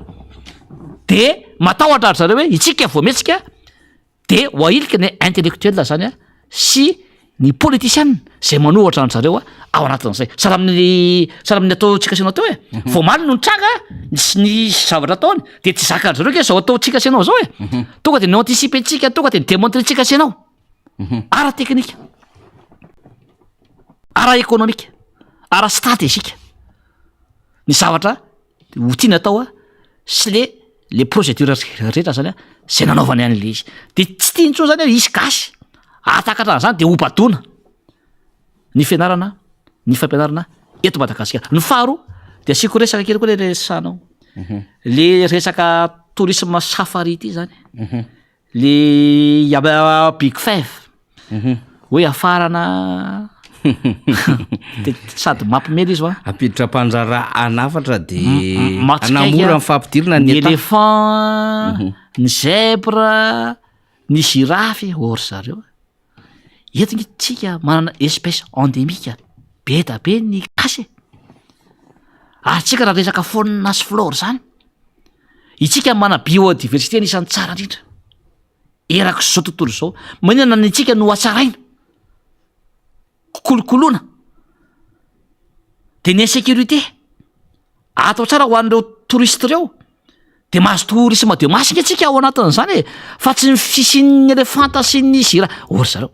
de matahotra ary zareo hoe itsika voametsika de ho ahidika ny intellectuel zany sy ny politicien zay manohatra any zareo ao anatin'izay sara amin'ny ataontsika senao teo vao maly no nitranga ny zavatra ataony de tsy zakany zareo ke zao ataontsika senao zao tonga de ny anticiper tsika tonga de ny démontretsika senao ara teknika ara économique ara stratégique ny zavatra ho tiany atao sy le procédure rehetra zany zay nanaovany any le izy de tsy tiany tso zany isy gasy atakatra zany de hopadona ny fianarana ny fampianarana eto Madagasikara ny faharo de asiko resaka kely koa le resanao le resaka tourisme safari ty zany le Big Five hoe afarana de sady mampimely izy ampiditra mpanjara anafatra de anamora ny fampidirana ny éléphant ny zèbre ny girafy ory zareo eto nge tsika manana espèce endémique be da be ny gasy ary tsika raha resaka fauna sy flora zany itsika mana biodiversité nisan'ny tsara indrindra eraka zao tontolo zao maninana ny itsika no atsaraina kolokoloana de ny insécurité atao tsara ho an'ireo touriste reo de mahazo tourisme de masika atsika ao anatin'izany e fa tsy ny fisian'ny elefanta sy ny zira ory zareo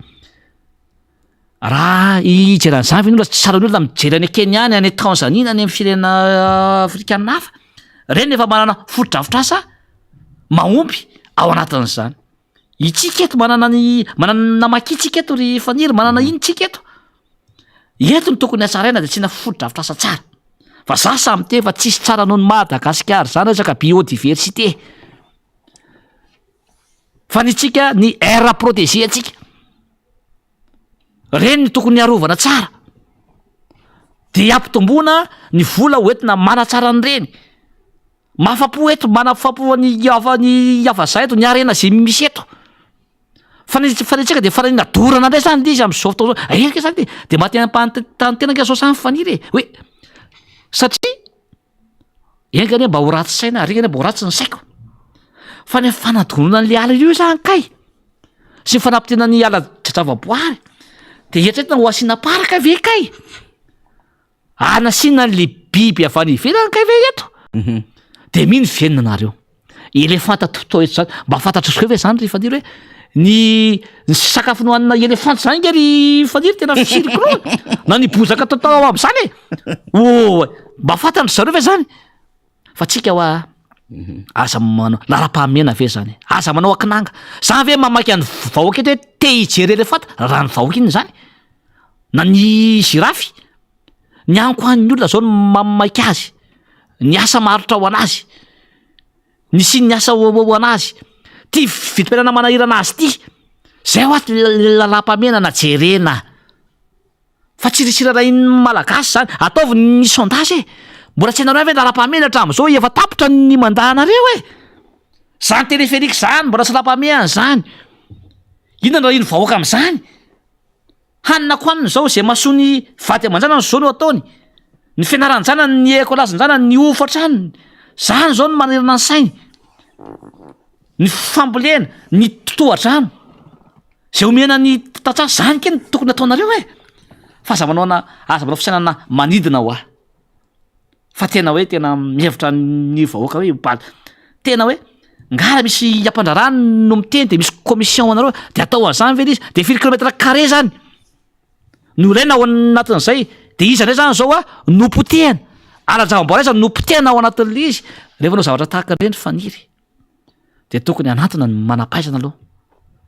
raha ijeran'izany ny olona tsy tsara ny olona mijery any Keniany any Tanzania any amin'ny firenena afrikanina hafa reny efa manana fotodrafitrasa mahomby ao anatin'izany itsika eto manana makitsika eto ry faniry manana initsika eto ny tokony hatsaraina de tsy na fotodrafitrasa tsara fa za samy te fa tsisy tsara noho ny Madagasikara zany resaka biodiversité fa nitsika ny aire protégé atsika reny ny tokony arovana tsara de ampitomboana ny vola hoentina manatsara an'ireny mafapo eto manafapo ny avaza eto ny arena zay misy eto fa nitsika de faranina dorana ndray zany izy am'izao fotoana zao erika zany de mahampantantena ka zao samy faniry hoe satria engany mba ho ratsy saina arikany mba ho ratsy ny saiko fa ny fanadonana n'le ala io zany kay sy fanampitena ny ala jajavaboary de eritreretina ho asiana paraka ve kay anasiana n'le biby avy any ivelany kay ve eto de mino venona anareo elefanta toto eto zany mba fantatro hoe zany ry faniry hoe ny sakafo nohanina elefanta zany nge ry faniry tena fisirikoloana na ny bozaka tatao am'zany e mba fantatra zareo ve zany fa tsika hoa aza manao laram-pahamena ve zany aza manao akinanga zany ve mamaky any vahoaka eto hoe te hijery elefanta raha ny vahoaka iny zany na ny girafy ny anko an'ny olona zao no mamaky azy ny asa marotra ho anazy ny siny ny asa ho anazy ty vitipenana manahirana azy ty zay ho aty lalam-pahamena na jerena fa tsiritsirana iny malagasy zany ataovy ny sondage e mbola tsy hainareo ve lalam-pahamena hatramin'izao efa tapotra ny mandahanareo e zany téléphérique zany mbola tsy lalam-pahamehana zany inona raha iny vahoaka am'izany hanina ko haniny zao zay mahasoa ny vady aman-janany zao no ataony ny fianarany zanany ny écolaziny zanany ny ofatraniny zany zao no manirana ny sainy ny fambolena ny totohadrano zay omena ny tatsasy zany ke ny tokony ataonareo e fa aza manao fisainana manidina ho ahy fa tena hoe tena mihevitra ny vahoaka hoe baly tena hoe ngara misy ampandrarany no miteny de misy commission anareo de atao an'izany ve izy de firy kilometra carré zany no ilaina ao anatin'izay de izy ndray zany zao nopotehana ala-javamboaraiza nopotehana ao anatin'le izy rehefa nao zavatra tahaka reny faniry de tokony anatona ny manampaizana aloha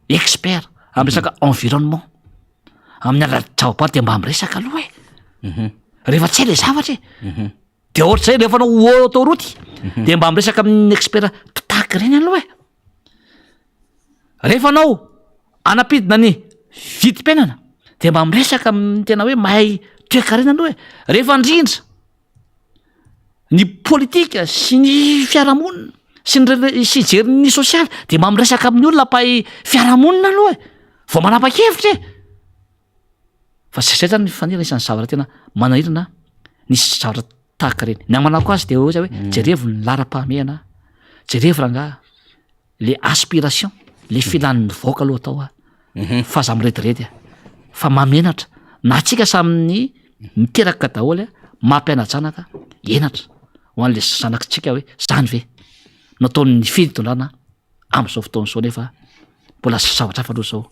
expert amin'ny resaka environnement amin'ny ala-javaboary de mba miresaka aloha e rehefa tsy hay le zavatra e de ohatra zay rehefa nao autoroute de mba miresaka amin'ny expert tahaka reny aloha e rehefa nao anapidina ny vidim-piainana de mba miresaka tena hoe mahay toekarena aloha e rehefa indrindra ny politika sy ny fiarahamonina sy jery ny sosialy de mba miresaka amin'ny olona mpahay fiarahamonina aloha e vao manapa-kevitra e fa zay zany fanirana isan'ny zavatra tena manahirana nisy zavatra tahaka reny ny amanako azy de ohatsy hoe jerevo ny laram-pahamehana jerevo rangaha le aspiration le filan'ny vaoaka aloha atao fa za mirediredy fa mamenatra na tsika samyny miteraka daholy mampiana-janaka enatra ho an'le zanakitsika hoe zany ve nataony fitondrana am'izao fotoan'izao nefa mbola zavatra hafa aloha zao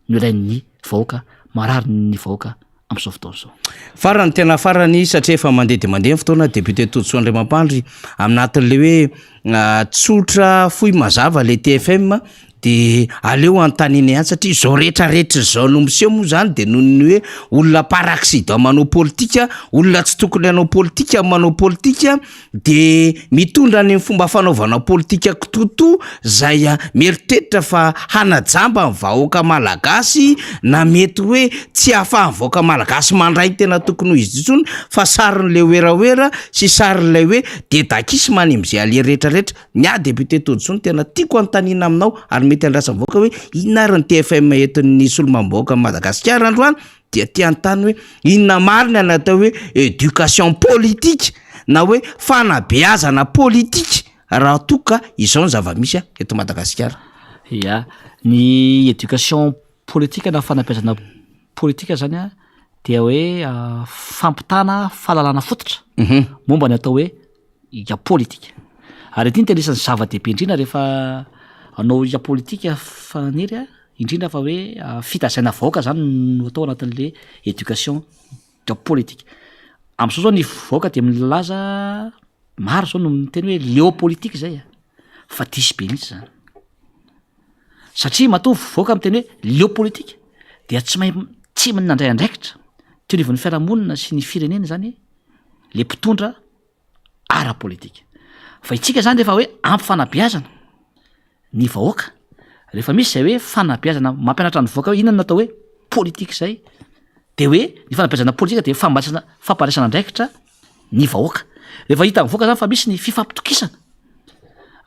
no ilain'ny vahoaka marary ny vahoaka am'izao fotoan'izao farany tena farany satria efa mandeha de mandeha ny fotoana député Toditsoa Andriamampandry aminatin'le hoe tsotra fohy mazava le TFM de aleo antaniny ihany satria zao rehetrarehetra zao no miseho moa zany de noho ny hoe olona par accident manao politika olona tsy tokony hanao politika manao politika de mitondra ny fomba fanaovana politika kitoto zay meritreritra fa hanajamba ny vahoaka malagasy na mety hoe tsy ahafahan'ny vahoaka malagasy mandray tena tokony ho izy itsony fa sarin'le oeraoera sy sarin'lay hoe dedakisy manimzay ale rehetrarehetra nya député Toditsoa tena tiako antanina aminao ary mety andrasa mivoaka hoe inona ary ny TFM eton'ny solomam-bahoaka Madagasikara androany dia tia antany hoe inona marina natao hoe éducation politique na hoe fanabeazana politika raha toka izao ny zava-misy eto Madagasikara. Ya ny éducation politika na fanabeazana politika zany a dia hoe fampitana fahalalana fototra momba ny atao hoe ia politika. Ary ty ny tena isan'ny zava-dehibe indrindra rehefa anao ia politika faniry a indrindra fa hoe fitazaina vahoaka zany no atao anatin'le éducation de politika. Am'izao zao ny vahoaka de milaza maro zao no miteny hoe léo politika zay fa diso be mihitsy zany. Satria mahatonga vahoaka miteny hoe léo politika dia tsy nandray andraikitra teo nivon'ny fiarahamonina sy ny firenena zany le mpitondra ara politika. Fa itsika zany rehefa hoe ampifanabeazana ny vahoaka, rehefa misy zay hoe fanabeazana mampianatra ny vahoaka hoe inona natao hoe politika zay, de hoe ny fanabeazana politika de famparasana andraikitra ny vahoaka. Rehefa hita ny vahoaka zany fa misy ny fifampitokisana,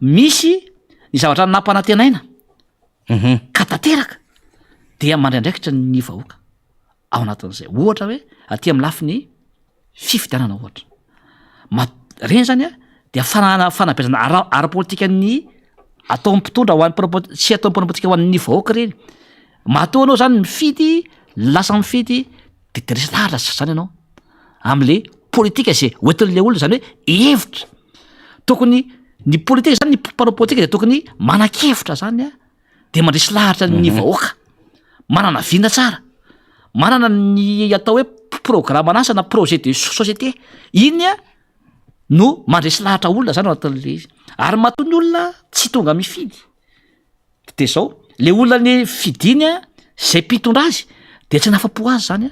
misy ny zavatra nampanantenaina ka tanteraka dia mandray andraikitra ny vahoaka ao anatin'izay. Ohatra hoe aty amin'ny lafiny fifidianana ohatra. Reny zany dia fanabeazana ara-politika ny atao mpitondra ho an'ny sy atao politika ho an'ny vahoaka reny. Matoa anao zany mifidy, lasa mifidy de resy lahatra zany ianao am'le politika zay hoentin'le olona zany hoe hevitra. Tokony ny politika zany ny mpanao politika de tokony manan-kevitra zany de mandresy lahatra ny vahoaka, manana vina tsara, manana ny atao hoe programme anasa na projet de société. Iny no mandresy lahatra olona zany anatin'le izy. Ary matoa ny olona tsy tonga mifidy. De zao le olona ny fidiny zay mpitondra azy de tsy nafapo azy zany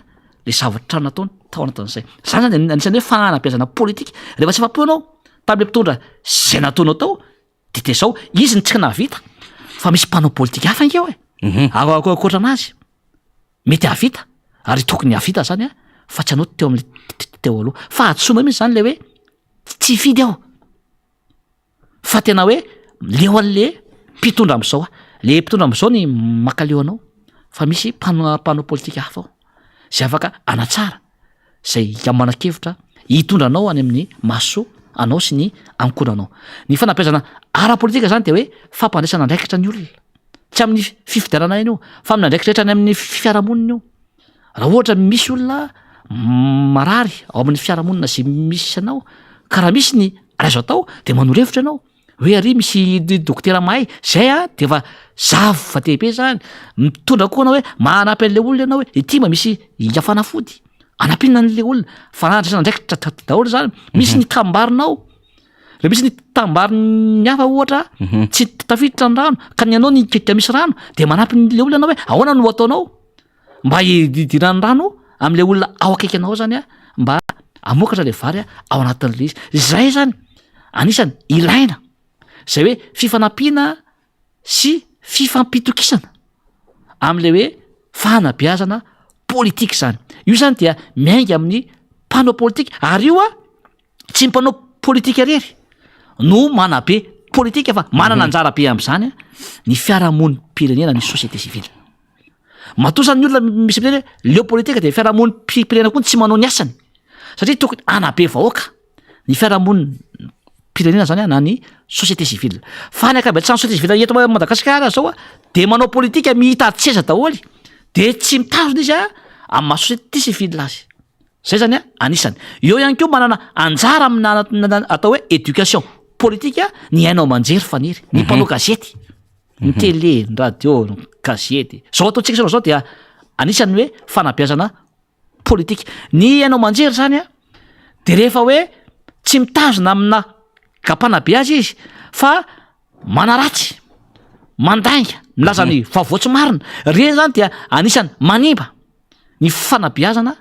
le zavatra nataony tao anatin'izay. Zany zany anisan'ny hoe fanabeazana politika. Rehefa tsy afapo anao tam'le mpitondra zay nataonao tao de zao izy ny tsika navita fa misy mpanao politika hafa inkeo akoatranazy mety havita ary tokony havita zany fa tsy anao teo am'le teo aloha. Fa atsoina mihitsy zany le hoe tsy fidy aho fa tena hoe leo an'le mpitondra am'izao le mpitondra am'izao ny makaleo anao fa misy mpanao politika hafa ao zay afaka anatsara zay mana-kevitra hitondra anao any amin'ny masoa anao sy ny ankoranao. Ny fanabeazana ara-politika zany de hoe fampandraisana andraikitra ny olona tsy amin'ny fifidianana iny io fa amin'ny andraikitra rehetra any amin'ny fiarahamonina io. Raha ohatra misy olona marary ao amin'ny fiarahamonina zay misy anao ka raha misy ny azo atao de manoro-hevitra ianao hoe ary misy dokotera mahay zay de efa zava-dehibe zany mitondra koa anao hoe mahanampy an'le olona ianao hoe ity ma misy iafanafody anapinina an'le olona fa andraisana andraikitra daholo zany. Misy ny tambarinao, re misy ny tambariny hafa ohatra tsy tafiditra ny rano ka ny anao ny keka misy rano de manampy n'le olona anao hoe ahoana no ataonao mba hidirany rano am'le olona ao akaiky anao zany mba amokatra le vary ao anatin'le izy. Zay zany anisany ilaina zay hoe fifanampiana sy fifampitokisana am'le hoe fanabeazana politika zany. Io zany dia miainga amin'ny mpanao politika ary io tsy mpanao politika rery no manabe politika fa manana anjara be am'zany ny fiarahamonim-pirenena ny société civile. Matoa zany ny olona misy miteny hoe leo politika de fiarahamonim-pirenena koa tsy manao ny asany satria tokony anabe vahoaka ny fiarahamonim-pirenena zany na ny société civile. Fa ny akabetrano société civile eto Madagasikara zao de manao politika mihitady tseza daholy de tsy mitazona izy amin'ny maha société civile azy. Zay zany anisany. Eo ihany koa manana anjara amina atao hoe éducation politika ny hainao manjery faniry, ny mpanao gazety, ny télé, ny radio, ny gazety. Zao ataontsika zao dia anisany hoe fanabeazana politika. Ny hainao manjery zany de rehefa hoe tsy mitazona amina gampanabe azy izy fa manaratsy, mandainga, milaza ny vaovao tsy marina. Reny zany dia anisany manimba ny fanabeazana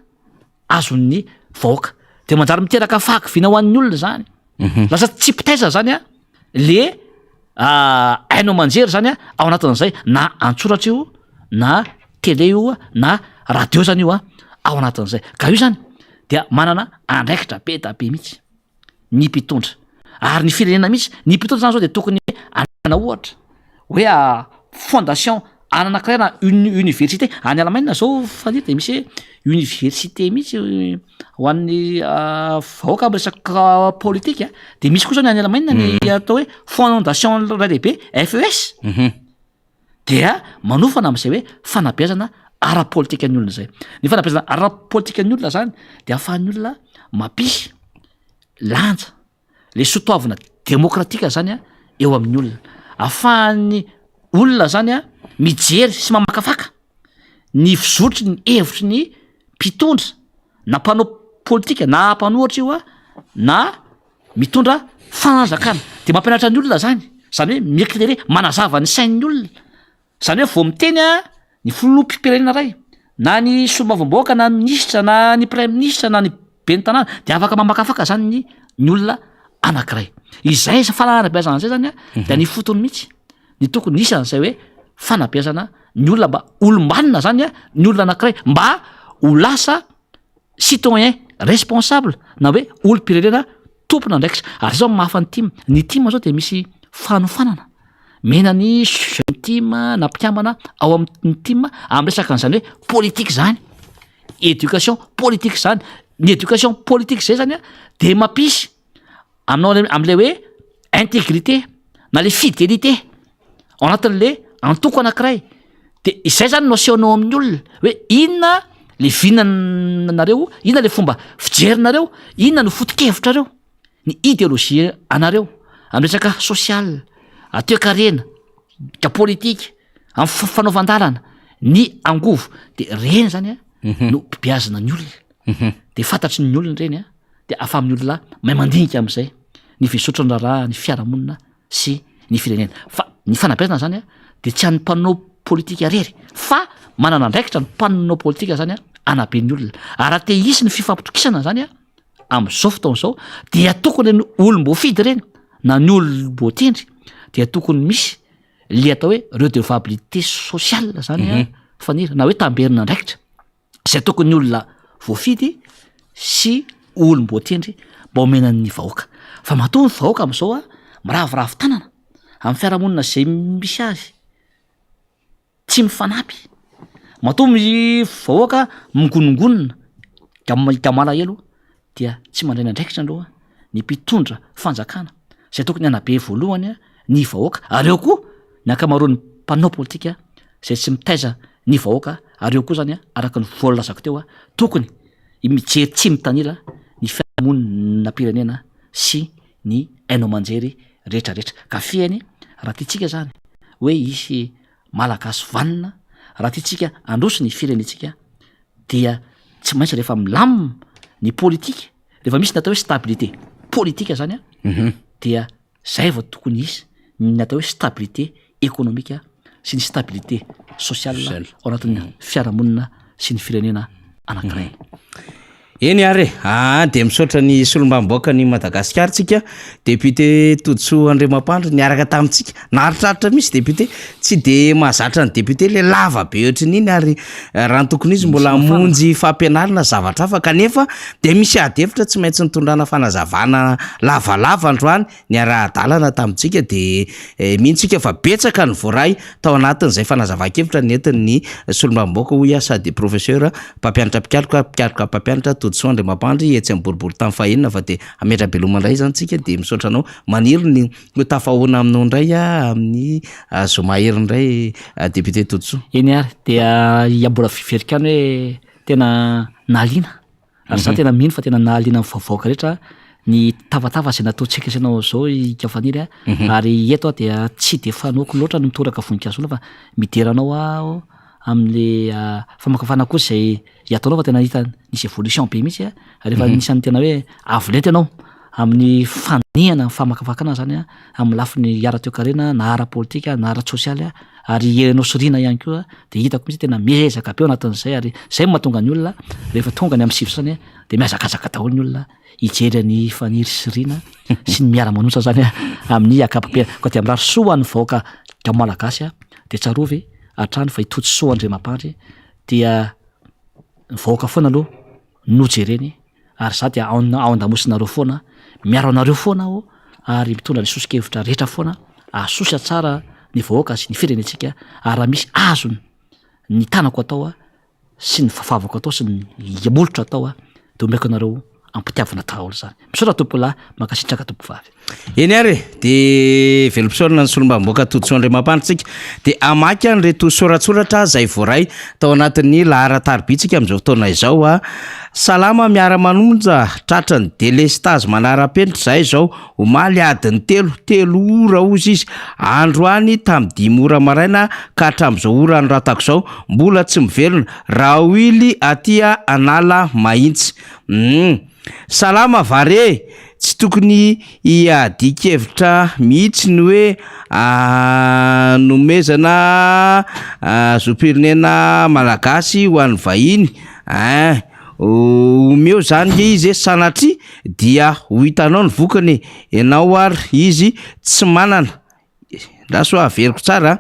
azon'ny vahoaka de manjary miteraka fahakiviana ho an'ny olona zany. Lasa tsy pitaisa zany le hainao manjery zany ao anatin'izay na antsoratra io na télé io na radio zany io ao anatin'izay. Ka io zany dia manana andraikitra be da be mihitsy ny mpitondra ary ny firenena mihitsy ny mpitondra zany zao de tokony anana ohatra hoe fondation ananankiray na université any Allemagne zao fanira de misy hoe université mihitsy ho an'ny vahoaka am resaka politika de misy koa zao ny any Allemagne ny atao hoe fondation ray lehibe FES dia manofana am'izay hoe fanabeazana ara-politika ny olona zay. Ny fanabeazana ara-politika ny olona zany de ahafahan'ny olona mampisy lanja le sotoavina demokratika zany a eo amin'ny olona. Ahafahan'ny olona zany a mijery sy mamakafaka ny fizotry ny hevitry ny mpitondra na mpanao politika na mpanohatra io a na mitondra fananjakana de mampianatra ny olona zany hoe miéclairer manazava ny sain'ny olona zany hoe vao miteny a ny filoham-pirenena ray na ny solomavamboaka na ministra na ny premier ministre na ny ben'ny tanàna de afaka mamakafaka zany ny olona anankiray. Izay fanabeazana zay zany a de ny fotony mihitsy ny tokony isany zay hoe fanabeazana ny olona mba olombanina zany a ny olona anankiray mba ho lasa citoyen responsable na hoe olom-pirenena tompona ndraiky ary zao mahafa ny team zao de misy fanofanana mena ny jeune team na mpiambana ao amin'ny team amin'ny resaka an'izany hoe politique zany éducation politique zany ny éducation politique zay zany a de mampisy aminao am'le hoe intégrité na le fidélité ao anatin'le antoko anankiray de izay zany no asehonao amin'ny olona hoe inona le vinanareo, inona le fomba fijerinareo, inona no foto-kevitrareo, ny idéologie anareo amin'ny resaka social, toe-karena, ka politika, amin'ny fanaovan-dalana, ny angovo de reny zany a no mpibiazana ny olona de fantatry ny olona reny a de afa amin'ny olona mahay mandinika am'izay ny fisotra ny raharaha ny fiarahamonina sy ny firenena. Fa ny fanabeazana zany a de tsy an'ny mpanao politika rery fa manana andraikitra ny mpanao politika zany a anabe ny olona ary te hisy ny fifampitokisana zany a am'izao fotoana izao dia tokony ny olom-boafidy reny na ny olom-boatendry dia tokony misy le atao hoe redevabilité sociale zany a fanira na hoe tamberina andraikitra zay tokony ny olona voafidy sy olom-boatendry mba omenan'ny vahoaka. Fa matoa ny vahoaka am'izao a miravoravo tanana amin'ny fiarahamonina zay misy azy tsy mifanampy. Matoa ny vahoaka migonongonona ka malahelo dia tsy mandray ny andraikitra aloha ny mpitondra fanjakana zay tokony anabe voalohany a ny vahoaka ary eo koa ny ankamaroan'ny mpanao politika zay tsy mitaiza ny vahoaka ary eo koa zany a araka ny voalazako teo a tokony mijery tsy mitanila ny fiarahamonina pirenena sy ny hainao manjery rehetrarehetra. Ka fiany raha tiatsika zany hoe isy malagasy vanina, raha tiatsika androso ny firenetsika dia tsy maintsy rehefa milamina ny politika, rehefa misy natao hoe stabilité politika zany a dia zay vao tokony isy ny atao hoe stabilité économique sy ny stabilité sociale ao anatin'ny fiarahamonina sy ny firenena anankiray. Eny ary de misaotra ny solombamboaka ny Madagasikara tsika député Toditsoa Andriamampandry niaraka tamintsika naritraritra misy député tsy de mahazatra ny député le lava be ohatrin'iny ary raha ny tokony izy mbola monjy fampianarana zavatra hafa kanefa de misy adevitra tsy maintsy nitondrana fanazavana lavalava androany ny ara-dalana tamintsika de mihintsika fa betsaka ny voaray tao anatin'izay fanazava-kevitra nentin'ny solombamboaka hoy sady professeur mpampianatra mpikaloka mpampianatra Toditsoa Andriamampandry etsy amin'ny boribory tamin'ny fahenina fa de ametra-beloma indray zany tsika de misaotra anao maniry ny tafahoana aminao indray amin'ny zo mahery indray député Toditsoa. Eny ary dia mbola fiverika any hoe tena nahaliana ary za tena mino fa tena nahaliana amin'ny vaovaoaka rehetra ny tavatava zay nataontsika isanao zao ikafaniry ary eto dia tsy de fanoako loatra ny mitoraka voninkazo fa mideranao aho amin'le famakafana koa zay ataonao fa tena hita nisy évolution be mihitsy a rehefa nisan'ny tena hoe avolety ianao amin'ny fandiniana famakafakana zany a amin'ny lafiny ara-toe-karena na ara-politika na ara-sosialy ary herenao soriana ihany koa de hitako mihitsy tena miezaka be ao anatin'izay ary zay mahatonga ny olona rehefa tonga ny amin'ny sivosany de miazakazaka daholo ny olona hijery ny faniry siriana sy ny miara-manosa zany amin'ny akapapera koa de mirary soa ny vahoaka ka malagasy de tsarovy atrany fa Toditsoa Andriamampandry dia vahoaka foana aloha nojereny ary za dia ao an-damosinareo foana miaro anareo foana aho ary mitondra ny sosikevitra rehetra foana asosa tsara ny vahoaka sy ny firenetsika ary raha misy azony ny tanako atao a sy ny fafavako atao sy ny molotra atao a de omeko anareo ampitiavana taolo zany misaotra tompolahy makasitraka tompovavy eny ary de velompisaorana ny solombamboaka toditsoandriamampanitsika de amaky anreto soratsoratra zay voaray tao anatin'ny laharan-taribitsika am'izao fotoana izao a salama miara-manonja tratra ny delestazy manara-penitra zay zao omaly adiny telo ora ozy izy androany tamy 5 ora maraina ka hatram'izao ora ny ratako zao mbola tsy mivelona raha oily atya anala mahitsy salama vare tsy tokony iadikevitra mihitsy ny hoe nomezana zopirenena malagasy ho an'ny vahiny omeo zany nge izy sanatry dia ho hitanao ny vokany ianao ary izy tsy manana raso averiko tsara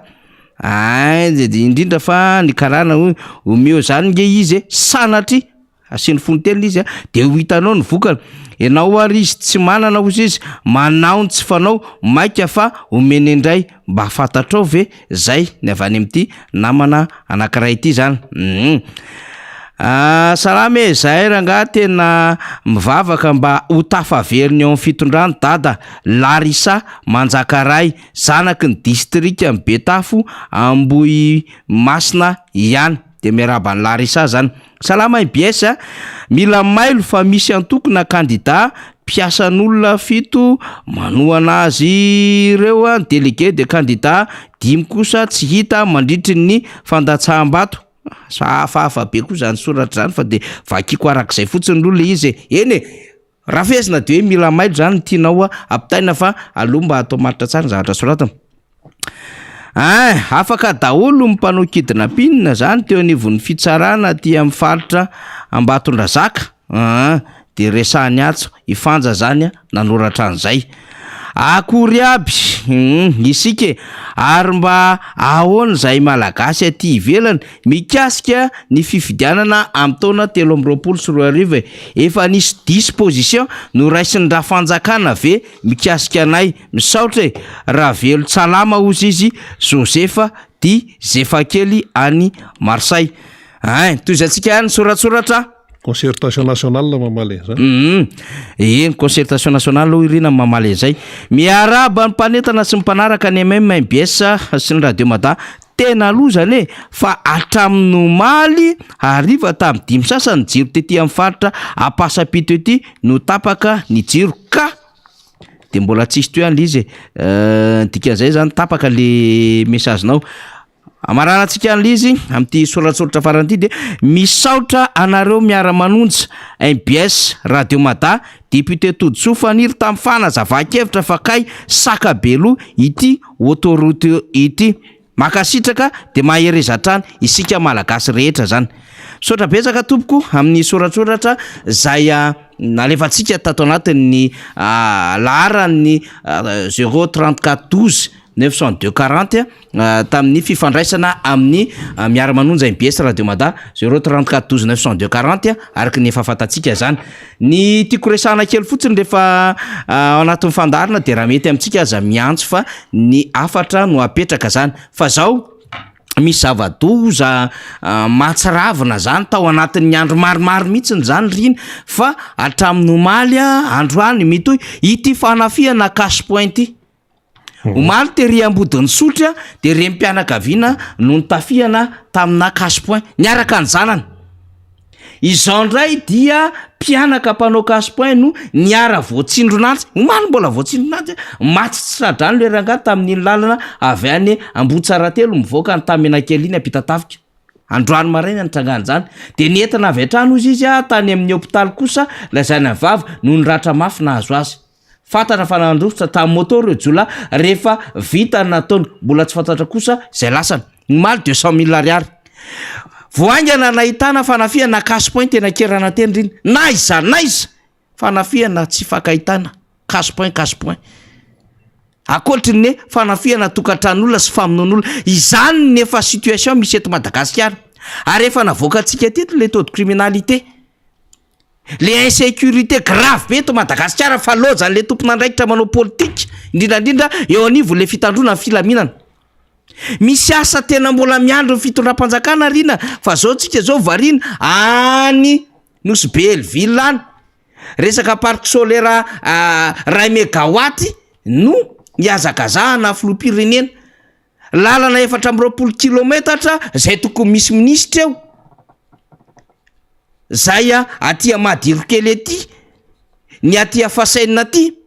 indrindra fa ny karana omeo zany nge izy sanatry asiny fonotely izy de ho hitanao ny vokany ianao ary izy tsy manana ozy izy manao tsy fanao maika fa omeny indray mba fantatrao ve zay ny avany am'ty namana anankiray ity zany salame zahay ranga tena mivavaka mba ho tafaveriny eo amin'ny fitondrano dada Larisa Manjakaray zanaky ny distrika amin'ny Betafo Ambohi Masina ihany de miarabany Larisa zany salama IBS mila mailo fa misy antokona kandida mpiasan'olona 7 manoana azy ireo délégué de candidat 5 kosa tsy hita mandritry ny fandatsaham-bato safafa be koa zany soratra zany fa de vakiko arak'izay fotsiny lolo izy eny raha fesina de hoe mila mailo zany tianao ampitaina fa aloha mba atao maritra tsara ny zavatra soratana afaka daholo mpanao kidnapping zany teo anivon'ny fitsarana ty amin'ny faritra Ambatondrazaka de resahany atso ifanja zany nanoratra an'izay akory aby isike ary mba ahoana zay malagasy aty ivelany mikasika ny fifidianana amin'ny taona 2024 efa nisy disposition no raisin'ny rafanjakana ve mikasika anay misaotra raha velo salama ozy izy Josefa Di Zefakely any Marseille toizatsika any soratsoratra concertation nationale mamale zany eny concertation nationale irina mamale zay miaraba ny mpanetana sy ny mpanaraka ny MBS sy ny radio Mada tena aloha zany fa atramin'ny omaly ariva tamy 5 sasany jiro tety amin'ny faritra Ampasapito ety no tapaka ny jiro ka de mbola tsisy toy izy dikan'izay zany tapaka le mesazinao amaranatsika an'izy am'ty soratsoratra faranty de misaotra anareo miara-manonja MBS radio Mada député Toditsoa faniry tamy fanazava-kevitra fa kay sakabelo ity autoroute ity makasitraka de maherezatrany isika malagasy rehetra zany sotra betsaka tompoko amin'ny soratsoratra zay nalefatsika tato anatin'ny laharany 03412 90240 tamin'ny fifandraisana amin'ny miara-manonja MBS radio Mada 03412 90240 araky ny efa fantatsika zany ny tiako resahana kely fotsiny rehefa anatin'ny fandarina de raha mety amintsika aza miantso fa ny afatra no apetraka zany fa zao misy zava-doza matsiravina zany tao anatin'ny andro maromaro mihitsiny zany riny fa hatramin'ny omaly androany mitoy ity fanafiana cash point ity omaly tery ambodin'ny sotra de rempianakaviana no nitafiana tamina cash point niaraka ny zanany izao ndray dia mpianaka mpanao cash point no niara voatsindronantsy omaly mbola voatsindronantsy matsy tsy sadrany le ranga tamin'ny lalana avy any Ambotsarahatelo mivoaka ny tamenakely iny apitatafika androany maraina nitrangany zany de nientana avy atrano izy tany amin'ny hôpitaly kosa lazany vava no niratra mafy nahazo azy fantatra fa nandrosotra tamin'ny motor jola rehefa vita nataony mbola tsy fantatra kosa zay lasany omaly 200 000 ariary voaingana nahitana fanafiana cash point tena kerana teny riny naiza fanafiana tsy fakahitana cash point akoatry ny fanafiana tokantran'olona sy famonoan'olona izany nefa situation misy eto Madagasikara ary efa navoakantsika teto le taux de criminalité le insécurité grave be eto Madagasikara fa lojany le tompon'andraikitra manao politique indrindrandrindra eo anivo le fitandrona ny filaminana misy asa tena mbola miandro ny fitondram-panjakana rina fa zao tsika zao variana any nosy be Elville any resaka parc solaire 1 mégawatt no niazakazahana filoham-pirenena lalana 420 kilometatra zay tokony misy ministra eo zay atia madiro kely ety ny atia fasaina ty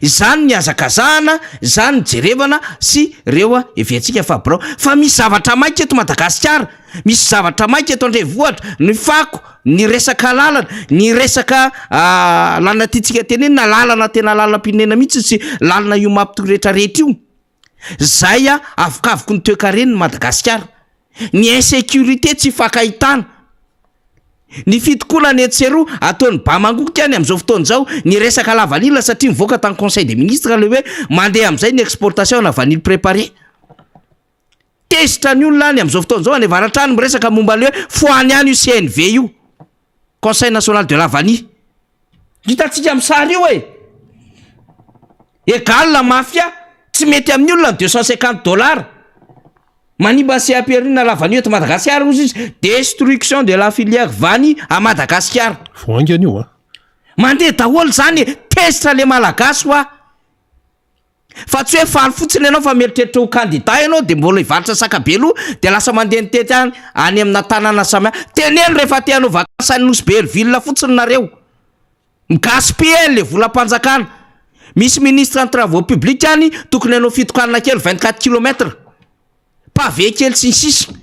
izany niazakazahana izany jerevana sy reo eviatsika fabrao fa misy zavatra maika eto Madagasikara misy zavatra maika eto Andrenivohitra ny fako ny resaka lalana ny resaka lalana titsika tenenina lalana tena lalam-pirenena mihitsy sy lalana io mampitoretra rehetra io zay avokavoko ny toe-kareniny Madagasikara ny insécurité tsy fakahitana ny fitokoana ny etseroa ataony Bamangoko any am'izao fotoana zao ny resaka lavalila satria mivoaka tany conseil des ministres le hoe mandeha am'izay ny exportation na vanille préparé tesitra ny olona any am'izao fotoana zao any avaratrany miresaka momba le hoe foany any io CNV io conseil national de la vanille hitatsika am'sary io égal la mafia tsy mety amin'ny olona $250 manimba CAPR-na la vanille eto Madagasikara ozy izy destruction de la filière vanille à Madagasikara voangany io mandeha daholo zany tesitra le malagasy hoa fa tsy hoe faly fotsiny ianao fa mieritreritra ho candidat ianao de mbola hivaritra sakabelo de lasa mandeha nitety any amina tanàna samihafa teneny rehefa te hanao vakansy any Nosy be Elville fotsiny nareo migaspille le volam-panjakana misy ministre en travaux publics any tokony hanao fitokanana kely 24 km pavé kely sy ny sisa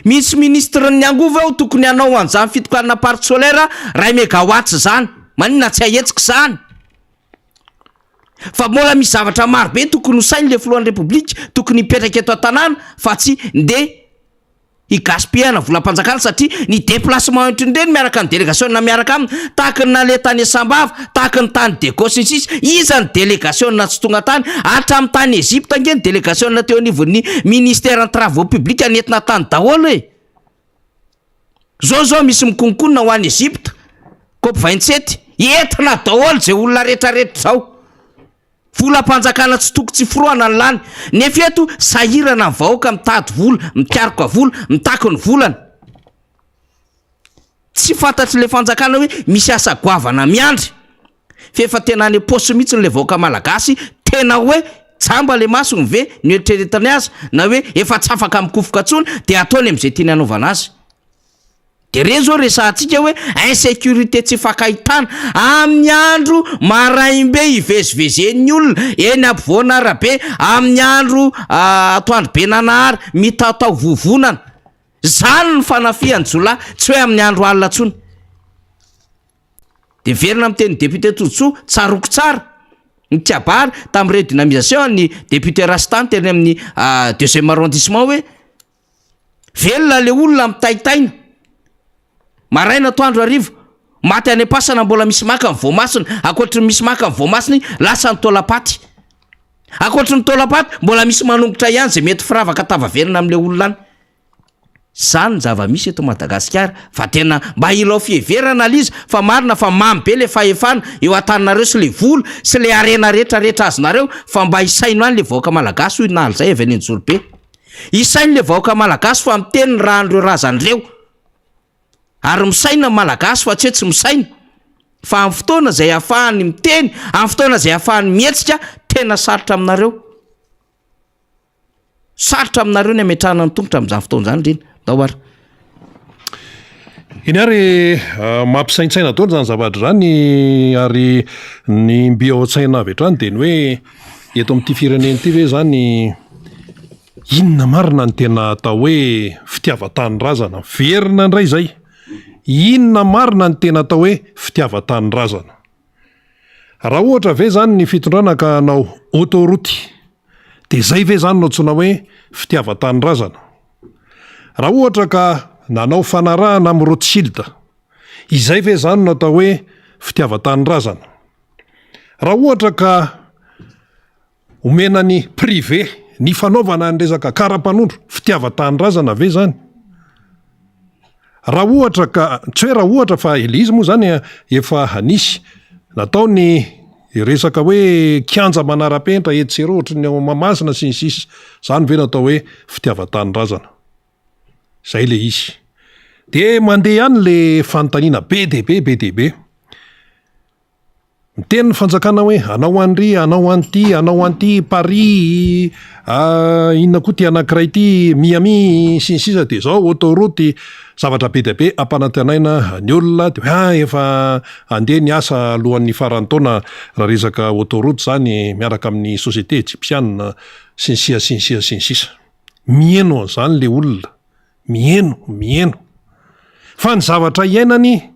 misy ministre ny angova ao tokony hanao an'izany fitokanana parc solaire 1 mégawatt zany manina tsy ahetsika zany fa mbola misy zavatra marobe tokony ho sainy le filohan'ny repoblika tokony hipetraka eto an-tanàna fa tsy nde higaspillena volam-panjakana satria ny déplacement entrindreny miaraka ny délégation na miaraka aminy tahaka ny nale tany Sambava tahaka ny tany Dekosisisy iza ny délégation na tsy tonga tany hatramin'ny tany Egypte ange ny délégation na teo anivon'ny ministère en travaux publics nentina tany daholo zao misy mikonkonina ho an'ny Egypte COP 27 entina daholo zay olona rehetrarehetra zao volam-panjakana tsy toko tsy foroana ny lany nefa eto sahirana ny vahoaka mitady vola mikaroka vola mitako ny volana tsy fantatry le fanjakana hoe misy asa goavana miandry fa efa tena any posy mihitsy le vahoaka malagasy tena hoe tsamba le masony ve ny eritreretany azy na hoe efa tsy afaka mikofoka tsony de ataony am'izay tiany anaovana azy de re zao resahantsika hoe insécurité tsy fakahitana amin'ny andro maraimbe hivezivezen'ny olona eny ampovoana arabe amin'ny andro atoandro be nanahary mitatao vovonana zany ny fanafiany jolahy tsy hoe amin'ny andro alina tsony de verina miteny député Tsotso tsaroko tsara ny Tiabary tamin'ny redynamisation ny député Rastan teny amin'ny 2e arrondissement hoe velona le olona mitaitaina maraina atoandro arivo maty any am-pasana mbola misy maka ny voamasina akoatry ny misy maka ny voamasiny lasa ny tolapaty akoatry ny tolapaty mbola misy manombotra ihany zay mety firavaka tavaverina am'le olona any zany zava-misy eto Madagasikara fa tena mba ilao fieverana alizy fa marina fa mamy be le fahefana eo an-taninareo sy le vola sy le arena rehetrarehetra azonareo fa mba hisaino any le vahoaka malagasy hoy naly zay avy any Njorobe hisainy le vahoaka malagasy fa miteny ny raha andreo razan'ireo ary misaina malagasy fa tsy hoe tsy misaina fa amin'ny fotoana zay ahafahany miteny amin'ny fotoana zay ahafahany mietsika tena sarotra aminareo ny ametrahana ny tongotra amin'izany fotoana zany reny daoara iny ary mampisaintsaina taona zany zavatra zany ary ny mbi ao an-tsaina avy hatrany de ny hoe eto amin'ity fireneny ity ve zany inona marina ny tena atao hoe fitiavatany razana verina ndray zay inona marina ny tena atao hoe fitiavatany razana raha ohatra ve zany ny fitondrana ka anao autoroute de zay ve zany no antsoina hoe fitiavatany razana raha ohatra ka nanao fanarahana amin'ny Rothschild izay ve zany no atao hoe fitiavatany razana raha ohatra ka omena ny privé ny fanaovana ny resaka kara-panondro fitiavatany razana ve zany raha ohatra ka tsy hoe raha ohatra fa elizy moa zany efa hanisy natao ny resaka hoe kianja manara-penitra etsero ohatra ny ao Mahamasina sy ny sisa zany ve natao hoe fitiavan-tany-drazana zay le izy de mandeha ihany le fanontaniana be dehibe miteny ny fanjakana hoe anao an'ry anao an'ty Paris inona koa ty anankiray ty Miami sy ny sisa de zao autoroute zavatra be dehibe ampanantenaina ny olona de efa andeha ny asa alohan'ny faran'ny taona raha resaka autoroute zany miaraka amin'ny société égyptienne sy ny sisa mieno zany le olona mieno fa ny zavatra iainany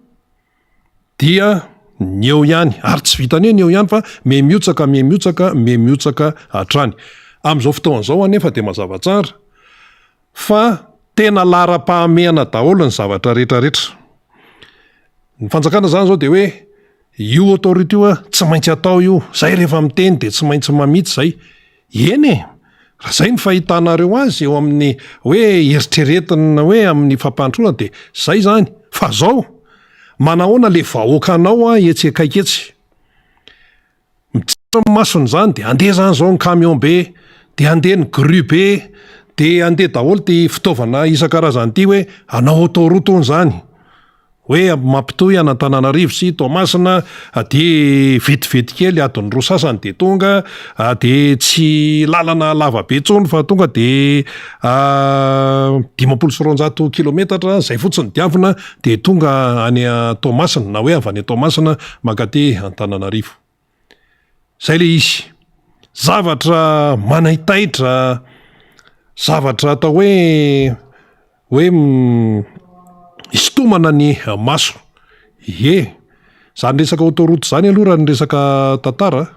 dia ny eo ihany ary tsy vitany ny eo ihany fa mihamihotsaka hatrany am'izao fotoan'izao anefa de mazava tsara fa tena lara-pahamehana daholo ny zavatra rehetrarehetra ny fanjakana zany zao de hoe io autorité io tsy maintsy atao io zay rehefa miteny de tsy maintsy mamitsy zay eny raha zay ny fahitanareo azy eo amin'ny hoe eritreretina hoe amin'ny fampandroana de zay zany fa zao manahoana le vahoakanao etsekaketsy mitsara masony zany de andeha zany zao ny camion be de andeha ny gru be de andeha daholo ty fitaovana isan-karazany ty hoe anao autoroute ony zany hoe mampitohy Antananarivo sy Toamasina de vetivety kely adiny roa sasany de tonga de tsy lalana lava be tsony fa tonga de 500 kilometatra zay fotsiny diavina de tonga any Toamasina na hoe avy any Toamasina mankaty Antananarivo zay le izy zavatra manaitaitra zavatra atao hoe istomana ny maso zany resaka autoroute zany aloha raha ny resaka tantara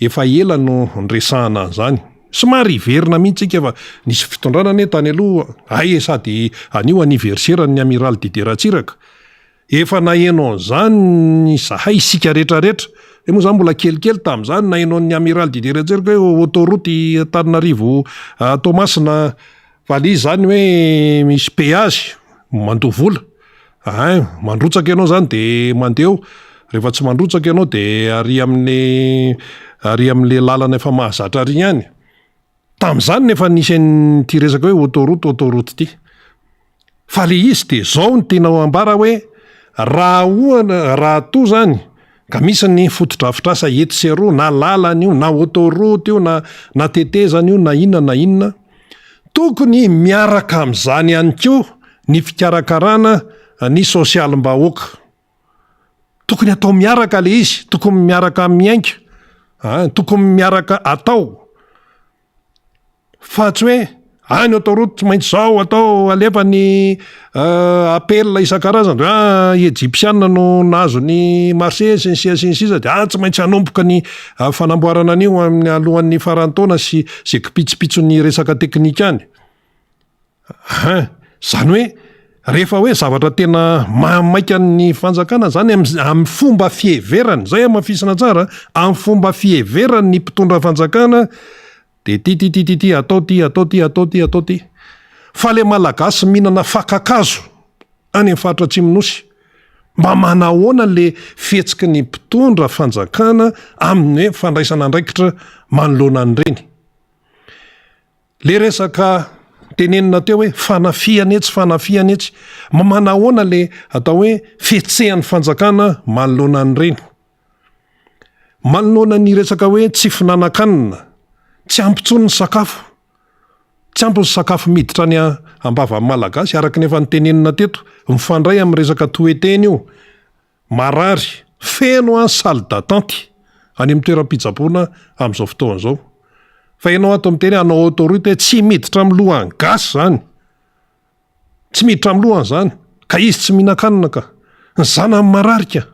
efa ela no nresahana zany somary verina mihitsy tsika fa nisy fitondrana ane tany aloha sady anio anniversaire ny amiral Didier Ratsiraka efa nahenao zany zahay isika rehetrarehetra moa zany mbola kelikely tam'zany nahenao ny amiral Didier Ratsiraka hoe autoroute Antananarivo Toamasina fa le zany hoe misy péage mandovola mandrotsaka ianao zany de mandeo rehefa tsy mandrotsaka ianao de ary amin'le lalana efa mahazatra ary ihany tam'zany nefa nisy ty resaka hoe autoroute ty fa le izy de zao ny tena ambara hoe raha to zany ka misy ny fotodrafitrasa ety sy eroa na lalana io na autoroute io na tetezana io na inona tokony miaraka am'zany ihany ko ny fikarakarana ny sosialim-bahoaka tokony atao miaraka le izy tokony miaraka miainga tokony miaraka atao fa tsy hoe any autoroute tsy maintsy zao atao alefa ny appel isan-karazany Egyptiana no nahazo ny marché sy ny sisa de tsy maintsy hanomboka ny fanamboarana an'io amin'ny alohan'ny farantaona sy zay kipitsipitsony resaka teknika any zany hoe rehefa hoe zavatra tena maika ny fanjakana zany amin'ny fomba fieverany zay amafisina tsara amin'ny fomba fieverany ny mpitondra fanjakana de ty atao ty fa le malagasy mihinana fakakazo any amin'ny faritra Atsimonosy mba manahoana le fihetsiky ny mpitondra fanjakana amin'ny hoe fandraisana andraikitra manoloana an'ireny le resaka tenenina teo hoe fanafiana etsy manahoana le atao hoe fihetsehan'ny fanjakana manoloana an'ireny manoloana ny resaka hoe tsy finanankanina tsy ampitsony ny sakafo tsy ampy ny sakafo miditra any ambava amin'ny malagasy araka nefa ny tenenina teto mifandray amin'ny resaka toeteny io marary feno an salle d'attente any amin'ny toeram-pitsaboana amin'izao fotoan'izao fa ianao ato amin'ny teny anao autoroute tsy miditra amin'ny lohany gasy zany tsy miditra amin'ny lohany zany ka izy tsy mihinan-kanina ka ny zana amin'ny mararika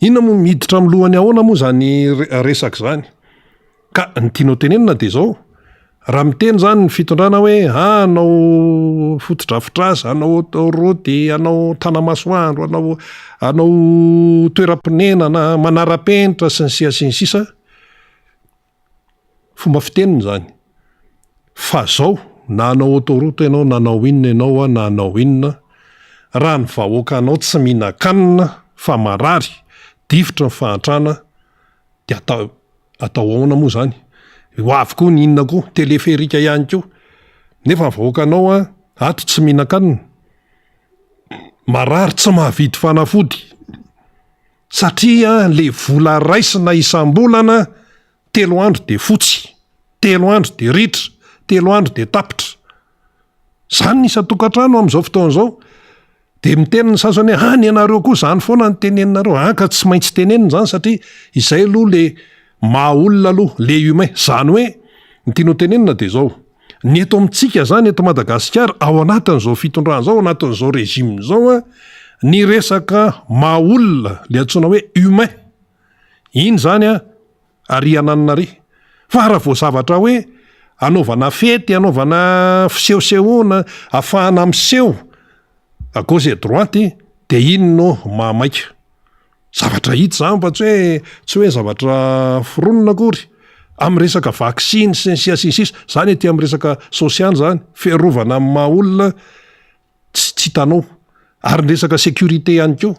inona moa miditra amin'ny lohany ahoana moa zany resaka zany ka ny tianao tenenina de zao raha miteny zany ny fitondrana hoe anao fotodrafitrasa anao autoroute anao tanamasoandro anao toeram-pinenana manara-penitra sy ny sisa fomba fiteniny zany fa zao na anao autoroute ianao na anao inona ianao na anao inona raha ny vahoaka anao tsy mihinan-kanina fa marary difotra ny fahantrana de atao aona moa zany ho avy koa ny inona koa teleferika ihany koa nefa vahoakanao ato tsy mihinan-kanina marary tsy mahavidy fanafody satria le vola raisina isam-bolana 3 andro de fotsy 3 andro de ritra 3 andro de tapitra zany ny isa-tokantrano amin'izao fotoan'izao de miteniny sasany hoe ny anareo koa zany foana ny teneninareo ka tsy maintsy tenenina zany satria izay aloha le mahaolona aloha le humain zany hoe ny tiano tenenina de zao ny eto amintsika zany eto Madagasikara ao anatin'izao fitondrana zao ao anatin'izao régime zao ny resaka mahaolona le antsoina hoe humain iny zany ary ananina fa raha vao zavatra hoe anaovana fety anaovana fisehosehoana afahana miseho à gauche et droite de iny no mahamaika zavatra hita zany fa tsy hoe zavatra foronina akory amin'ny resaka vaksiny sy ny sisa zany ety amin'ny resaka sosialy zany fiarovana amin'ny mahaolona tsy hitanao ary ny resaka sécurité ihany koa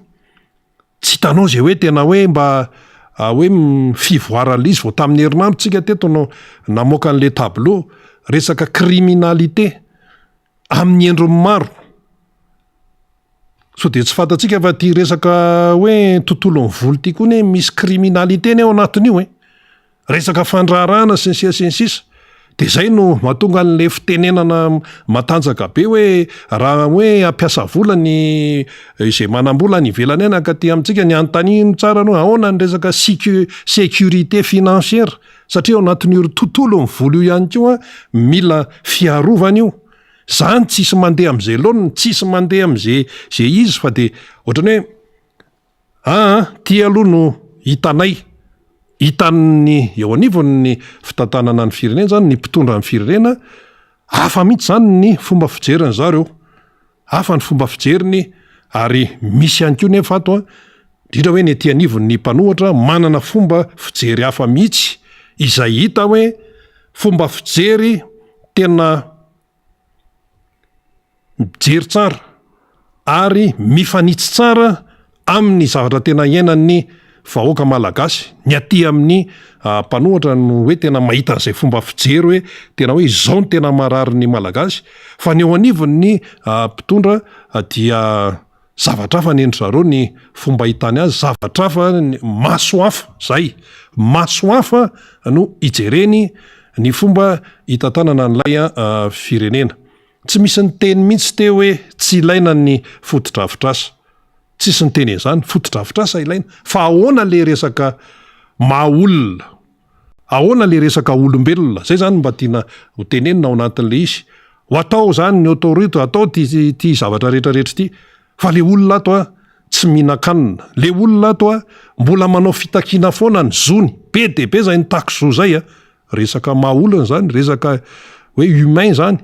tsy hitanao zay hoe tena hoe mba hoe fivoaran'izy vao tamin'ny herinandro tsika teto no namoaka an'le tableau resaka criminalité amin'ny endriny maro so de tsy fantatsika fa ty resaka hoe tontolo ny volo ty koa ny misy criminalité ny ao anatiny io resaka fandrarana sy ny sisa de zay no mahatonga an'le fitenenana matanjaka be hoe raha hoe ampiasa vola ny izay manam-bola ny ivelany aina ka ty amintsika ny antanino tsara no ahoana ny resaka sécurité financière satria ao anatin'io tontolo ny volo io ihany koa mila fiarovana io zany tsisy mandeha am'izay loany tsisy mandeha am'zay izy fa de ohatrany hoe ty aloha no hitanay hitan'ny eo anivony fitantanana ny firenena zany ny mpitondra ny firenena hafa mihitsy zany ny fomba fijeriny zareo hafa ny fomba fijeriny ary misy ihany koa nefa ato indrindra hoe ny ety anivony ny mpanohatra manana fomba fijery hafa mihitsy izay hita hoe fomba fijery tena mijery tsara ary mifanitsy tsara amin'ny zavatra tena iainan'ny vahoaka malagasy ny aty amin'ny mpanohatra no hoe tena mahita an'izay fomba fijery hoe tena hoe izao ny tena marary ny malagasy fa ny eo anivony ny mpitondra dia zavatra hafa ny endry zareo ny fomba hitany azy zavatra hafa maso hafa zay maso hafa no ijereny ny fomba hitantanana n'ilay firenena tsy misy ny teny mihitsy teo hoe tsy ilaina ny fotodrafitrasa tsisy ny teny zany fotodrafitrasa ilaina fa ahoana le resaka mahaolona ahoana le resaka olombelona zay zany mba tiana ho tenenina ao anatin'le izy ho atao zany ny autorité atao ty zavatra rehetrarehetra ty fa le olona ato tsy mihinan-kanina le olona ato mbola manao fitakiana foana ny zony be de be zay ny takizo zay resaka mahaolona zany resaka hoe humain zany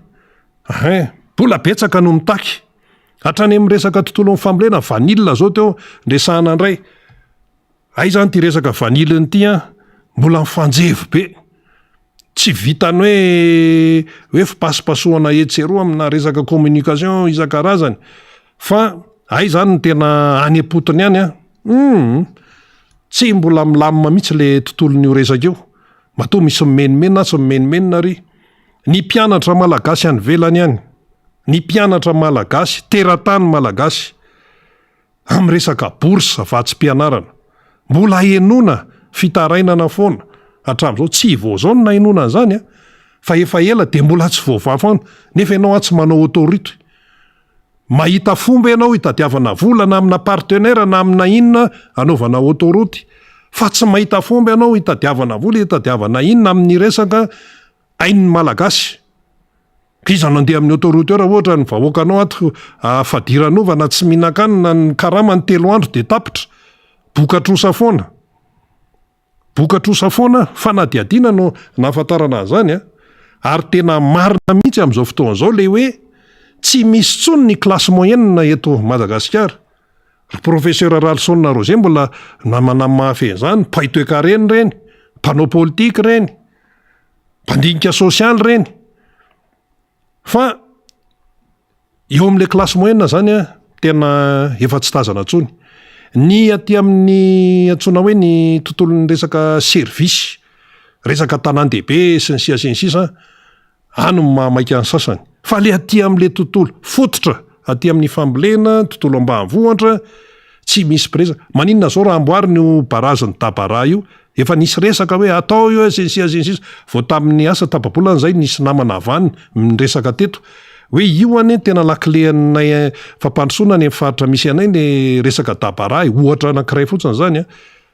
mbola betsaka no mitaky hatrany amin'ny resaka tontolo ny fambolena vanila zao teo ndresahana ndray ay zany ty resaka vaniliny ty mbola mifanjevo be tsy vitany hoe fipasipasohana etseroa amina resaka communication isan-karazany fa ay zany ny tena any apotony any tsy mbola milamina mihitsy le tontolon'io resaka io matoa misy mimenimenina sy mimenimenina ary ny mpianatra malagasy any velany any ny mpianatra malagasy teratany malagasy amin'ny resaka bourse vatsym-pianarana mbola enona fitarainana foana hatramin'izao tsy hivao no nahenona an'izany fa efa ela de mbola tsy voavaha foana nefa ianao tsy manao autorité mahita fomba ianao hitadiavana vola na amina partenaire na amina inona anaovana autoroute fa tsy mahita fomba ianao hitadiavana vola hitadiavana inona amin'ny resaka ain'ny malagasy kiza nandeha amin'ny autoroute raha ohatra ny vahoakanao ato fadiranovana tsy mihinan-kanina ny karamany 3 andro de tapitra bokatrosa foana fa nadiadiana no nahafantarana an'izany ary tena marina mihitsy amin'izao fotoan'izao le hoe tsy misy tsony ny klasy moyenne eto Madagasikara professeur Ralson Roger mbola namana mahafeny zany paitoekareny reny mpanao politika reny mpandinika sosialy reny fa eo amin'le klasy moyenne zany tena efa tsy tazana tsony ny aty amin'ny antsona hoe ny tontolon'ny resaka servisy, resaka tanàn-dehibe sy ny sisa ano mamaika ny sasany. Fa le aty amin'le tontolo fototra, aty amin'ny fambolena, tontolo ambanivohitra, tsy misy presa. Maninona zao raha amboary no barazany tabara io, efa nisy resaka hoe atao io sisa vao tamin'ny asa tapabolana zay nisy namana avany miresaka teto hoe io ane tena lakleanay fampandrosoana ny faritra misy anay le resaka tabara ohatra anankiray fotsiny zany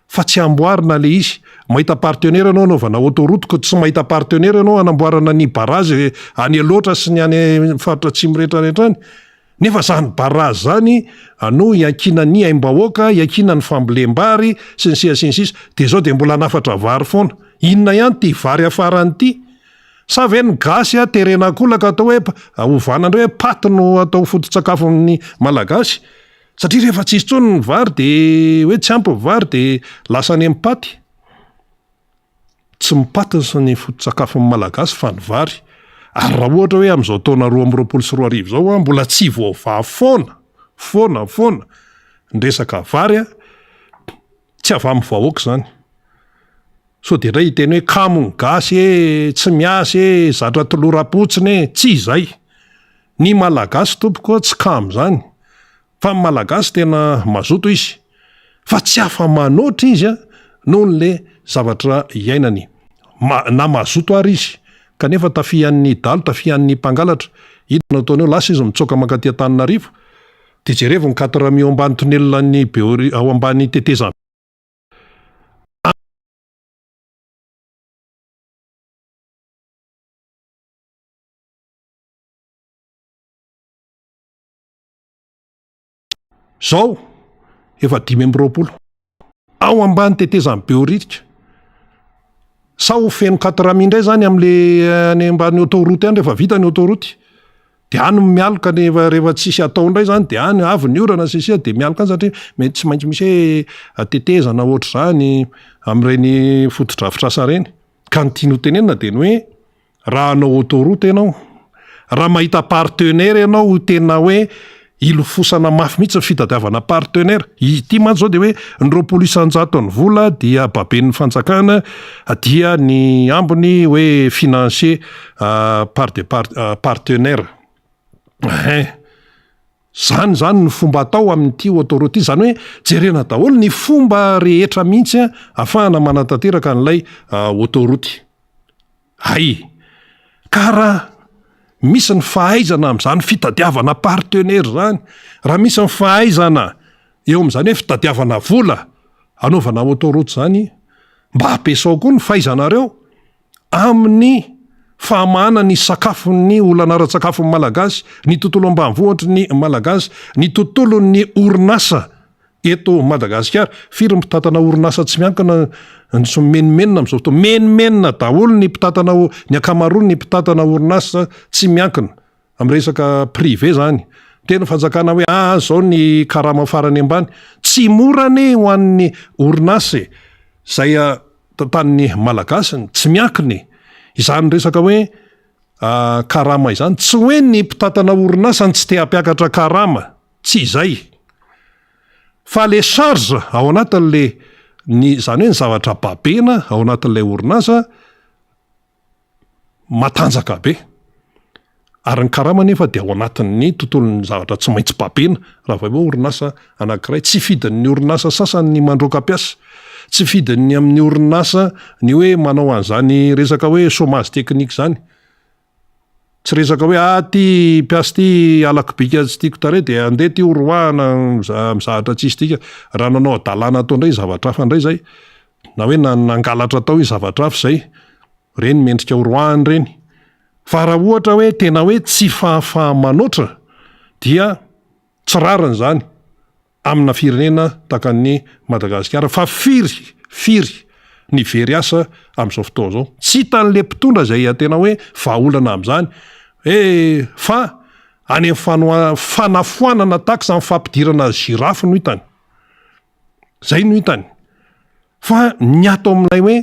fa tsy amboarina le izy. Mahita partenaire anao anaovana autoroute ko tsy mahita partenaire anao anamboarana ny barazy any aloatra sy ny any faritra tsy miretraretrany. Nefa zany barazy zany ano iakina ny aimbahoaka, iakina ny fambolem-bary sy ny sisa de zao de mbola nafatra vary foana. Inona ihany ty vary afarany ty? Sa ve ny gasy terena kolaka atao hoe ovanandreo hoe paty no atao foto-tsakafon'ny malagasy. Satria rehefa tsisy tsony ny vary de hoe tsy ampy ny vary de lasa any amin'ny paty. Tsy mipaty ny foto-tsakafon'ny malagasy fa ny vary. Ary raha ohatra hoe am'izao taona 2024 zao mbola tsy voava foana ny resaka vary tsy avy amin'ny vahoaka zany. So de ray hiteny hoe kamony gasy tsy miasy zatra toloram-potsiny tsy izay. Ny malagasy tompoko tsy kamo zany. Fa ny malagasy tena mazoto izy. Fa tsy afa manoatra izy noho le zavatra iainany. Na mazoto ary izy. Kanefa tafian'ny dalo, tafian'ny mpangalatra. Hidina ataonao lasa izy mitsoka mankaty Antananarivo. De jerevo ny 4 millions ambany tonelina Béori ao ambany tetezana. Zao efa 520 ao ambany tetezana Béorika. Sa ho feno 4 indray zany am'le any ambany autoroute any rehefa vita ny autoroute. De any mialoka rehefa tsisy atao indray zany de any avy ny orana sisia de mialoka any satria mety tsy maintsy misy tetezana ohatr' zany am'ireny foto-drafitrasa reny. Ka ny tiany ho tenenina de ny hoe raha anao autoroute ianao, raha mahita partenaire ianao tena hoe ilofosana mafy mihitsy ny fitadiavana partenaire. Ity mantsy zao de hoe ny 200 ny vola dia baben'ny fanjakana dia ny ambiny hoe financier partenaire. Zany ny fomba atao amin'ity autoroute zany hoe jerena daholo ny fomba rehetra mihitsy ahafahana manatanteraka an'ilay autoroute. Ka raha misy ny fahaizana am'zany fitadiavana partenaire zany, raha misy ny fahaizana eo am'zany hoe fitadiavana vola anaovana autoroute zany, mba ampiasao koa ny fahaizanareo amin'ny fahamahana ny sakafon'ny olana ara-tsakafon'ny malagasy, ny tontolo ambanivohitry ny malagasy, ny tontolon'ny orinasa eto Madagasikara. Firy ny mpitatana orinasa tsy miankina sy menimenina am'izao fotoana. Menimenina daholo ny mpitatana ny ankamaroany ny mpitatana orinasa tsy miankina am'resaka privé zany. Tena fanjakana hoe zao ny karama farany ambany. Tsy morane ho an'ny orinasa zay tantan'ny malagasy tsy miankina. Izany resaka hoe karama izany tsy hoe ny mpitatana orinasa tsy te hampiakatra karama, tsy izay. Fa le charge ao anatin'le zany hoe ny zavatra babena ao anatin'ilay orinasa matanjaka be. Ary ny karama nefa dia ao anatin'ny tontolon'ny zavatra tsy maintsy babena raha vao hoe orinasa anankiray. Tsy fidin'ny orinasa sasany ny mandroaka piasa. Tsy fidin'ny amin'ny orinasa ny hoe manao an'izany resaka hoe chômage technique zany. Tsy resaka hoe ty piasy ty alako bika tsy tiako tare de andeha ty oroahana mizahatra tsisy tika. Raha nanao adalana atao indray zavatra hafa indray zay, na hoe nangalatra atao izy zavatra hafa zay, reny mendrika oroahany reny. Fa raha ohatra hoe tena hoe tsy fahafa-manoatra dia tsy rariny zany amina firenena takan'ny Madagasikara. Fa firy ny very asa am'izao fotoana zao. Tsy hitan'le mpitondra zay tena hoe vahaolana am'zany. Fa any fanafoanana taxa amin'ny fampidirana girafy no hitany. Zay no hitany. Fa ny ato amin'ilay hoe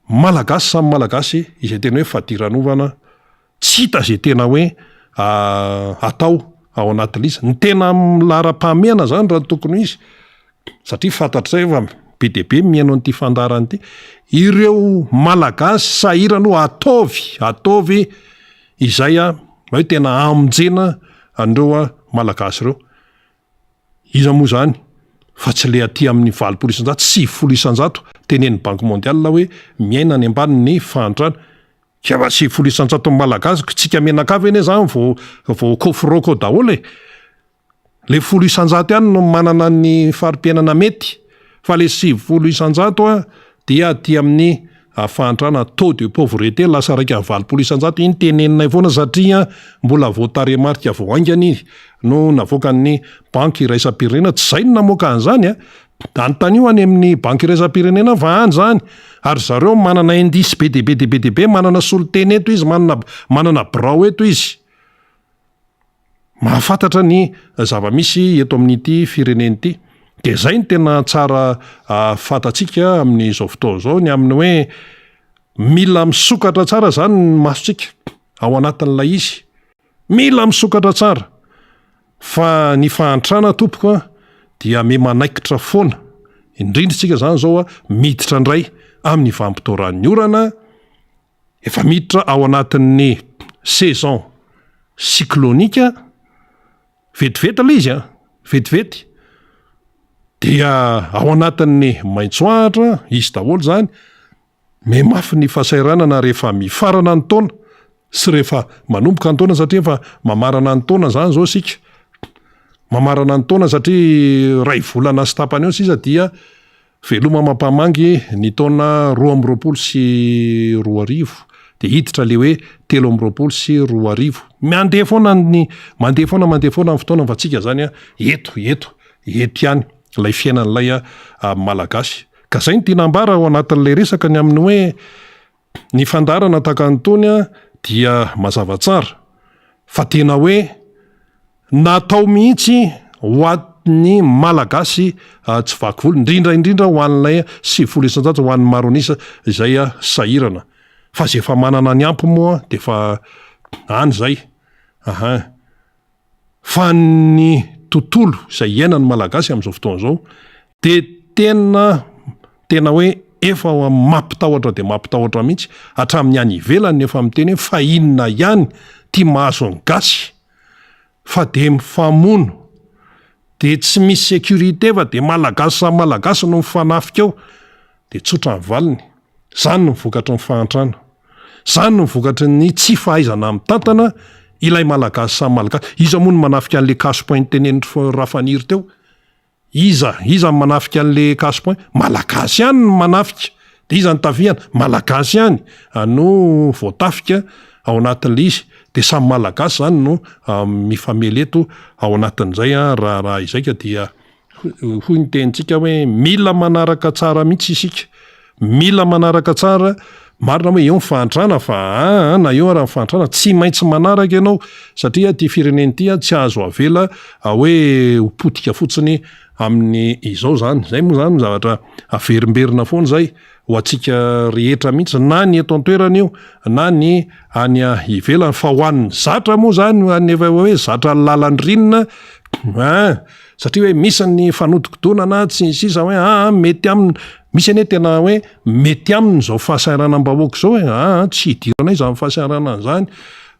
malagasy samy malagasy izay tena hoe fadiranovana tsy hita zay tena hoe atao ao anatin'izy. Ny tena lara-pahamehana zany raha tokony izy satria fantatr' zay efa be de be miaino an'ity fandarany ity, ireo malagasy sahira no ataovy izay a hoe tena amonjena andreo malagasy reo. Iza moa zany fa tsy le aty amin'ny 9% 9% tenen'ny Banque mondiale hoe miaina any ambany ny fahantrana. Ka 9% malagasy tsika menakavy ene zany vao kofiroko daholo e. Le 10% ihany no manana ny farim-piainana mety, fa le 9% dia aty amin'ny fahantrana taux de pauvreté lasa raika 9% iny teneninay foana satria mbola voataremarika vao aingany no navoaka ny banky iraisam-pirenena. Tsy zay no namoaka an'izany a, antany io any amin'ny banky iraisam-pirenena fa any zany, ary zareo manana indice be de be manana soloteny eto izy, manana birao eto izy, mahafantatra ny zava-misy eto amin'ity fireneny ity. De zay ny tena tsara fantatsika amin'izao fotoana zao, ny amin'ny hoe mila misokatra tsara zany ny masotsika ao anatin'ilay izy, mila misokatra tsara fa ny fahantrana tompoka dia me manaikitra foana, indrindratsika zany zao miditra indray amin'ny vanim-potoaran'ny orana, efa miditra ao anatin'ny saison cyclonika, vetivety la izy vetivety, dia ao anatin'ny maitsoahatra izy daholo zany, me mafy ny fahasairanana rehefa mifarana ny taona sy rehefa manomboka ny taona, satria efa mamarana ny taona zany zao sika, mamarana ny taona satria ray volana sy tapany eo sisa dia veloma mampamangy ny taona 2020 sy 2020, de hiditra le hoe 2020 sy 2020. Mandeha foana ny fotoana fa tsika zany eto ihany lay fiainan'ilay malagasy. Ka zay ny tinambara ao anatin'lay resaka ny amin'ny hoe ny fandarana tahaka nytony dia mazava tsara fa tena hoe natao mihitsy ho an'ny malagasy tsy vaky volo, indrindra ho an'ilay 9% ho an'ny maronisa izay sahirana, fa zay efa manana ny ampy moa de fa any zay. Fa ny tontolo izay iainan'ny malagasy amin'izao fotoana zao de tena hoe efa mampitahotra de mampitahotra mihitsy, hatramin'ny any ivelany efa miteny hoe fa inona ihany tia mahazo ny gasy, fa de mifamono, de tsy misy sécurité fa de malagasy samy malagasy no mifanafika eo, de tsotra ny valiny. Zany no mivokatry ny fahantrana, zany no mivokatry ny tsy fahaizana mitantana ilay malagasy samy malagasy. Iza moa no manafika an'le casse-point tenen'ny Rafaniry teo? Iza manafika an'le casse-point? Malagasy ihany no manafika. De iza ny tafiana? Malagasy ihany no voatafika ao anatin'le izy. De samy malagasy zany no mifamely eto ao anatin'izay raha izaika dia hoy ny tenintsika hoe mila manaraka tsara mihitsy isika, mila manaraka tsara. Marina hoe eo ny fahantrana fa na eo raha ny fahantrana tsy maintsy manaraka ianao, satria ty fireneny ty tsy azo avela hoe hopotika fotsiny amin'ny izao zany. Zay moa zany zavatra averimberina foana zay ho antsika rehetra mihitsy, na ny eto an-toerana io na ny any ivelany, fa ho an'ny zatra moa zany efa hoe zatra lalan'ny rinina, satria hoe misy ny fanodikodonana tsy sisa hoe mety aminy, misy ane tena hoe mety aminy zao fahasairana mbahoaka zao hoe tsy hidiranay zany fahasairana zany,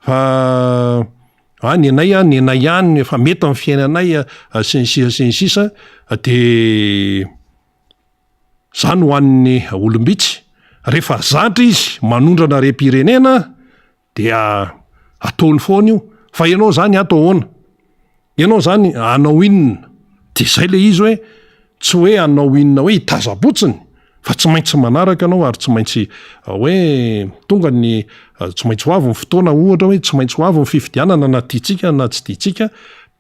fa ny anay ihany efa mety amin'ny fiainanay sy ny sisa, de zany ho an'ny olombitsy. Rehefa zatra izy manondrana rem-pirenena dia ataony foana io, fa ianao zany atao ahoana? Ianao zany anao inona? De zay le izy hoe tsy hoe anao inona hoe hitazabotsiny, fa tsy maintsy manaraka anao, ary tsy maintsy hoe tonga ny tsy maintsy ho avy ny fotoana, ohatra hoe tsy maintsy ho avy ny fifidianana na tiatsika na tsy tiatsika,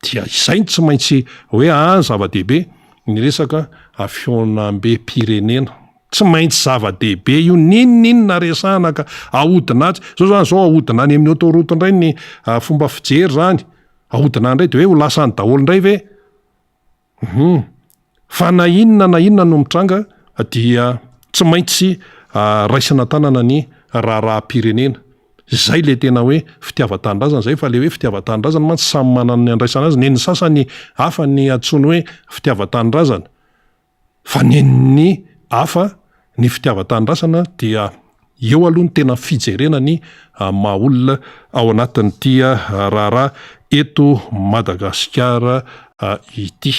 dia izay tsy maintsy hoe zava-dehibe ny resaka fionam-be-pirenena. Tsy maintsy zava-dehibe io, ninona resahana ka ahodina azy. Zao ahodina any amin'ny autoroute indray ny fomba fijery zany, ahodina indray de hoe ho lasany daholo indray ve? Fa na inona no mitranga dia tsy maintsy raisina tanana ny raha-pirenena. Zay le tena hoe fitiavan-tanindrazana zay, fa le hoe fitiavan-tanindrazana mantsy samy manana ny andraisana azy. Ny sasany hafa ny antsoiny hoe fitiavan-tanindrazana, faneniny hafa ny fitiavan-tandrasana dia eo aloha ny tena fijerena ny mahaolona ao anatin'ny tia raharaha eto Madagasikara ity.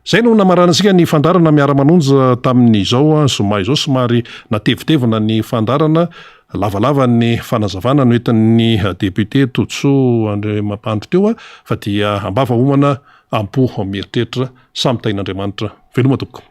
Zay no namaranantsika ny fandarana miara-manonja tamin'izao zoma izao somary natevitevina ny fandarana lavalava ny fanazavana no entin'ny député Totso Andriamampandro teo fa dia ambava homana ampo mieritreritra samy tain'Andriamanitra veloma toko.